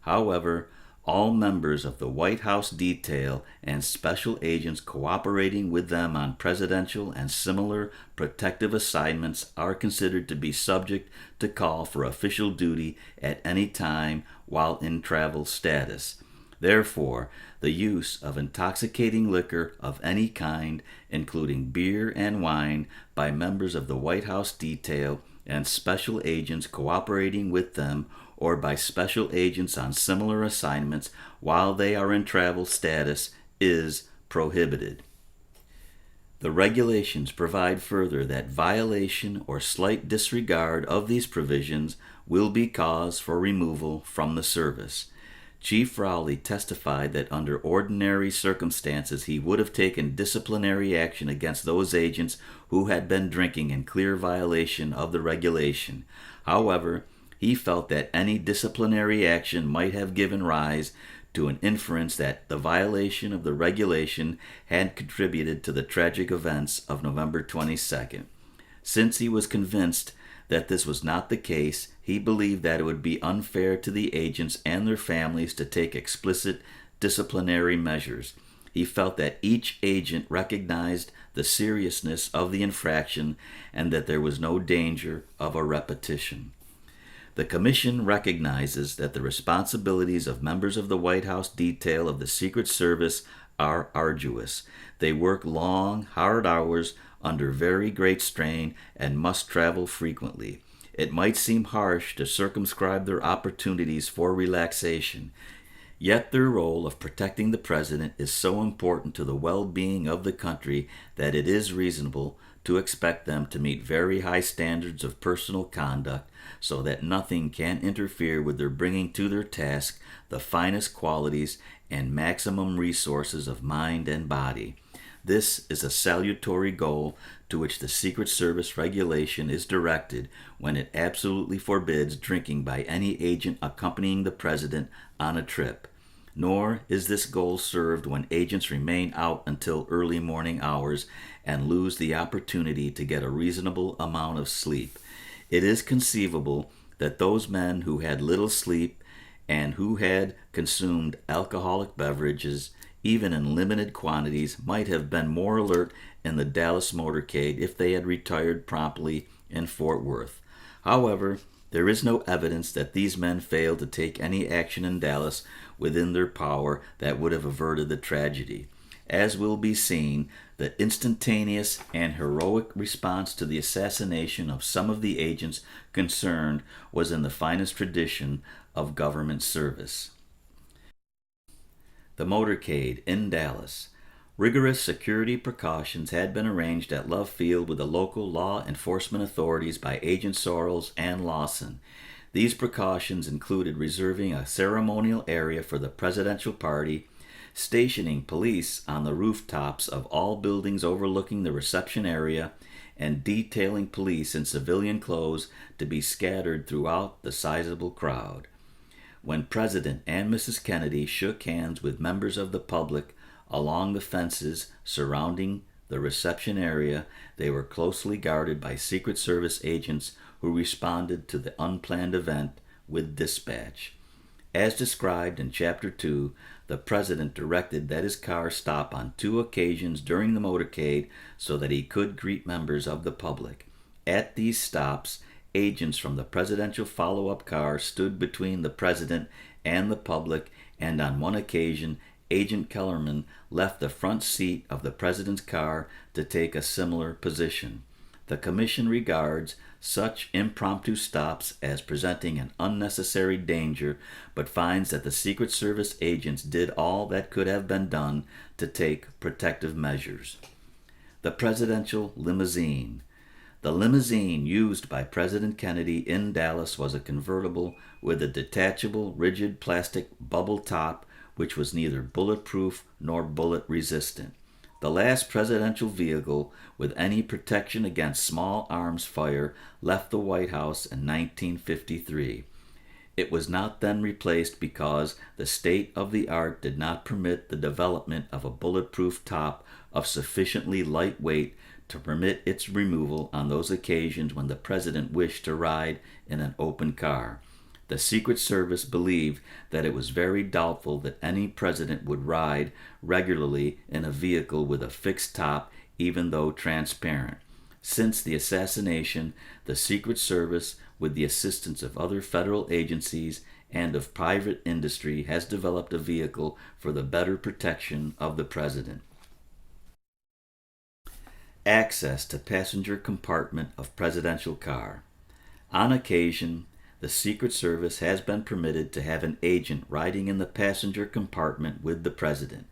However, all members of the White House detail and special agents cooperating with them on presidential and similar protective assignments are considered to be subject to call for official duty at any time while in travel status. Therefore, the use of intoxicating liquor of any kind, including beer and wine, by members of the White House detail and special agents cooperating with them, or by special agents on similar assignments while they are in travel status, is prohibited. The regulations provide further that violation or slight disregard of these provisions will be cause for removal from the service. Chief Rowley testified that under ordinary circumstances he would have taken disciplinary action against those agents who had been drinking in clear violation of the regulation. However, he felt that any disciplinary action might have given rise to an inference that the violation of the regulation had contributed to the tragic events of November 22nd. Since he was convinced that this was not the case, he believed that it would be unfair to the agents and their families to take explicit disciplinary measures. He felt that each agent recognized the seriousness of the infraction and that there was no danger of a repetition. The Commission recognizes that the responsibilities of members of the White House detail of the Secret Service are arduous. They work long, hard hours under very great strain and must travel frequently. It might seem harsh to circumscribe their opportunities for relaxation, yet their role of protecting the president is so important to the well-being of the country that it is reasonable to expect them to meet very high standards of personal conduct so that nothing can interfere with their bringing to their task the finest qualities and maximum resources of mind and body. This is a salutary goal to which the Secret Service regulation is directed when it absolutely forbids drinking by any agent accompanying the president on a trip. Nor is this goal served when agents remain out until early morning hours and lose the opportunity to get a reasonable amount of sleep. It is conceivable that those men who had little sleep and who had consumed alcoholic beverages, even in limited quantities, might have been more alert in the Dallas motorcade if they had retired promptly in Fort Worth. However, there is no evidence that these men failed to take any action in Dallas within their power that would have averted the tragedy. As will be seen, the instantaneous and heroic response to the assassination of some of the agents concerned was in the finest tradition of government service. The motorcade in Dallas. Rigorous security precautions had been arranged at Love Field with the local law enforcement authorities by Agent Sorrells and Lawson. These precautions included reserving a ceremonial area for the presidential party, stationing police on the rooftops of all buildings overlooking the reception area, and detailing police in civilian clothes to be scattered throughout the sizable crowd. When President and Mrs. Kennedy shook hands with members of the public along the fences surrounding the reception area, they were closely guarded by Secret Service agents who responded to the unplanned event with dispatch. As described in Chapter 2, the President directed that his car stop on 2 occasions during the motorcade so that he could greet members of the public. At these stops, agents from the presidential follow-up car stood between the President and the public, and on one occasion, Agent Kellerman left the front seat of the President's car to take a similar position. The Commission regards such impromptu stops as presenting an unnecessary danger, but finds that the Secret Service agents did all that could have been done to take protective measures. The Presidential Limousine. The limousine used by President Kennedy in Dallas was a convertible with a detachable, rigid plastic bubble top which was neither bulletproof nor bullet-resistant. The last presidential vehicle with any protection against small arms fire left the White House in 1953. It was not then replaced because the state of the art did not permit the development of a bulletproof top of sufficiently light weight to permit its removal on those occasions when the president wished to ride in an open car. The Secret Service believed that it was very doubtful that any president would ride regularly in a vehicle with a fixed top, even though transparent. Since the assassination, the Secret Service, with the assistance of other federal agencies and of private industry, has developed a vehicle for the better protection of the president. Access to passenger compartment of presidential car. On occasion, the Secret Service has been permitted to have an agent riding in the passenger compartment with the president.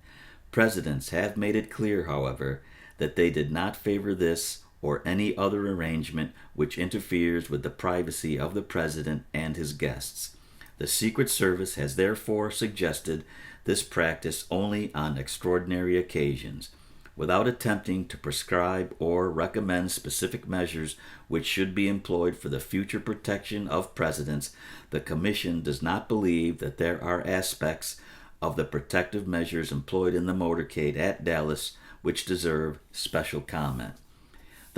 Presidents have made it clear, however, that they did not favor this or any other arrangement which interferes with the privacy of the president and his guests. The Secret Service has therefore suggested this practice only on extraordinary occasions. Without attempting to prescribe or recommend specific measures which should be employed for the future protection of presidents, the Commission does not believe that there are aspects of the protective measures employed in the motorcade at Dallas which deserve special comment.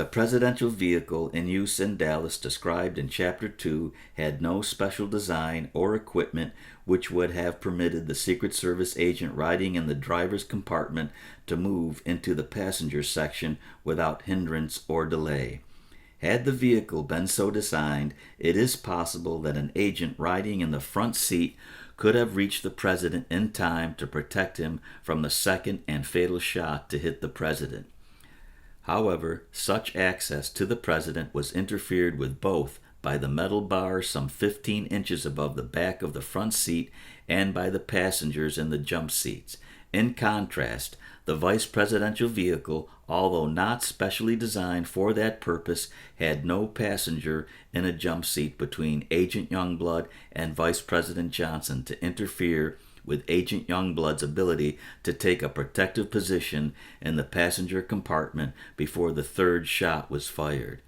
The presidential vehicle in use in Dallas described in Chapter 2 had no special design or equipment which would have permitted the Secret Service agent riding in the driver's compartment to move into the passenger section without hindrance or delay. Had the vehicle been so designed, it is possible that an agent riding in the front seat could have reached the president in time to protect him from the second and fatal shot to hit the president. However, such access to the president was interfered with both by the metal bars some 15 inches above the back of the front seat and by the passengers in the jump seats. In contrast, the vice presidential vehicle, although not specially designed for that purpose, had no passenger in a jump seat between Agent Youngblood and Vice President Johnson to interfere with Agent Youngblood's ability to take a protective position in the passenger compartment before the third shot was fired.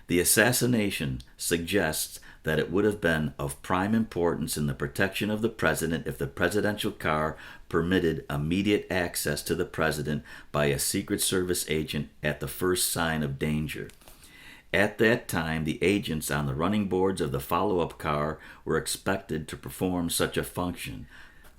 The assassination suggests that it would have been of prime importance in the protection of the president if the presidential car permitted immediate access to the president by a Secret Service agent at the first sign of danger. At that time, the agents on the running boards of the follow-up car were expected to perform such a function.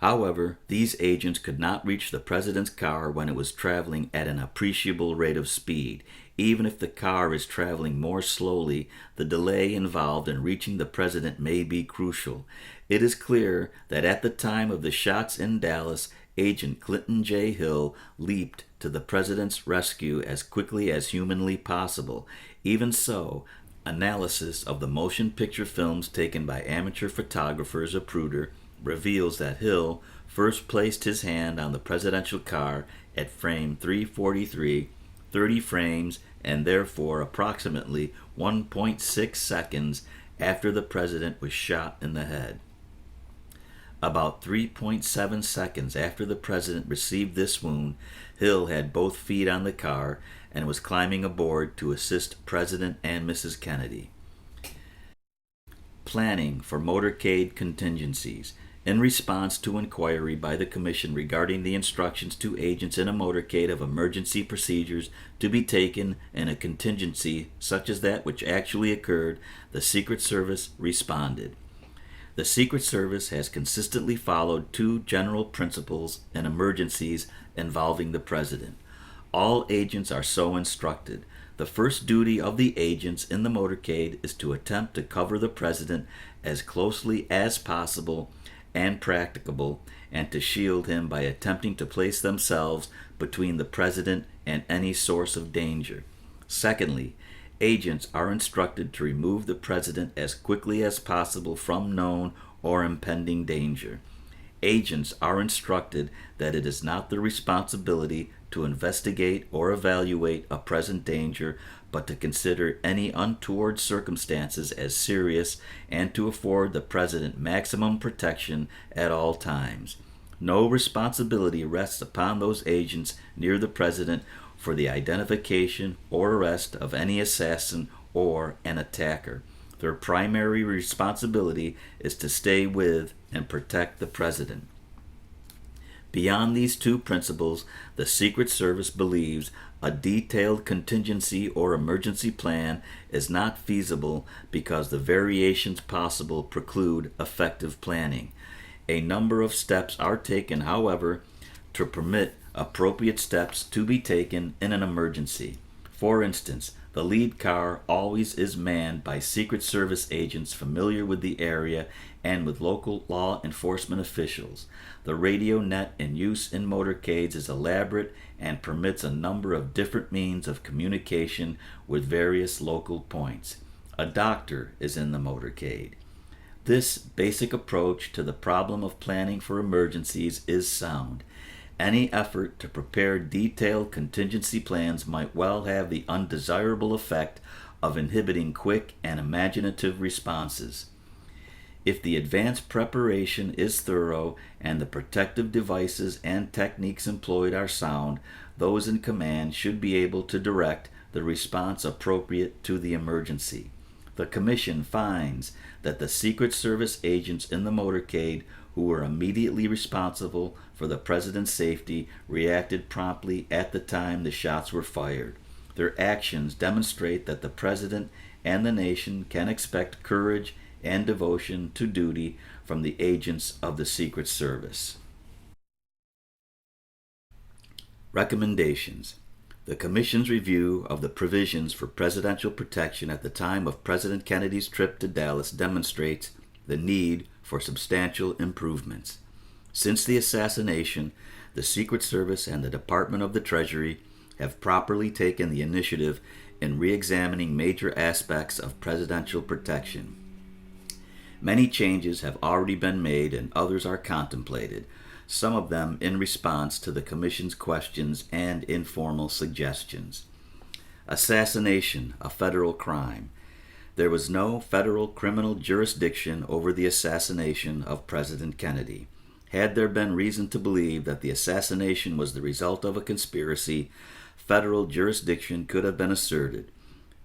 However, these agents could not reach the president's car when it was traveling at an appreciable rate of speed. Even if the car is traveling more slowly, the delay involved in reaching the president may be crucial. It is clear that at the time of the shots in Dallas, Agent Clinton J. Hill leaped to the president's rescue as quickly as humanly possible. Even so, analysis of the motion picture films taken by amateur photographers Zapruder reveals that Hill first placed his hand on the presidential car at frame 343, 30 frames, and therefore approximately 1.6 seconds after the president was shot in the head. About 3.7 seconds after the president received this wound, Hill had both feet on the car and was climbing aboard to assist President and Mrs. Kennedy. Planning for motorcade contingencies. In response to inquiry by the Commission regarding the instructions to agents in a motorcade of emergency procedures to be taken in a contingency such as that which actually occurred, the Secret Service responded. The Secret Service has consistently followed two general principles in emergencies involving the President. All agents are so instructed. The first duty of the agents in the motorcade is to attempt to cover the President as closely as possible and practicable, and to shield him by attempting to place themselves between the President and any source of danger. Secondly, agents are instructed to remove the President as quickly as possible from known or impending danger. Agents are instructed that it is not their responsibility to investigate or evaluate a present danger, but to consider any untoward circumstances as serious and to afford the President maximum protection at all times. No responsibility rests upon those agents near the President for the identification or arrest of any assassin or an attacker. Their primary responsibility is to stay with and protect the President. Beyond these two principles, the Secret Service believes a detailed contingency or emergency plan is not feasible because the variations possible preclude effective planning. A number of steps are taken, however, to permit appropriate steps to be taken in an emergency. For instance, the lead car always is manned by Secret Service agents familiar with the area and with local law enforcement officials. The radio net in use in motorcades is elaborate and permits a number of different means of communication with various local points. A doctor is in the motorcade. This basic approach to the problem of planning for emergencies is sound. Any effort to prepare detailed contingency plans might well have the undesirable effect of inhibiting quick and imaginative responses. If the advanced preparation is thorough and the protective devices and techniques employed are sound, those in command should be able to direct the response appropriate to the emergency. The Commission finds that the Secret Service agents in the motorcade who were immediately responsible for the President's safety reacted promptly at the time the shots were fired. Their actions demonstrate that the President and the nation can expect courage and devotion to duty from the agents of the Secret Service. Recommendations. The Commission's review of the provisions for presidential protection at the time of President Kennedy's trip to Dallas demonstrates the need for substantial improvements. Since the assassination, the Secret Service and the Department of the Treasury have properly taken the initiative in re-examining major aspects of presidential protection. Many changes have already been made and others are contemplated, some of them in response to the Commission's questions and informal suggestions. Assassination, a federal crime. There was no federal criminal jurisdiction over the assassination of President Kennedy. Had there been reason to believe that the assassination was the result of a conspiracy, federal jurisdiction could have been asserted.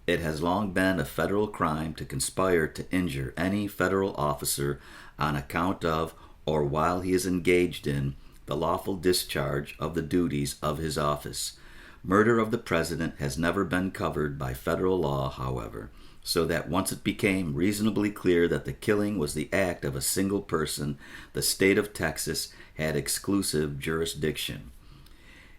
It has long been a federal crime to conspire to injure any federal officer on account of or while he is engaged in the lawful discharge of the duties of his office. Murder of the president has never been covered by federal law, however, so that once it became reasonably clear that the killing was the act of a single person, the state of Texas had exclusive jurisdiction.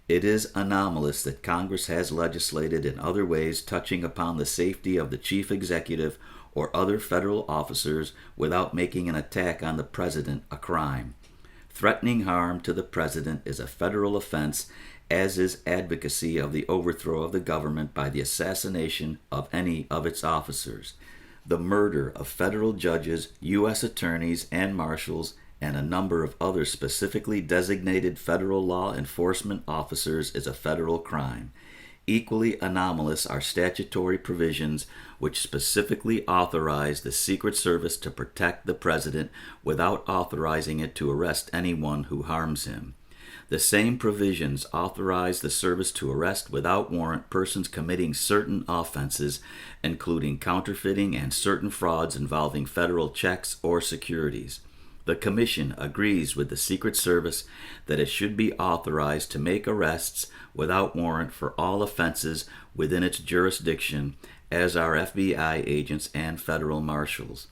It is anomalous that Congress has legislated in other ways touching upon the safety of the chief executive or other federal officers without making an attack on the president a crime. Threatening harm to the president is a federal offense, as is advocacy of the overthrow of the government by the assassination of any of its officers. The murder of federal judges, U.S. attorneys, and marshals, and a number of other specifically designated federal law enforcement officers is a federal crime. Equally anomalous are statutory provisions which specifically authorize the Secret Service to protect the president without authorizing it to arrest anyone who harms him. The same provisions authorize the service to arrest without warrant persons committing certain offenses, including counterfeiting and certain frauds involving federal checks or securities. The Commission agrees with the Secret Service that it should be authorized to make arrests without warrant for all offenses within its jurisdiction, as are FBI agents and federal marshals.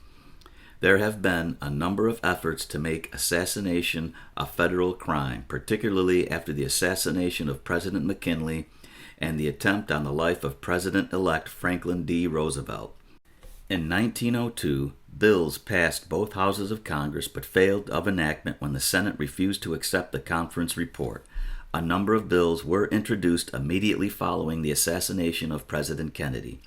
There have been a number of efforts to make assassination a federal crime, particularly after the assassination of President McKinley and the attempt on the life of President-elect Franklin D. Roosevelt. In 1902, bills passed both houses of Congress but failed of enactment when the Senate refused to accept the conference report. A number of bills were introduced immediately following the assassination of President Kennedy.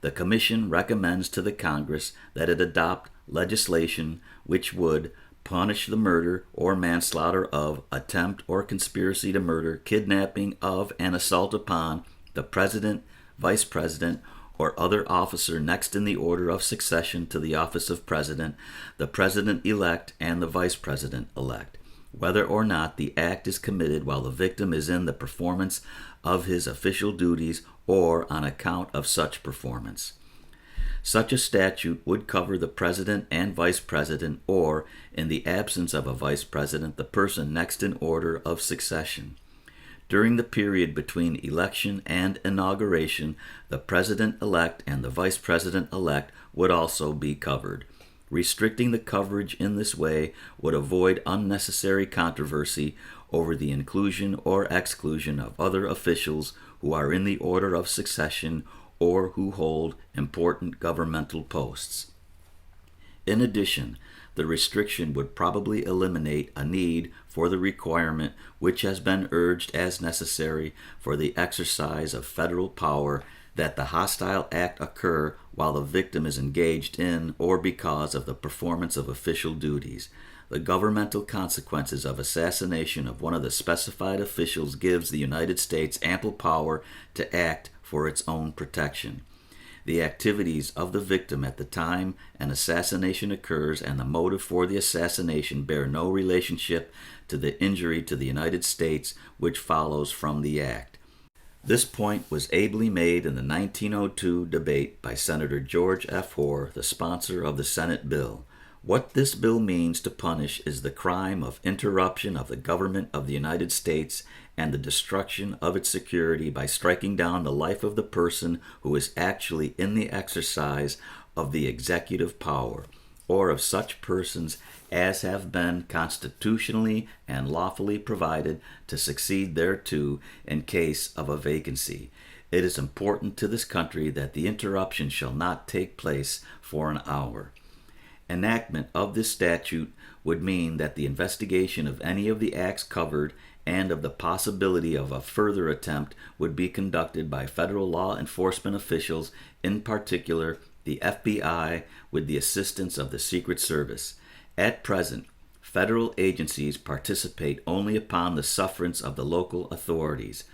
The Commission recommends to the Congress that it adopt legislation which would punish the murder or manslaughter of, attempt or conspiracy to murder, kidnapping of, and assault upon the President, Vice President, or other officer next in the order of succession to the office of President, the President-elect, and the Vice President-elect, whether or not the act is committed while the victim is in the performance of his official duties or on account of such performance. Such a statute would cover the president and vice president, or, in the absence of a vice president, the person next in order of succession. During the period between election and inauguration, the president-elect and the vice president-elect would also be covered. Restricting the coverage in this way would avoid unnecessary controversy over the inclusion or exclusion of other officials who are in the order of succession or who hold important governmental posts. In addition, the restriction would probably eliminate a need for the requirement, which has been urged as necessary for the exercise of federal power, that the hostile act occur while the victim is engaged in or because of the performance of official duties. The governmental consequences of assassination of one of the specified officials gives the United States ample power to act for its own protection. The activities of the victim at the time an assassination occurs and the motive for the assassination bear no relationship to the injury to the United States which follows from the act. This point was ably made in the 1902 debate by Senator George F. Hoar, the sponsor of the Senate bill. What this bill means to punish is the crime of interruption of the government of the United States and the destruction of its security by striking down the life of the person who is actually in the exercise of the executive power, or of such persons as have been constitutionally and lawfully provided to succeed thereto in case of a vacancy. It is important to this country that the interruption shall not take place for an hour. Enactment of this statute would mean that the investigation of any of the acts covered and of the possibility of a further attempt would be conducted by federal law enforcement officials, in particular the FBI, with the assistance of the Secret Service. At present, federal agencies participate only upon the sufferance of the local authorities.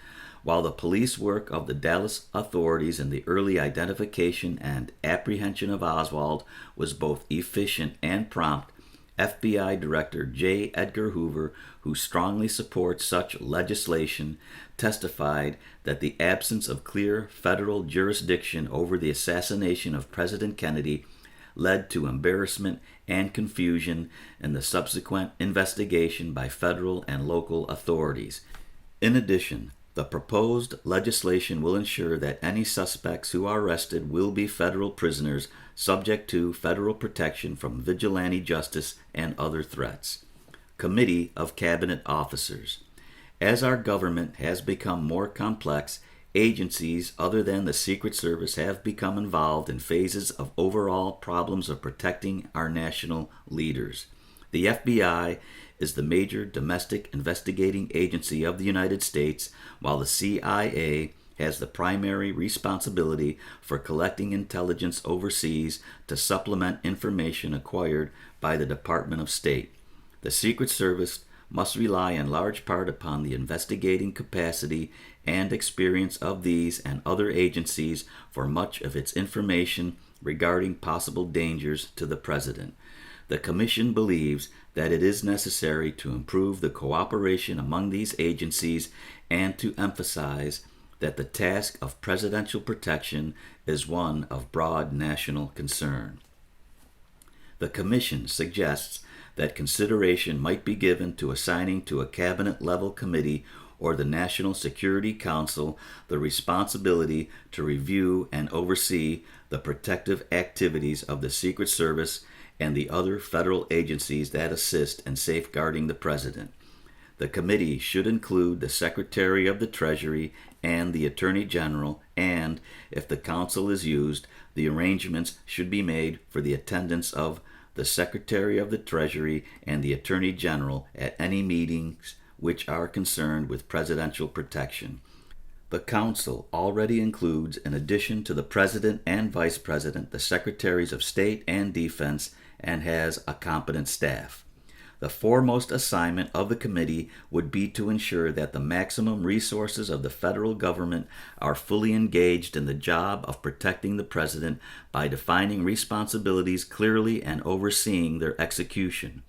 While the police work of the Dallas authorities in the early identification and apprehension of Oswald was both efficient and prompt, FBI Director J. Edgar Hoover, who strongly supports such legislation, testified that the absence of clear federal jurisdiction over the assassination of President Kennedy led to embarrassment and confusion in the subsequent investigation by federal and local authorities. In addition, the proposed legislation will ensure that any suspects who are arrested will be federal prisoners subject to federal protection from vigilante justice and other threats. Committee of Cabinet Officers. As our government has become more complex, agencies other than the Secret Service have become involved in phases of overall problems of protecting our national leaders. The FBI is the major domestic investigating agency of the United States, while the CIA has the primary responsibility for collecting intelligence overseas to supplement information acquired by the Department of State. The Secret Service must rely in large part upon the investigating capacity and experience of these and other agencies for much of its information regarding possible dangers to the President. The Commission believes that it is necessary to improve the cooperation among these agencies and to emphasize that the task of presidential protection is one of broad national concern. The Commission suggests that consideration might be given to assigning to a cabinet-level committee or the National Security Council the responsibility to review and oversee the protective activities of the Secret Service and the other federal agencies that assist in safeguarding the President. The committee should include the Secretary of the Treasury and the Attorney General, and, if the council is used, the arrangements should be made for the attendance of the Secretary of the Treasury and the Attorney General at any meetings which are concerned with presidential protection. The Council already includes, in addition to the President and Vice President, the Secretaries of State and Defense, and has a competent staff. The foremost assignment of the committee would be to ensure that the maximum resources of the federal government are fully engaged in the job of protecting the President by defining responsibilities clearly and overseeing their execution.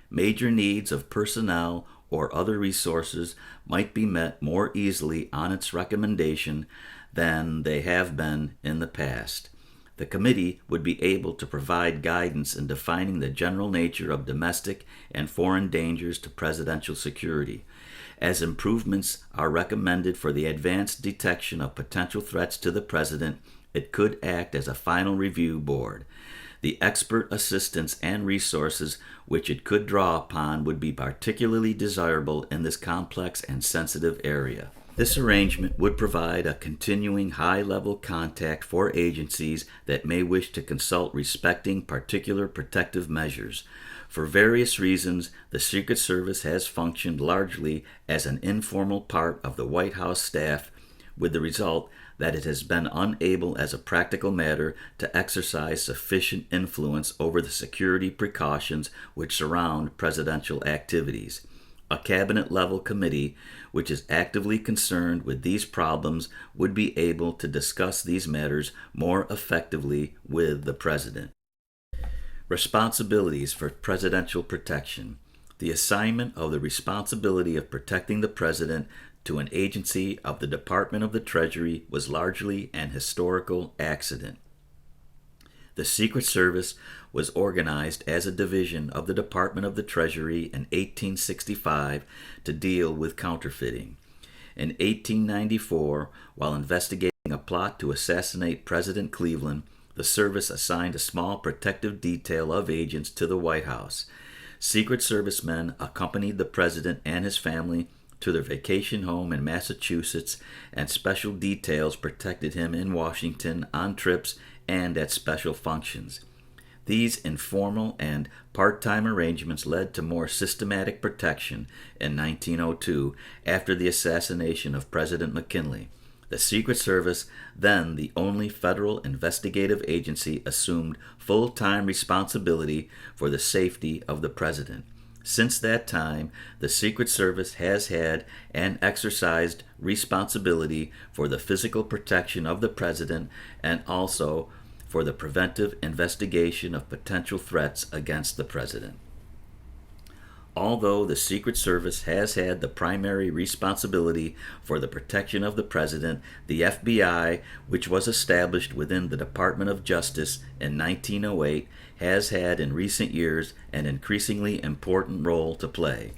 Major needs of personnel or other resources might be met more easily on its recommendation than they have been in the past. The committee would be able to provide guidance in defining the general nature of domestic and foreign dangers to presidential security. As improvements are recommended for the advanced detection of potential threats to the president, it could act as a final review board. The expert assistance and resources which it could draw upon would be particularly desirable in this complex and sensitive area. This arrangement would provide a continuing high-level contact for agencies that may wish to consult respecting particular protective measures. For various reasons, the Secret Service has functioned largely as an informal part of the White House staff, with the result that it has been unable as a practical matter to exercise sufficient influence over the security precautions which surround presidential activities. A cabinet-level committee, which is actively concerned with these problems, would be able to discuss these matters more effectively with the president. Responsibilities for presidential protection. The assignment of the responsibility of protecting the president to an agency of the Department of the Treasury was largely an historical accident. The Secret Service was organized as a division of the Department of the Treasury in 1865 to deal with counterfeiting. In 1894, while investigating a plot to assassinate President Cleveland, the service assigned a small protective detail of agents to the White House. Secret Service men accompanied the president and his family to their vacation home in Massachusetts, and special details protected him in Washington on trips and at special functions. These informal and part-time arrangements led to more systematic protection in 1902 after the assassination of President McKinley. The Secret Service, then the only federal investigative agency, assumed full-time responsibility for the safety of the president. Since that time, the Secret Service has had and exercised responsibility for the physical protection of the president and also for the preventive investigation of potential threats against the president. Although the Secret Service has had the primary responsibility for the protection of the president, the FBI, which was established within the Department of Justice in 1908, has had in recent years an increasingly important role to play.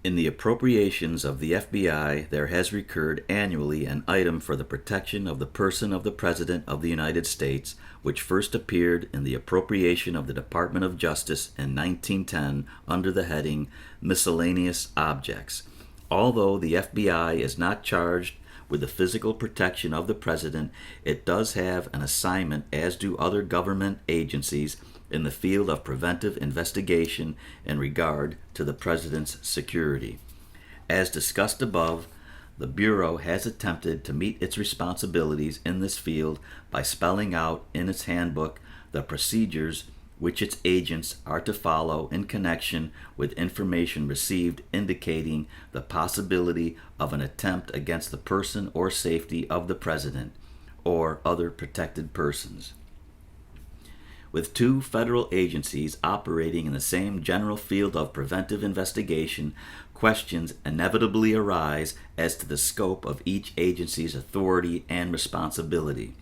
In the appropriations of the FBI, there has recurred annually an item for the protection of the person of the President of the United States, which first appeared in the appropriation of the Department of Justice in 1910 under the heading Miscellaneous Objects. Although the FBI is not charged with the physical protection of the President, it does have an assignment, as do other government agencies, in the field of preventive investigation in regard to the President's security. As discussed above, the Bureau has attempted to meet its responsibilities in this field by spelling out in its handbook the procedures which its agents are to follow in connection with information received indicating the possibility of an attempt against the person or safety of the President or other protected persons. With two federal agencies operating in the same general field of preventive investigation, questions inevitably arise as to the scope of each agency's authority and responsibility.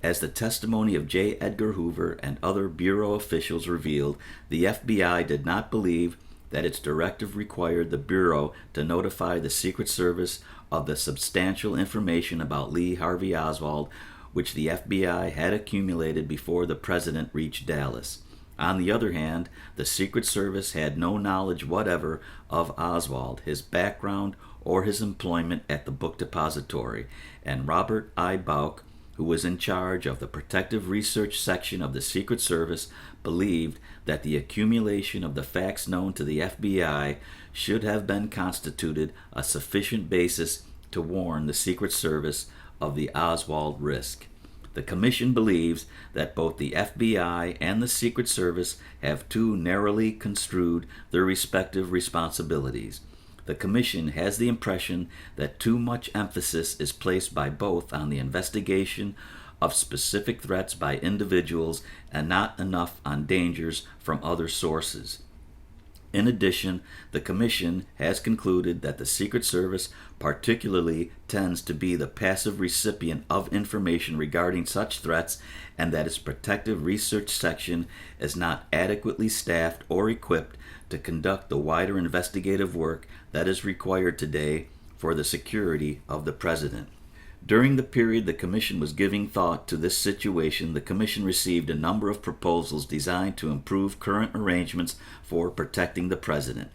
As the testimony of J. Edgar Hoover and other Bureau officials revealed, the FBI did not believe that its directive required the Bureau to notify the Secret Service of the substantial information about Lee Harvey Oswald which the FBI had accumulated before the president reached Dallas. On the other hand, the Secret Service had no knowledge whatever of Oswald, his background, or his employment at the book depository, and Robert I. Bauch, who was in charge of the Protective Research Section of the Secret Service, believed that the accumulation of the facts known to the FBI should have been constituted a sufficient basis to warn the Secret Service of the Oswald risk. The Commission believes that both the FBI and the Secret Service have too narrowly construed their respective responsibilities. The Commission has the impression that too much emphasis is placed by both on the investigation of specific threats by individuals and not enough on dangers from other sources. In addition, the Commission has concluded that the Secret Service particularly tends to be the passive recipient of information regarding such threats, and that its protective research section is not adequately staffed or equipped to conduct the wider investigative work that is required today for the security of the President. During the period the Commission was giving thought to this situation, the Commission received a number of proposals designed to improve current arrangements for protecting the President.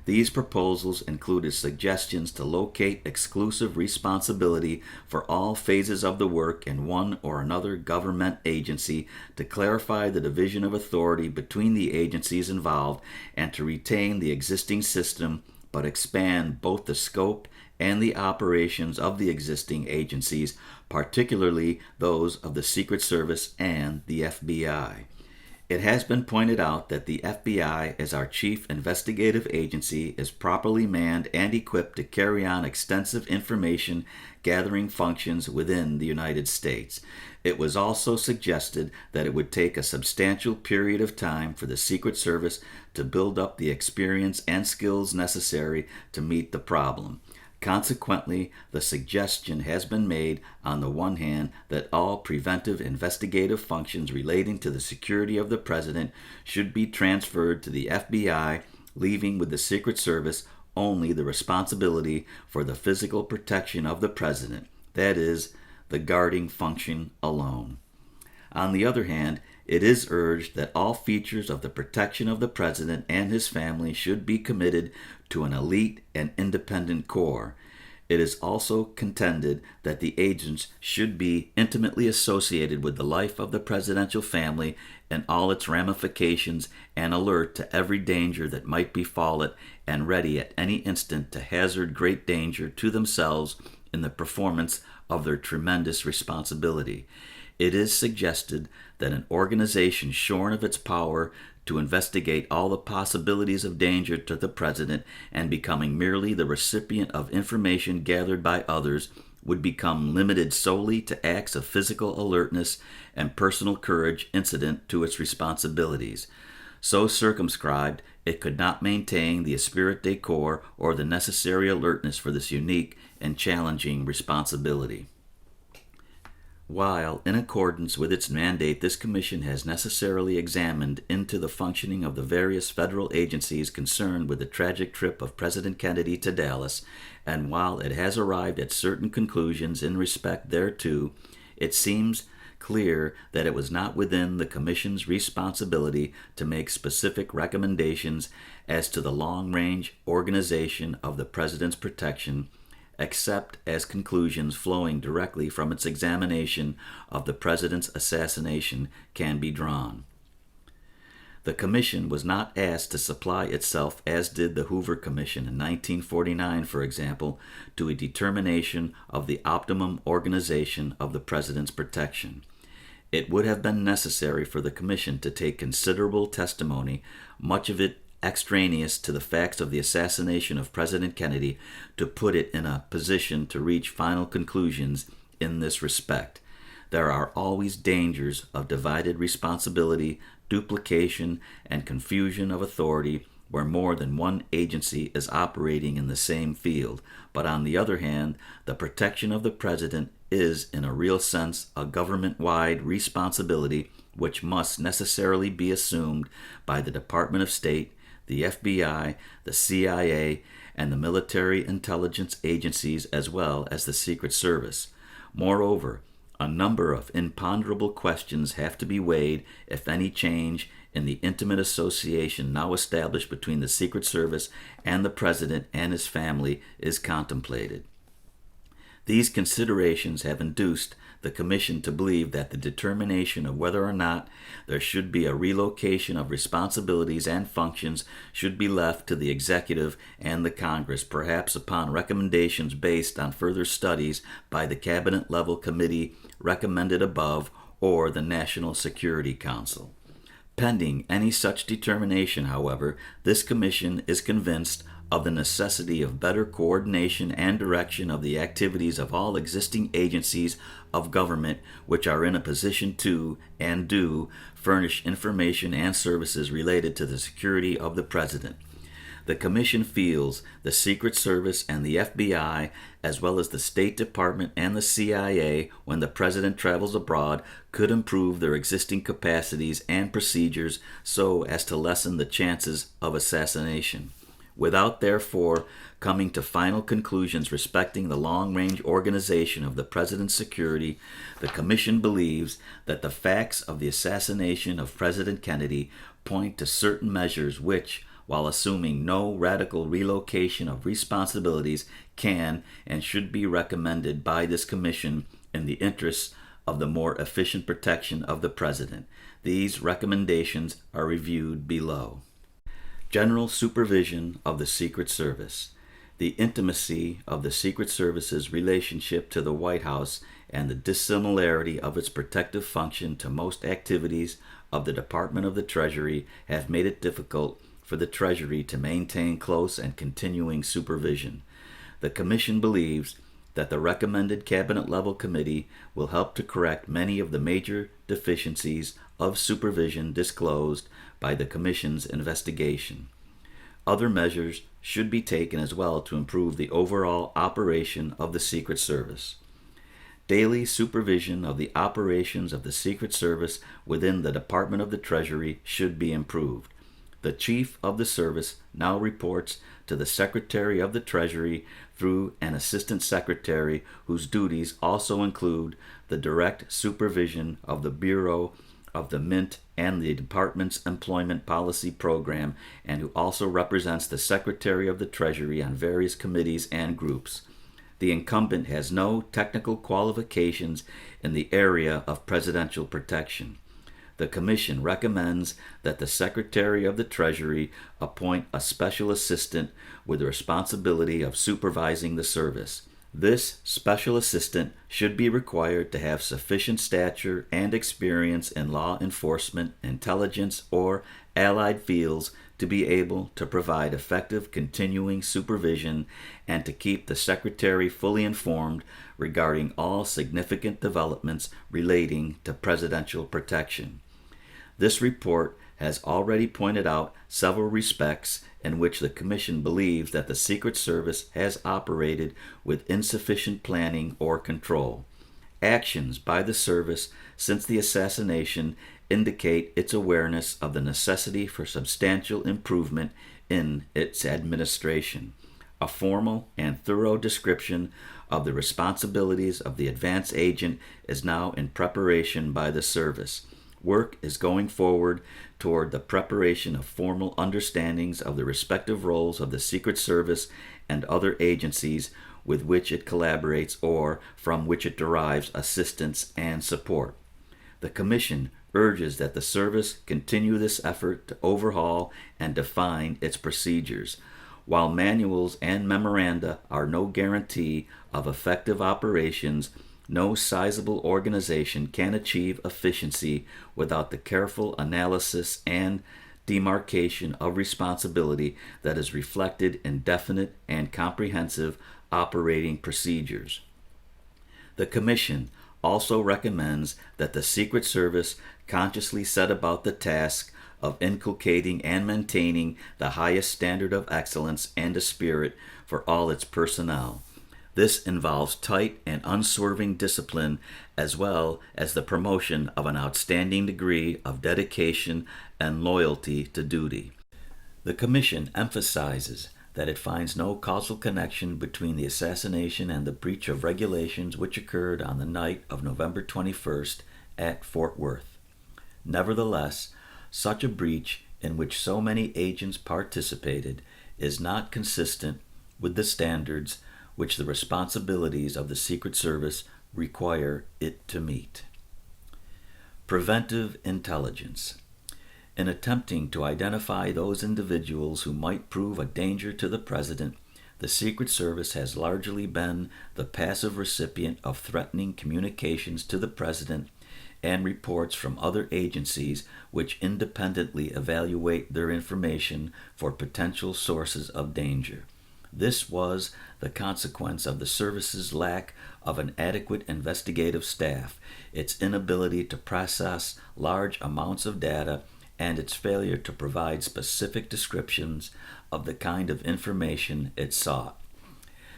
These proposals included suggestions to locate exclusive responsibility for all phases of the work in one or another government agency, to clarify the division of authority between the agencies involved, and to retain the existing system but expand both the scope and the operations of the existing agencies, particularly those of the Secret Service and the FBI. It has been pointed out that the FBI, as our chief investigative agency, is properly manned and equipped to carry on extensive information gathering functions within the United States. It was also suggested that it would take a substantial period of time for the Secret Service to build up the experience and skills necessary to meet the problem. Consequently, the suggestion has been made, on the one hand, that all preventive investigative functions relating to the security of the President should be transferred to the FBI, leaving with the Secret Service only the responsibility for the physical protection of the President, that is, the guarding function alone. On the other hand, it is urged that all features of the protection of the President and his family should be committed to an elite and independent corps. It is also contended that the agents should be intimately associated with the life of the presidential family and all its ramifications, and alert to every danger that might befall it, and ready at any instant to hazard great danger to themselves in the performance of their tremendous responsibility. It is suggested that an organization shorn of its power to investigate all the possibilities of danger to the President and becoming merely the recipient of information gathered by others would become limited solely to acts of physical alertness and personal courage incident to its responsibilities. So circumscribed, it could not maintain the esprit de corps or the necessary alertness for this unique and challenging responsibility. While, in accordance with its mandate, this Commission has necessarily examined into the functioning of the various federal agencies concerned with the tragic trip of President Kennedy to Dallas, and while it has arrived at certain conclusions in respect thereto, it seems clear that it was not within the Commission's responsibility to make specific recommendations as to the long-range organization of the President's protection, except as conclusions flowing directly from its examination of the President's assassination can be drawn. The Commission was not asked to supply itself, as did the Hoover Commission in 1949, for example, to a determination of the optimum organization of the President's protection. It would have been necessary for the Commission to take considerable testimony, much of it extraneous to the facts of the assassination of President Kennedy, to put it in a position to reach final conclusions in this respect. There are always dangers of divided responsibility, duplication, and confusion of authority where more than one agency is operating in the same field. But on the other hand, the protection of the President is, in a real sense, a government-wide responsibility which must necessarily be assumed by the Department of State, the FBI, the CIA, and the military intelligence agencies, as well as the Secret Service. Moreover, a number of imponderable questions have to be weighed if any change in the intimate association now established between the Secret Service and the President and his family is contemplated. These considerations have induced the Commission to believe that the determination of whether or not there should be a relocation of responsibilities and functions should be left to the Executive and the Congress, perhaps upon recommendations based on further studies by the Cabinet-level committee recommended above or the National Security Council. Pending any such determination, however, this Commission is convinced of the necessity of better coordination and direction of the activities of all existing agencies of government which are in a position to, and do, furnish information and services related to the security of the President. The Commission feels the Secret Service and the FBI, as well as the State Department and the CIA, when the President travels abroad, could improve their existing capacities and procedures so as to lessen the chances of assassination. Without, therefore, coming to final conclusions respecting the long-range organization of the President's security, the Commission believes that the facts of the assassination of President Kennedy point to certain measures which, while assuming no radical relocation of responsibilities, can and should be recommended by this Commission in the interests of the more efficient protection of the President. These recommendations are reviewed below. General supervision of the Secret Service. The intimacy of the Secret Service's relationship to the White House and the dissimilarity of its protective function to most activities of the Department of the Treasury have made it difficult for the Treasury to maintain close and continuing supervision. The Commission believes that the recommended cabinet-level committee will help to correct many of the major deficiencies of supervision disclosed by the Commission's investigation. Other measures should be taken as well to improve the overall operation of the Secret Service. Daily supervision of the operations of the Secret Service within the Department of the Treasury should be improved. The Chief of the Service now reports to the Secretary of the Treasury through an Assistant Secretary whose duties also include the direct supervision of the Bureau of the Mint and the Department's Employment Policy Program, and who also represents the Secretary of the Treasury on various committees and groups. The incumbent has no technical qualifications in the area of presidential protection. The Commission recommends that the Secretary of the Treasury appoint a special assistant with the responsibility of supervising the service. This special assistant should be required to have sufficient stature and experience in law enforcement, intelligence, or allied fields to be able to provide effective continuing supervision and to keep the Secretary fully informed regarding all significant developments relating to presidential protection. This report has already pointed out several respects in which the Commission believes that the Secret Service has operated with insufficient planning or control. Actions by the service since the assassination indicate its awareness of the necessity for substantial improvement in its administration. A formal and thorough description of the responsibilities of the advance agent is now in preparation by the service. Work is going forward toward the preparation of formal understandings of the respective roles of the Secret Service and other agencies with which it collaborates or from which it derives assistance and support. The Commission urges that the service continue this effort to overhaul and define its procedures. While manuals and memoranda are no guarantee of effective operations, no sizable organization can achieve efficiency without the careful analysis and demarcation of responsibility that is reflected in definite and comprehensive operating procedures. The Commission also recommends that the Secret Service consciously set about the task of inculcating and maintaining the highest standard of excellence and a spirit for all its personnel. This involves tight and unswerving discipline as well as the promotion of an outstanding degree of dedication and loyalty to duty. The Commission emphasizes that it finds no causal connection between the assassination and the breach of regulations which occurred on the night of November 21st at Fort Worth. Nevertheless, such a breach in which so many agents participated is not consistent with the standards which the responsibilities of the Secret Service require it to meet. Preventive intelligence. In attempting to identify those individuals who might prove a danger to the President, the Secret Service has largely been the passive recipient of threatening communications to the President and reports from other agencies which independently evaluate their information for potential sources of danger. This was the consequence of the service's lack of an adequate investigative staff, its inability to process large amounts of data, and its failure to provide specific descriptions of the kind of information it sought.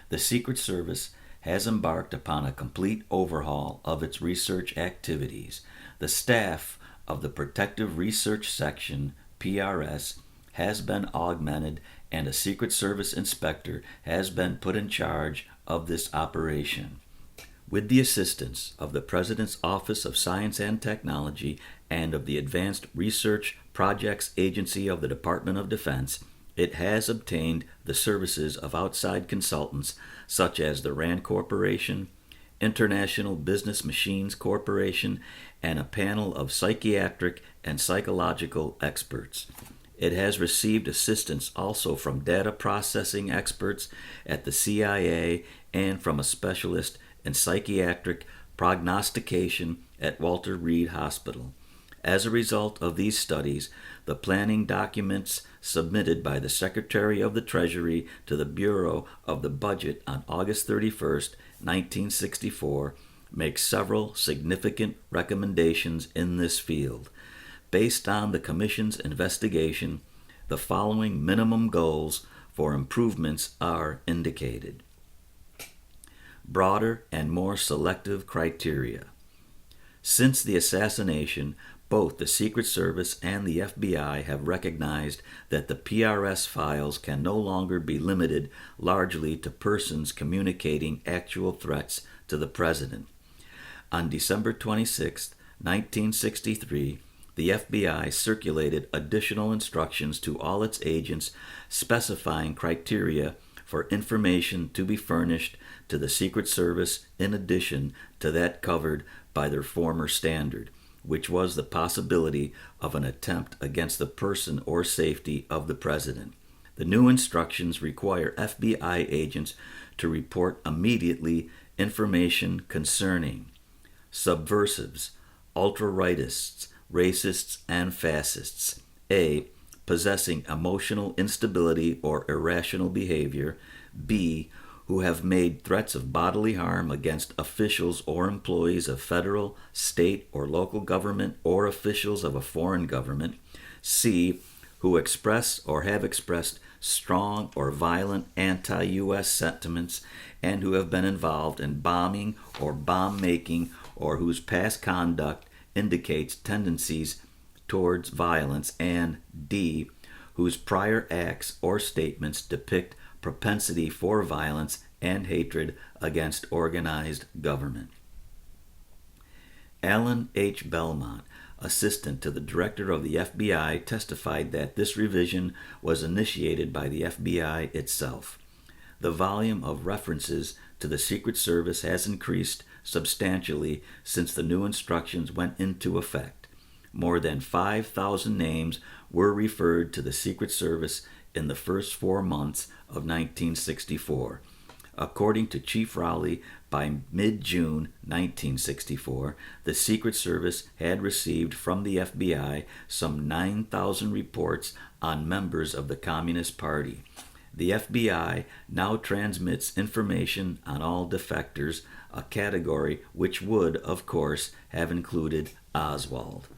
The Secret Service has embarked upon a complete overhaul of its research activities. The staff of the Protective Research Section, PRS, has been augmented, and a Secret Service inspector has been put in charge of this operation. With the assistance of the President's Office of Science and Technology and of the Advanced Research Projects Agency of the Department of Defense, it has obtained the services of outside consultants such as the RAND Corporation, International Business Machines Corporation, and a panel of psychiatric and psychological experts. It has received assistance also from data processing experts at the CIA and from a specialist in psychiatric prognostication at Walter Reed Hospital. As a result of these studies, the planning documents submitted by the Secretary of the Treasury to the Bureau of the Budget on August 31, 1964, make several significant recommendations in this field. Based on the Commission's investigation, the following minimum goals for improvements are indicated. Broader and more selective criteria. Since the assassination, both the Secret Service and the FBI have recognized that the PRS files can no longer be limited largely to persons communicating actual threats to the President. On December 26, 1963, the FBI circulated additional instructions to all its agents specifying criteria for information to be furnished to the Secret Service in addition to that covered by their former standard, which was the possibility of an attempt against the person or safety of the President. The new instructions require FBI agents to report immediately information concerning subversives, ultra-rightists, racists, and fascists. A. Possessing emotional instability or irrational behavior. B. Who have made threats of bodily harm against officials or employees of federal, state, or local government or officials of a foreign government. C. Who express or have expressed strong or violent anti-U.S. sentiments and who have been involved in bombing or bomb-making or whose past conduct indicates tendencies towards violence, and D. Whose prior acts or statements depict propensity for violence and hatred against organized government. Alan H. Belmont, assistant to the director of the FBI, testified that this revision was initiated by the FBI itself. The volume of references to the Secret Service has increased substantially since the new instructions went into effect. More than 5,000 names were referred to the Secret Service in the first 4 months of 1964. According to Chief Rowley, by mid-June 1964, the Secret Service had received from the FBI some 9,000 reports on members of the Communist Party. The FBI now transmits information on all defectors, a category which would, of course, have included Oswald.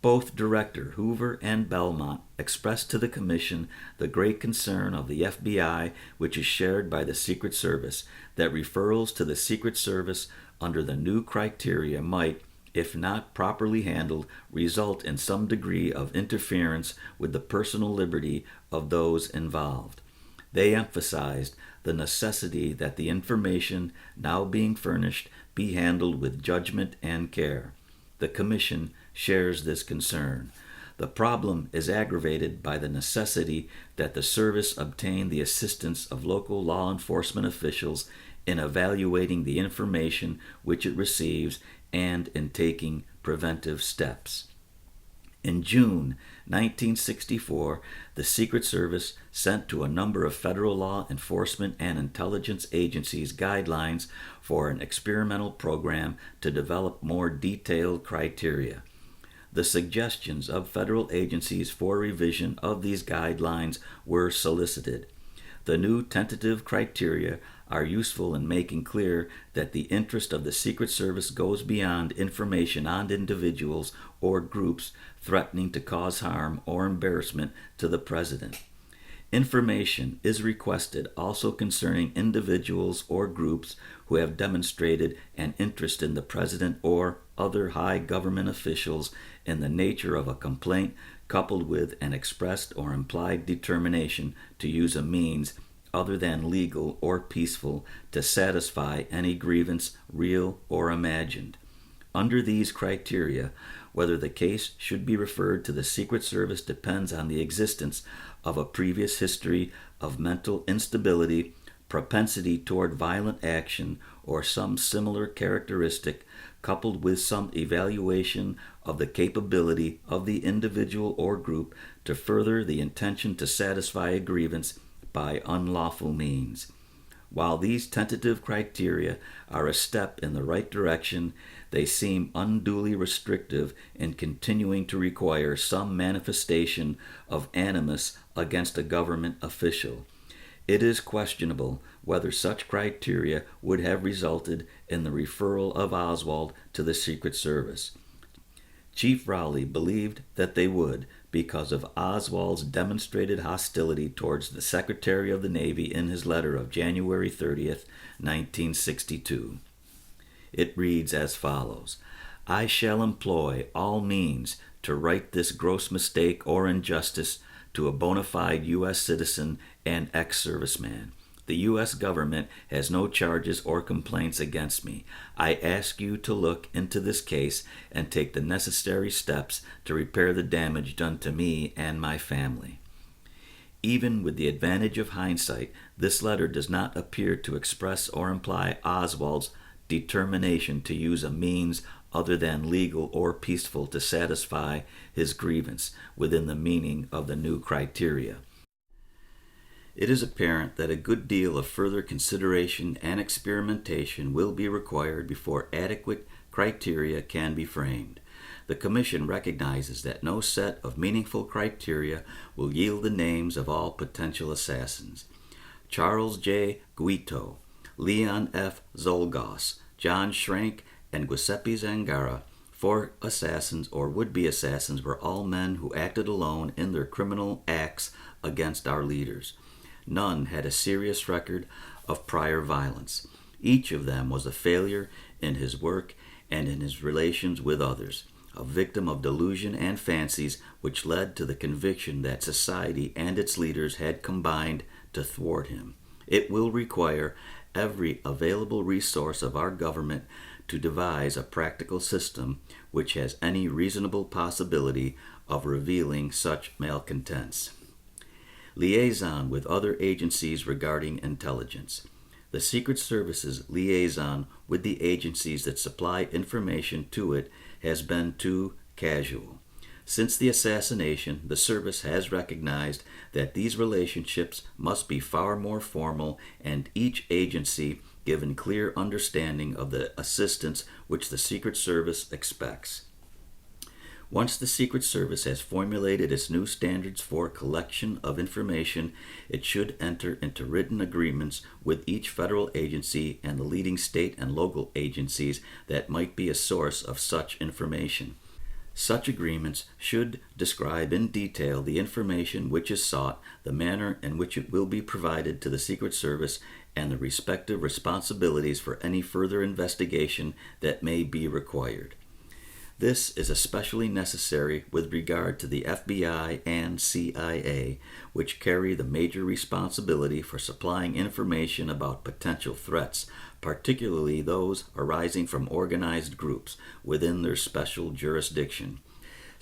Both Director Hoover and Belmont expressed to the Commission the great concern of the FBI, which is shared by the Secret Service, that referrals to the Secret Service under the new criteria might, if not properly handled, result in some degree of interference with the personal liberty of those involved. They emphasized the necessity that the information now being furnished be handled with judgment and care. The Commission shares this concern. The problem is aggravated by the necessity that the service obtain the assistance of local law enforcement officials in evaluating the information which it receives and in taking preventive steps. In June 1964, the Secret Service sent to a number of federal law enforcement and intelligence agencies guidelines for an experimental program to develop more detailed criteria. The suggestions of federal agencies for revision of these guidelines were solicited. The new tentative criteria are useful in making clear that the interest of the Secret Service goes beyond information on individuals or groups threatening to cause harm or embarrassment to the President. Information is requested also concerning individuals or groups who have demonstrated an interest in the President or other high government officials in the nature of a complaint coupled with an expressed or implied determination to use a means other than legal or peaceful to satisfy any grievance, real or imagined. Under these criteria, whether the case should be referred to the Secret Service depends on the existence of a previous history of mental instability, propensity toward violent action, or some similar characteristic, coupled with some evaluation of the capability of the individual or group to further the intention to satisfy a grievance by unlawful means. While these tentative criteria are a step in the right direction, they seem unduly restrictive in continuing to require some manifestation of animus against a government official. It is questionable whether such criteria would have resulted in the referral of Oswald to the Secret Service. Chief Rowley believed that they would because of Oswald's demonstrated hostility towards the Secretary of the Navy in his letter of January 30th, 1962. It reads as follows: I shall employ all means to right this gross mistake or injustice to a bona fide U.S. citizen and ex-serviceman. The U.S. government has no charges or complaints against me. I ask you to look into this case and take the necessary steps to repair the damage done to me and my family. Even with the advantage of hindsight, this letter does not appear to express or imply Oswald's determination to use a means other than legal or peaceful to satisfy his grievance within the meaning of the new criteria. It is apparent that a good deal of further consideration and experimentation will be required before adequate criteria can be framed. The Commission recognizes that no set of meaningful criteria will yield the names of all potential assassins. Charles J. Guito, Leon F. Zolgos, John Schrank, and Giuseppe Zangara, 4 assassins or would-be assassins, were all men who acted alone in their criminal acts against our leaders. None had a serious record of prior violence. Each of them was a failure in his work and in his relations with others, a victim of delusion and fancies which led to the conviction that society and its leaders had combined to thwart him. It will require every available resource of our government to devise a practical system which has any reasonable possibility of revealing such malcontents. Liaison with other agencies regarding intelligence. The Secret Service's liaison with the agencies that supply information to it has been too casual. Since the assassination, the service has recognized that these relationships must be far more formal and each agency given clear understanding of the assistance which the Secret Service expects. Once the Secret Service has formulated its new standards for collection of information, it should enter into written agreements with each federal agency and the leading state and local agencies that might be a source of such information. Such agreements should describe in detail the information which is sought, the manner in which it will be provided to the Secret Service, and the respective responsibilities for any further investigation that may be required. This is especially necessary with regard to the FBI and CIA, which carry the major responsibility for supplying information about potential threats, particularly those arising from organized groups within their special jurisdiction.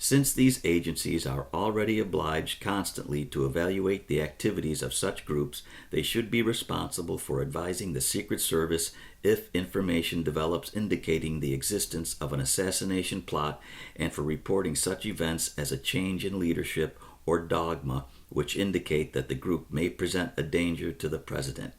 Since these agencies are already obliged constantly to evaluate the activities of such groups, they should be responsible for advising the Secret Service if information develops indicating the existence of an assassination plot and for reporting such events as a change in leadership or dogma which indicate that the group may present a danger to the President.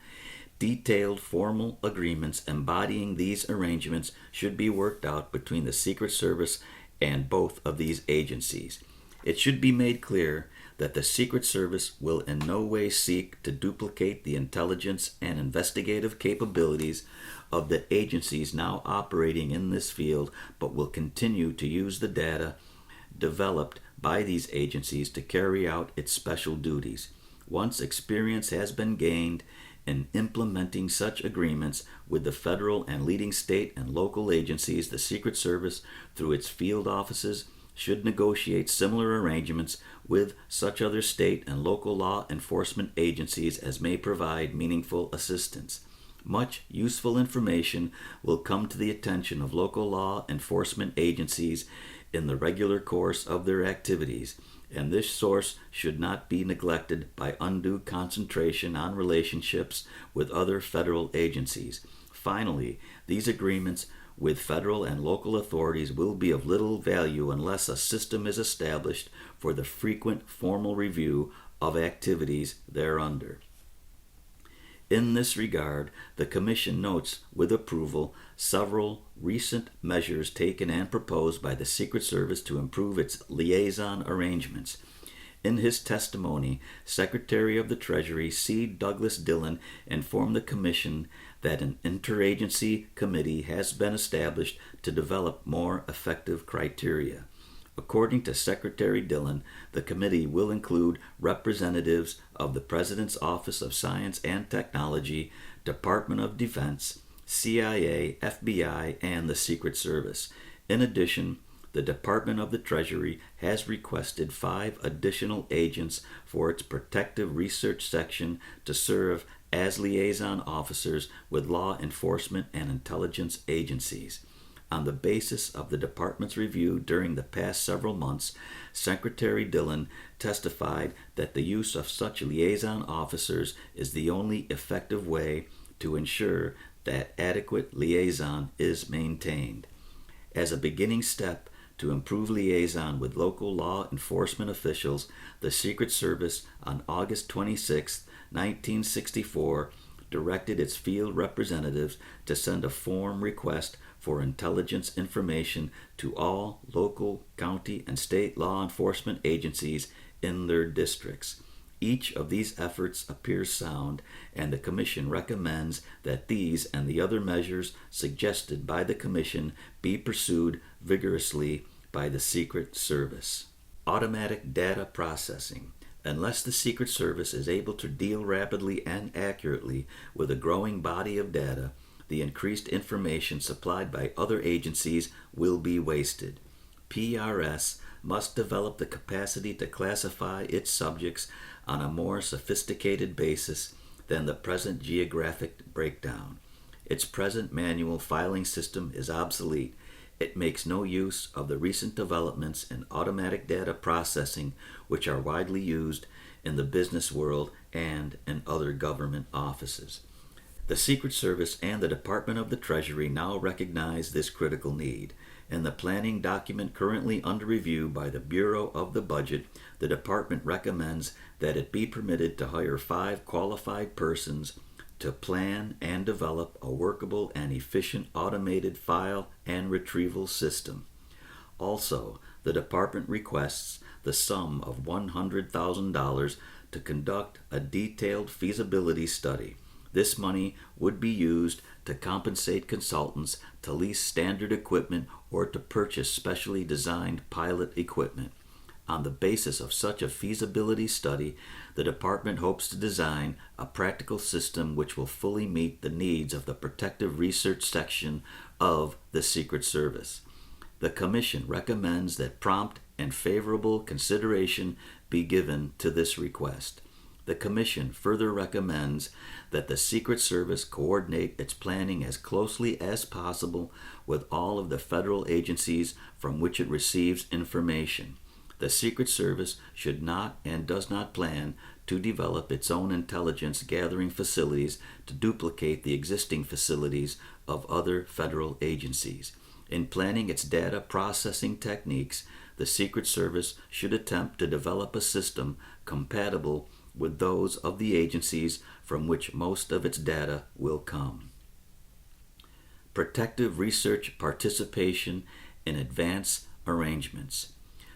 Detailed formal agreements embodying these arrangements should be worked out between the Secret Service and both of these agencies. It should be made clear that the Secret Service will in no way seek to duplicate the intelligence and investigative capabilities of the agencies now operating in this field, but will continue to use the data developed by these agencies to carry out its special duties. Once experience has been gained in implementing such agreements with the federal and leading state and local agencies, the Secret Service, through its field offices, should negotiate similar arrangements with such other state and local law enforcement agencies as may provide meaningful assistance. Much useful information will come to the attention of local law enforcement agencies in the regular course of their activities, and this source should not be neglected by undue concentration on relationships with other federal agencies. Finally, these agreements with federal and local authorities will be of little value unless a system is established for the frequent formal review of activities thereunder. In this regard, the Commission notes with approval several recent measures taken and proposed by the Secret Service to improve its liaison arrangements. In his testimony, Secretary of the Treasury C. Douglas Dillon informed the Commission that an interagency committee has been established to develop more effective criteria. According to Secretary Dillon, the committee will include representatives of the President's Office of Science and Technology, Department of Defense, CIA, FBI, and the Secret Service. In addition, the Department of the Treasury has requested 5 additional agents for its Protective Research Section to serve as liaison officers with law enforcement and intelligence agencies. On the basis of the Department's review during the past several months, Secretary Dillon testified that the use of such liaison officers is the only effective way to ensure that adequate liaison is maintained. As a beginning step to improve liaison with local law enforcement officials, the Secret Service on August 26, 1964, directed its field representatives to send a form request for intelligence information to all local, county, and state law enforcement agencies in their districts. Each of these efforts appears sound, and the Commission recommends that these and the other measures suggested by the Commission be pursued vigorously by the Secret Service. Automatic data processing. Unless the Secret Service is able to deal rapidly and accurately with a growing body of data, the increased information supplied by other agencies will be wasted. PRS must develop the capacity to classify its subjects on a more sophisticated basis than the present geographic breakdown. Its present manual filing system is obsolete. It makes no use of the recent developments in automatic data processing, which are widely used in the business world and in other government offices. The Secret Service and the Department of the Treasury now recognize this critical need. In the planning document currently under review by the Bureau of the Budget, the Department recommends that it be permitted to hire 5 qualified persons to plan and develop a workable and efficient automated file and retrieval system. Also, the Department requests the sum of $100,000 to conduct a detailed feasibility study. This money would be used to compensate consultants to lease standard equipment or to purchase specially designed pilot equipment. On the basis of such a feasibility study, the Department hopes to design a practical system which will fully meet the needs of the Protective Research Section of the Secret Service. The Commission recommends that prompt and favorable consideration be given to this request. The Commission further recommends that the Secret Service coordinate its planning as closely as possible with all of the federal agencies from which it receives information. The Secret Service should not and does not plan to develop its own intelligence gathering facilities to duplicate the existing facilities of other federal agencies. In planning its data processing techniques, the Secret Service should attempt to develop a system compatible with those of the agencies from which most of its data will come. Protective research participation in advance arrangements.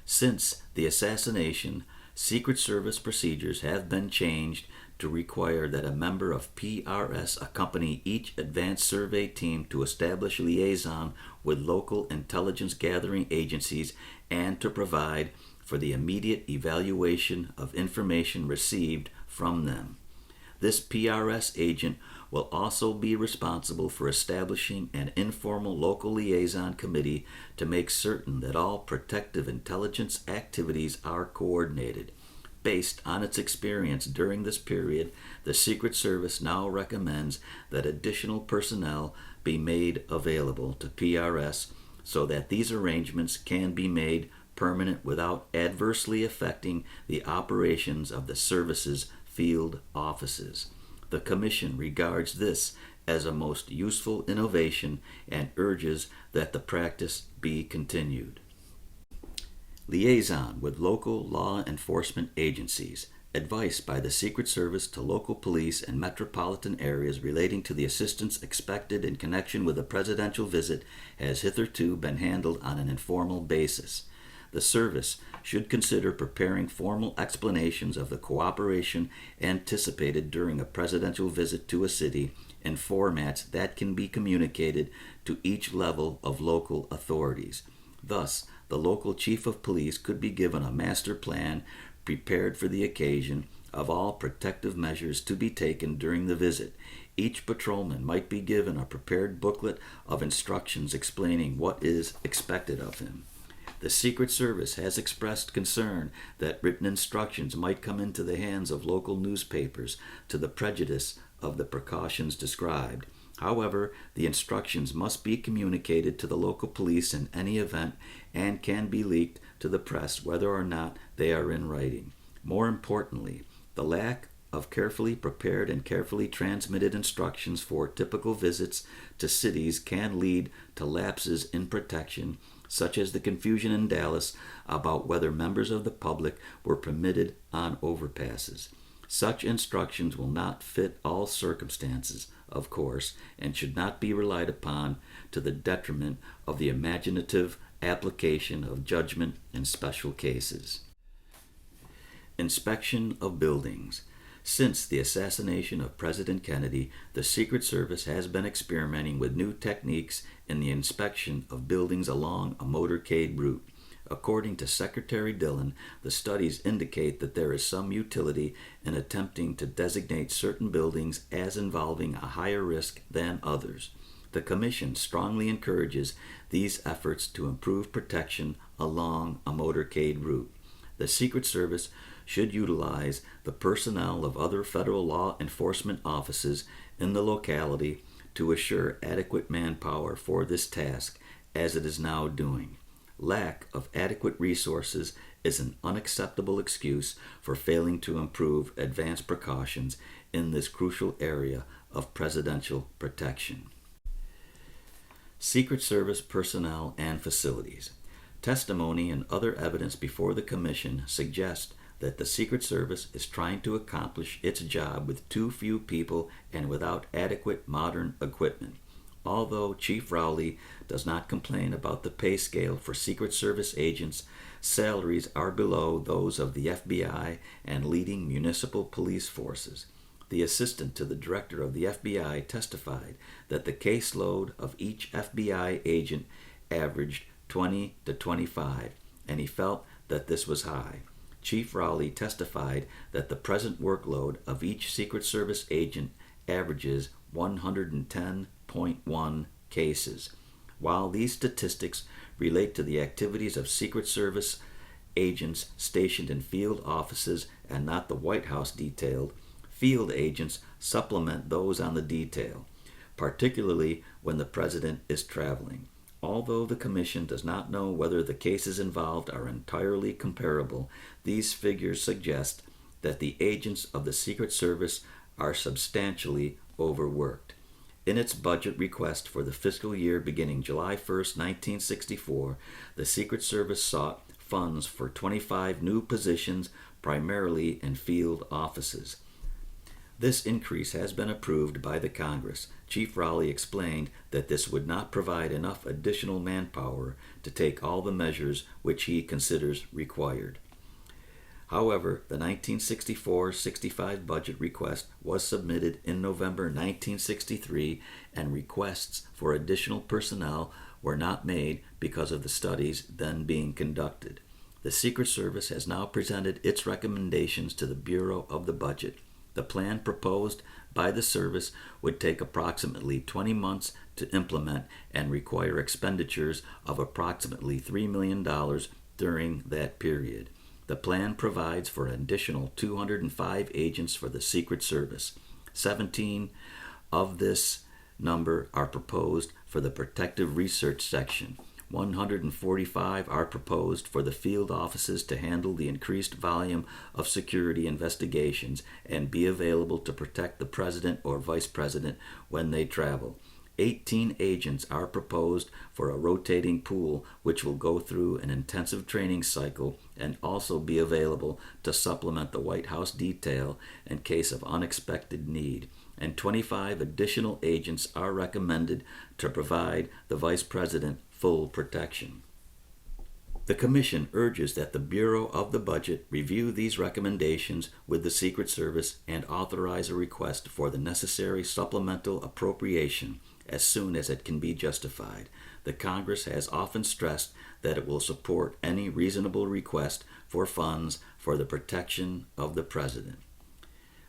Since the assassination, Secret Service procedures have been changed to require that a member of PRS accompany each advanced survey team to establish liaison with local intelligence gathering agencies and to provide for the immediate evaluation of information received from them. This PRS agent will also be responsible for establishing an informal local liaison committee to make certain that all protective intelligence activities are coordinated. Based on its experience during this period, the Secret Service now recommends that additional personnel be made available to PRS so that these arrangements can be made permanent without adversely affecting the operations of the service's field offices. The Commission regards this as a most useful innovation and urges that the practice be continued. Liaison with local law enforcement agencies. Advice by the Secret Service to local police and metropolitan areas relating to the assistance expected in connection with a presidential visit has hitherto been handled on an informal basis. The service should consider preparing formal explanations of the cooperation anticipated during a presidential visit to a city in formats that can be communicated to each level of local authorities. Thus, the local chief of police could be given a master plan prepared for the occasion of all protective measures to be taken during the visit. Each patrolman might be given a prepared booklet of instructions explaining what is expected of him. The Secret Service has expressed concern that written instructions might come into the hands of local newspapers to the prejudice of the precautions described. However, the instructions must be communicated to the local police in any event and can be leaked to the press whether or not they are in writing. More importantly, the lack of carefully prepared and carefully transmitted instructions for typical visits to cities can lead to lapses in protection, such as the confusion in Dallas about whether members of the public were permitted on overpasses. Such instructions will not fit all circumstances, of course, and should not be relied upon to the detriment of the imaginative application of judgment in special cases. Inspection of buildings. Since the assassination of President Kennedy, the Secret Service has been experimenting with new techniques in the inspection of buildings along a motorcade route. According to Secretary Dillon, the studies indicate that there is some utility in attempting to designate certain buildings as involving a higher risk than others. The Commission strongly encourages these efforts to improve protection along a motorcade route. The Secret Service should utilize the personnel of other federal law enforcement offices in the locality to assure adequate manpower for this task, as it is now doing. Lack of adequate resources is an unacceptable excuse for failing to improve advanced precautions in this crucial area of presidential protection. Secret Service personnel and facilities. Testimony and other evidence before the Commission suggest that the Secret Service is trying to accomplish its job with too few people and without adequate modern equipment. Although Chief Rowley does not complain about the pay scale for Secret Service agents, salaries are below those of the FBI and leading municipal police forces. The assistant to the director of the FBI testified that the caseload of each FBI agent averaged 20 to 25, and he felt that this was high. Chief Rowley testified that the present workload of each Secret Service agent averages 110.1 cases. While these statistics relate to the activities of Secret Service agents stationed in field offices and not the White House detailed, field agents supplement those on the detail, particularly when the president is traveling. Although the Commission does not know whether the cases involved are entirely comparable, these figures suggest that the agents of the Secret Service are substantially overworked. In its budget request for the fiscal year beginning July 1, 1964, the Secret Service sought funds for 25 new positions, primarily in field offices. This increase has been approved by the Congress. Chief Rowley explained that this would not provide enough additional manpower to take all the measures which he considers required. However, the 1964-65 budget request was submitted in November 1963, and requests for additional personnel were not made because of the studies then being conducted. The Secret Service has now presented its recommendations to the Bureau of the Budget. The plan proposed by the service would take approximately 20 months to implement and require expenditures of approximately $3 million during that period. The plan provides for an additional 205 agents for the Secret Service. 17 of this number are proposed for the Protective Research Section. 145 are proposed for the field offices to handle the increased volume of security investigations and be available to protect the President or Vice President when they travel. 18 agents are proposed for a rotating pool which will go through an intensive training cycle and also be available to supplement the White House detail in case of unexpected need. And 25 additional agents are recommended to provide the Vice President full protection. The Commission urges that the Bureau of the Budget review these recommendations with the Secret Service and authorize a request for the necessary supplemental appropriation as soon as it can be justified. The Congress has often stressed that it will support any reasonable request for funds for the protection of the President.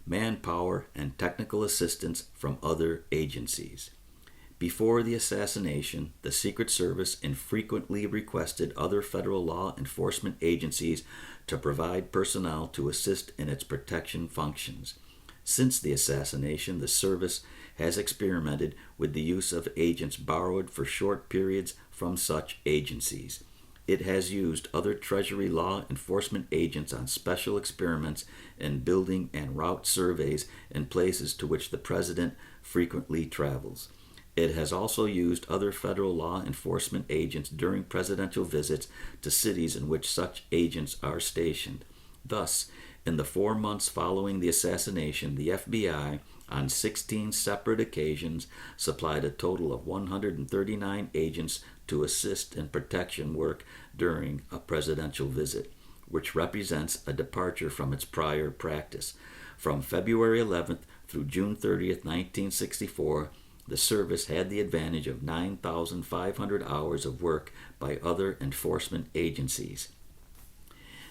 Manpower and technical assistance from other agencies. Before the assassination, the Secret Service infrequently requested other federal law enforcement agencies to provide personnel to assist in its protection functions. Since the assassination, the service has experimented with the use of agents borrowed for short periods from such agencies. It has used other Treasury law enforcement agents on special experiments in building and route surveys in places to which the President frequently travels. It has also used other federal law enforcement agents during presidential visits to cities in which such agents are stationed. Thus, in the 4 months following the assassination, the FBI, on 16 separate occasions, supplied a total of 139 agents to assist in protection work during a presidential visit, which represents a departure from its prior practice. From February 11th through June 30th, 1964, the service had the advantage of 9,500 hours of work by other enforcement agencies.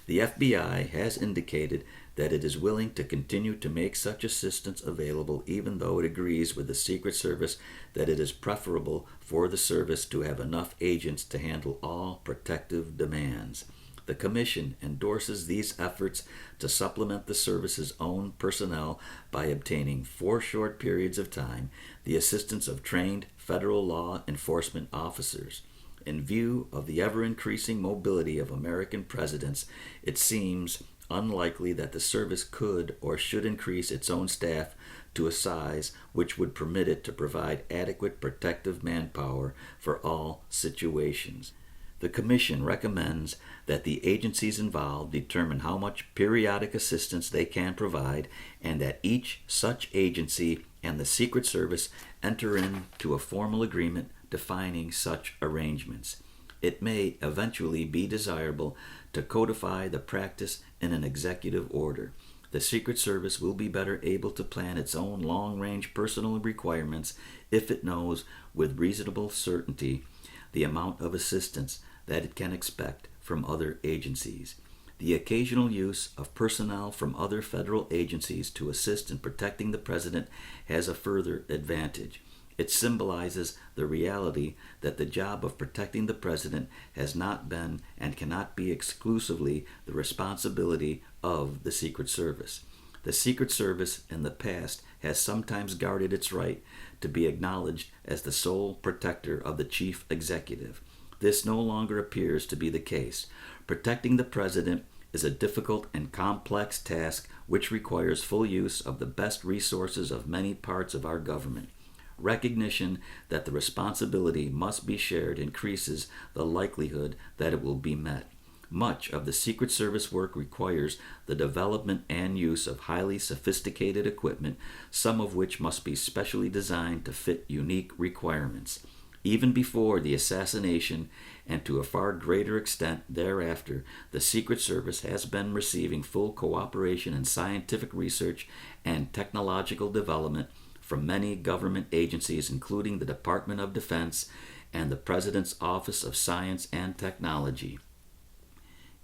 The FBI has indicated that it is willing to continue to make such assistance available even though it agrees with the Secret Service that it is preferable for the service to have enough agents to handle all protective demands. The Commission endorses these efforts to supplement the service's own personnel by obtaining, for short periods of time, the assistance of trained federal law enforcement officers. In view of the ever-increasing mobility of American presidents, it seems unlikely that the service could or should increase its own staff to a size which would permit it to provide adequate protective manpower for all situations. The Commission recommends that the agencies involved determine how much periodic assistance they can provide and that each such agency and the Secret Service enter into a formal agreement defining such arrangements. It may eventually be desirable to codify the practice in an executive order. The Secret Service will be better able to plan its own long-range personnel requirements if it knows with reasonable certainty the amount of assistance that it can expect from other agencies. The occasional use of personnel from other federal agencies to assist in protecting the President has a further advantage. It symbolizes the reality that the job of protecting the President has not been and cannot be exclusively the responsibility of the Secret Service. The Secret Service in the past has sometimes guarded its right to be acknowledged as the sole protector of the chief executive. This no longer appears to be the case. Protecting the President is a difficult and complex task which requires full use of the best resources of many parts of our government. Recognition that the responsibility must be shared increases the likelihood that it will be met. Much of the Secret Service work requires the development and use of highly sophisticated equipment, some of which must be specially designed to fit unique requirements. Even before the assassination, and to a far greater extent thereafter, the Secret Service has been receiving full cooperation in scientific research and technological development from many government agencies, including the Department of Defense and the President's Office of Science and Technology.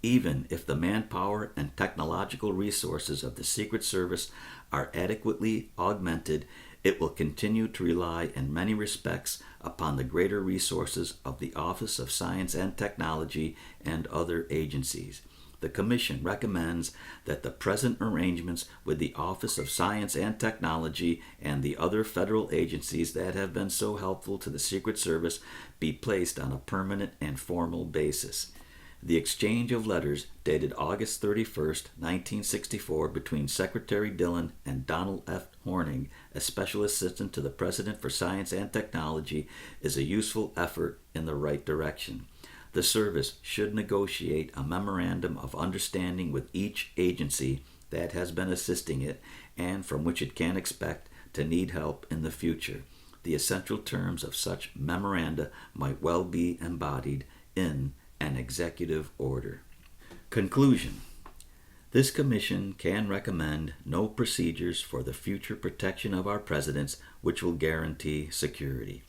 Even if the manpower and technological resources of the Secret Service are adequately augmented, it will continue to rely in many respects upon the greater resources of the Office of Science and Technology and other agencies. The Commission recommends that the present arrangements with the Office of Science and Technology and the other federal agencies that have been so helpful to the Secret Service be placed on a permanent and formal basis. The exchange of letters dated August 31st, 1964, between Secretary Dillon and Donald F. Horning, a Special Assistant to the President for Science and Technology, is a useful effort in the right direction. The service should negotiate a memorandum of understanding with each agency that has been assisting it and from which it can expect to need help in the future. The essential terms of such memoranda might well be embodied in an executive order. Conclusion. This Commission can recommend no procedures for the future protection of our presidents which will guarantee security.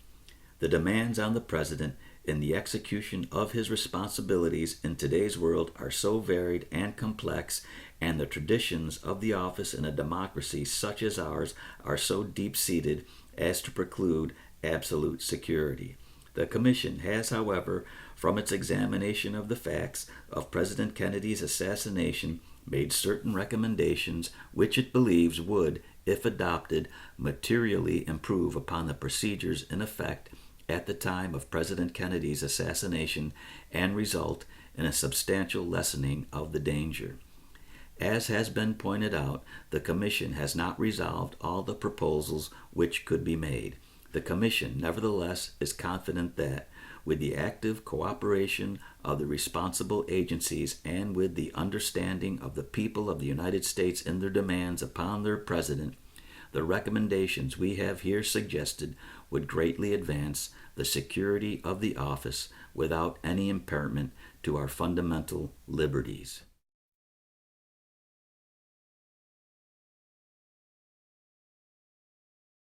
The demands on the President in the execution of his responsibilities in today's world are so varied and complex, and the traditions of the office in a democracy such as ours are so deep-seated as to preclude absolute security. The Commission has, however, from its examination of the facts of President Kennedy's assassination, made certain recommendations which it believes would, if adopted, materially improve upon the procedures in effect at the time of President Kennedy's assassination and result in a substantial lessening of the danger. As has been pointed out, the Commission has not resolved all the proposals which could be made. The Commission, nevertheless, is confident that, with the active cooperation of the responsible agencies and with the understanding of the people of the United States in their demands upon their President, the recommendations we have here suggested would greatly advance the security of the office without any impairment to our fundamental liberties.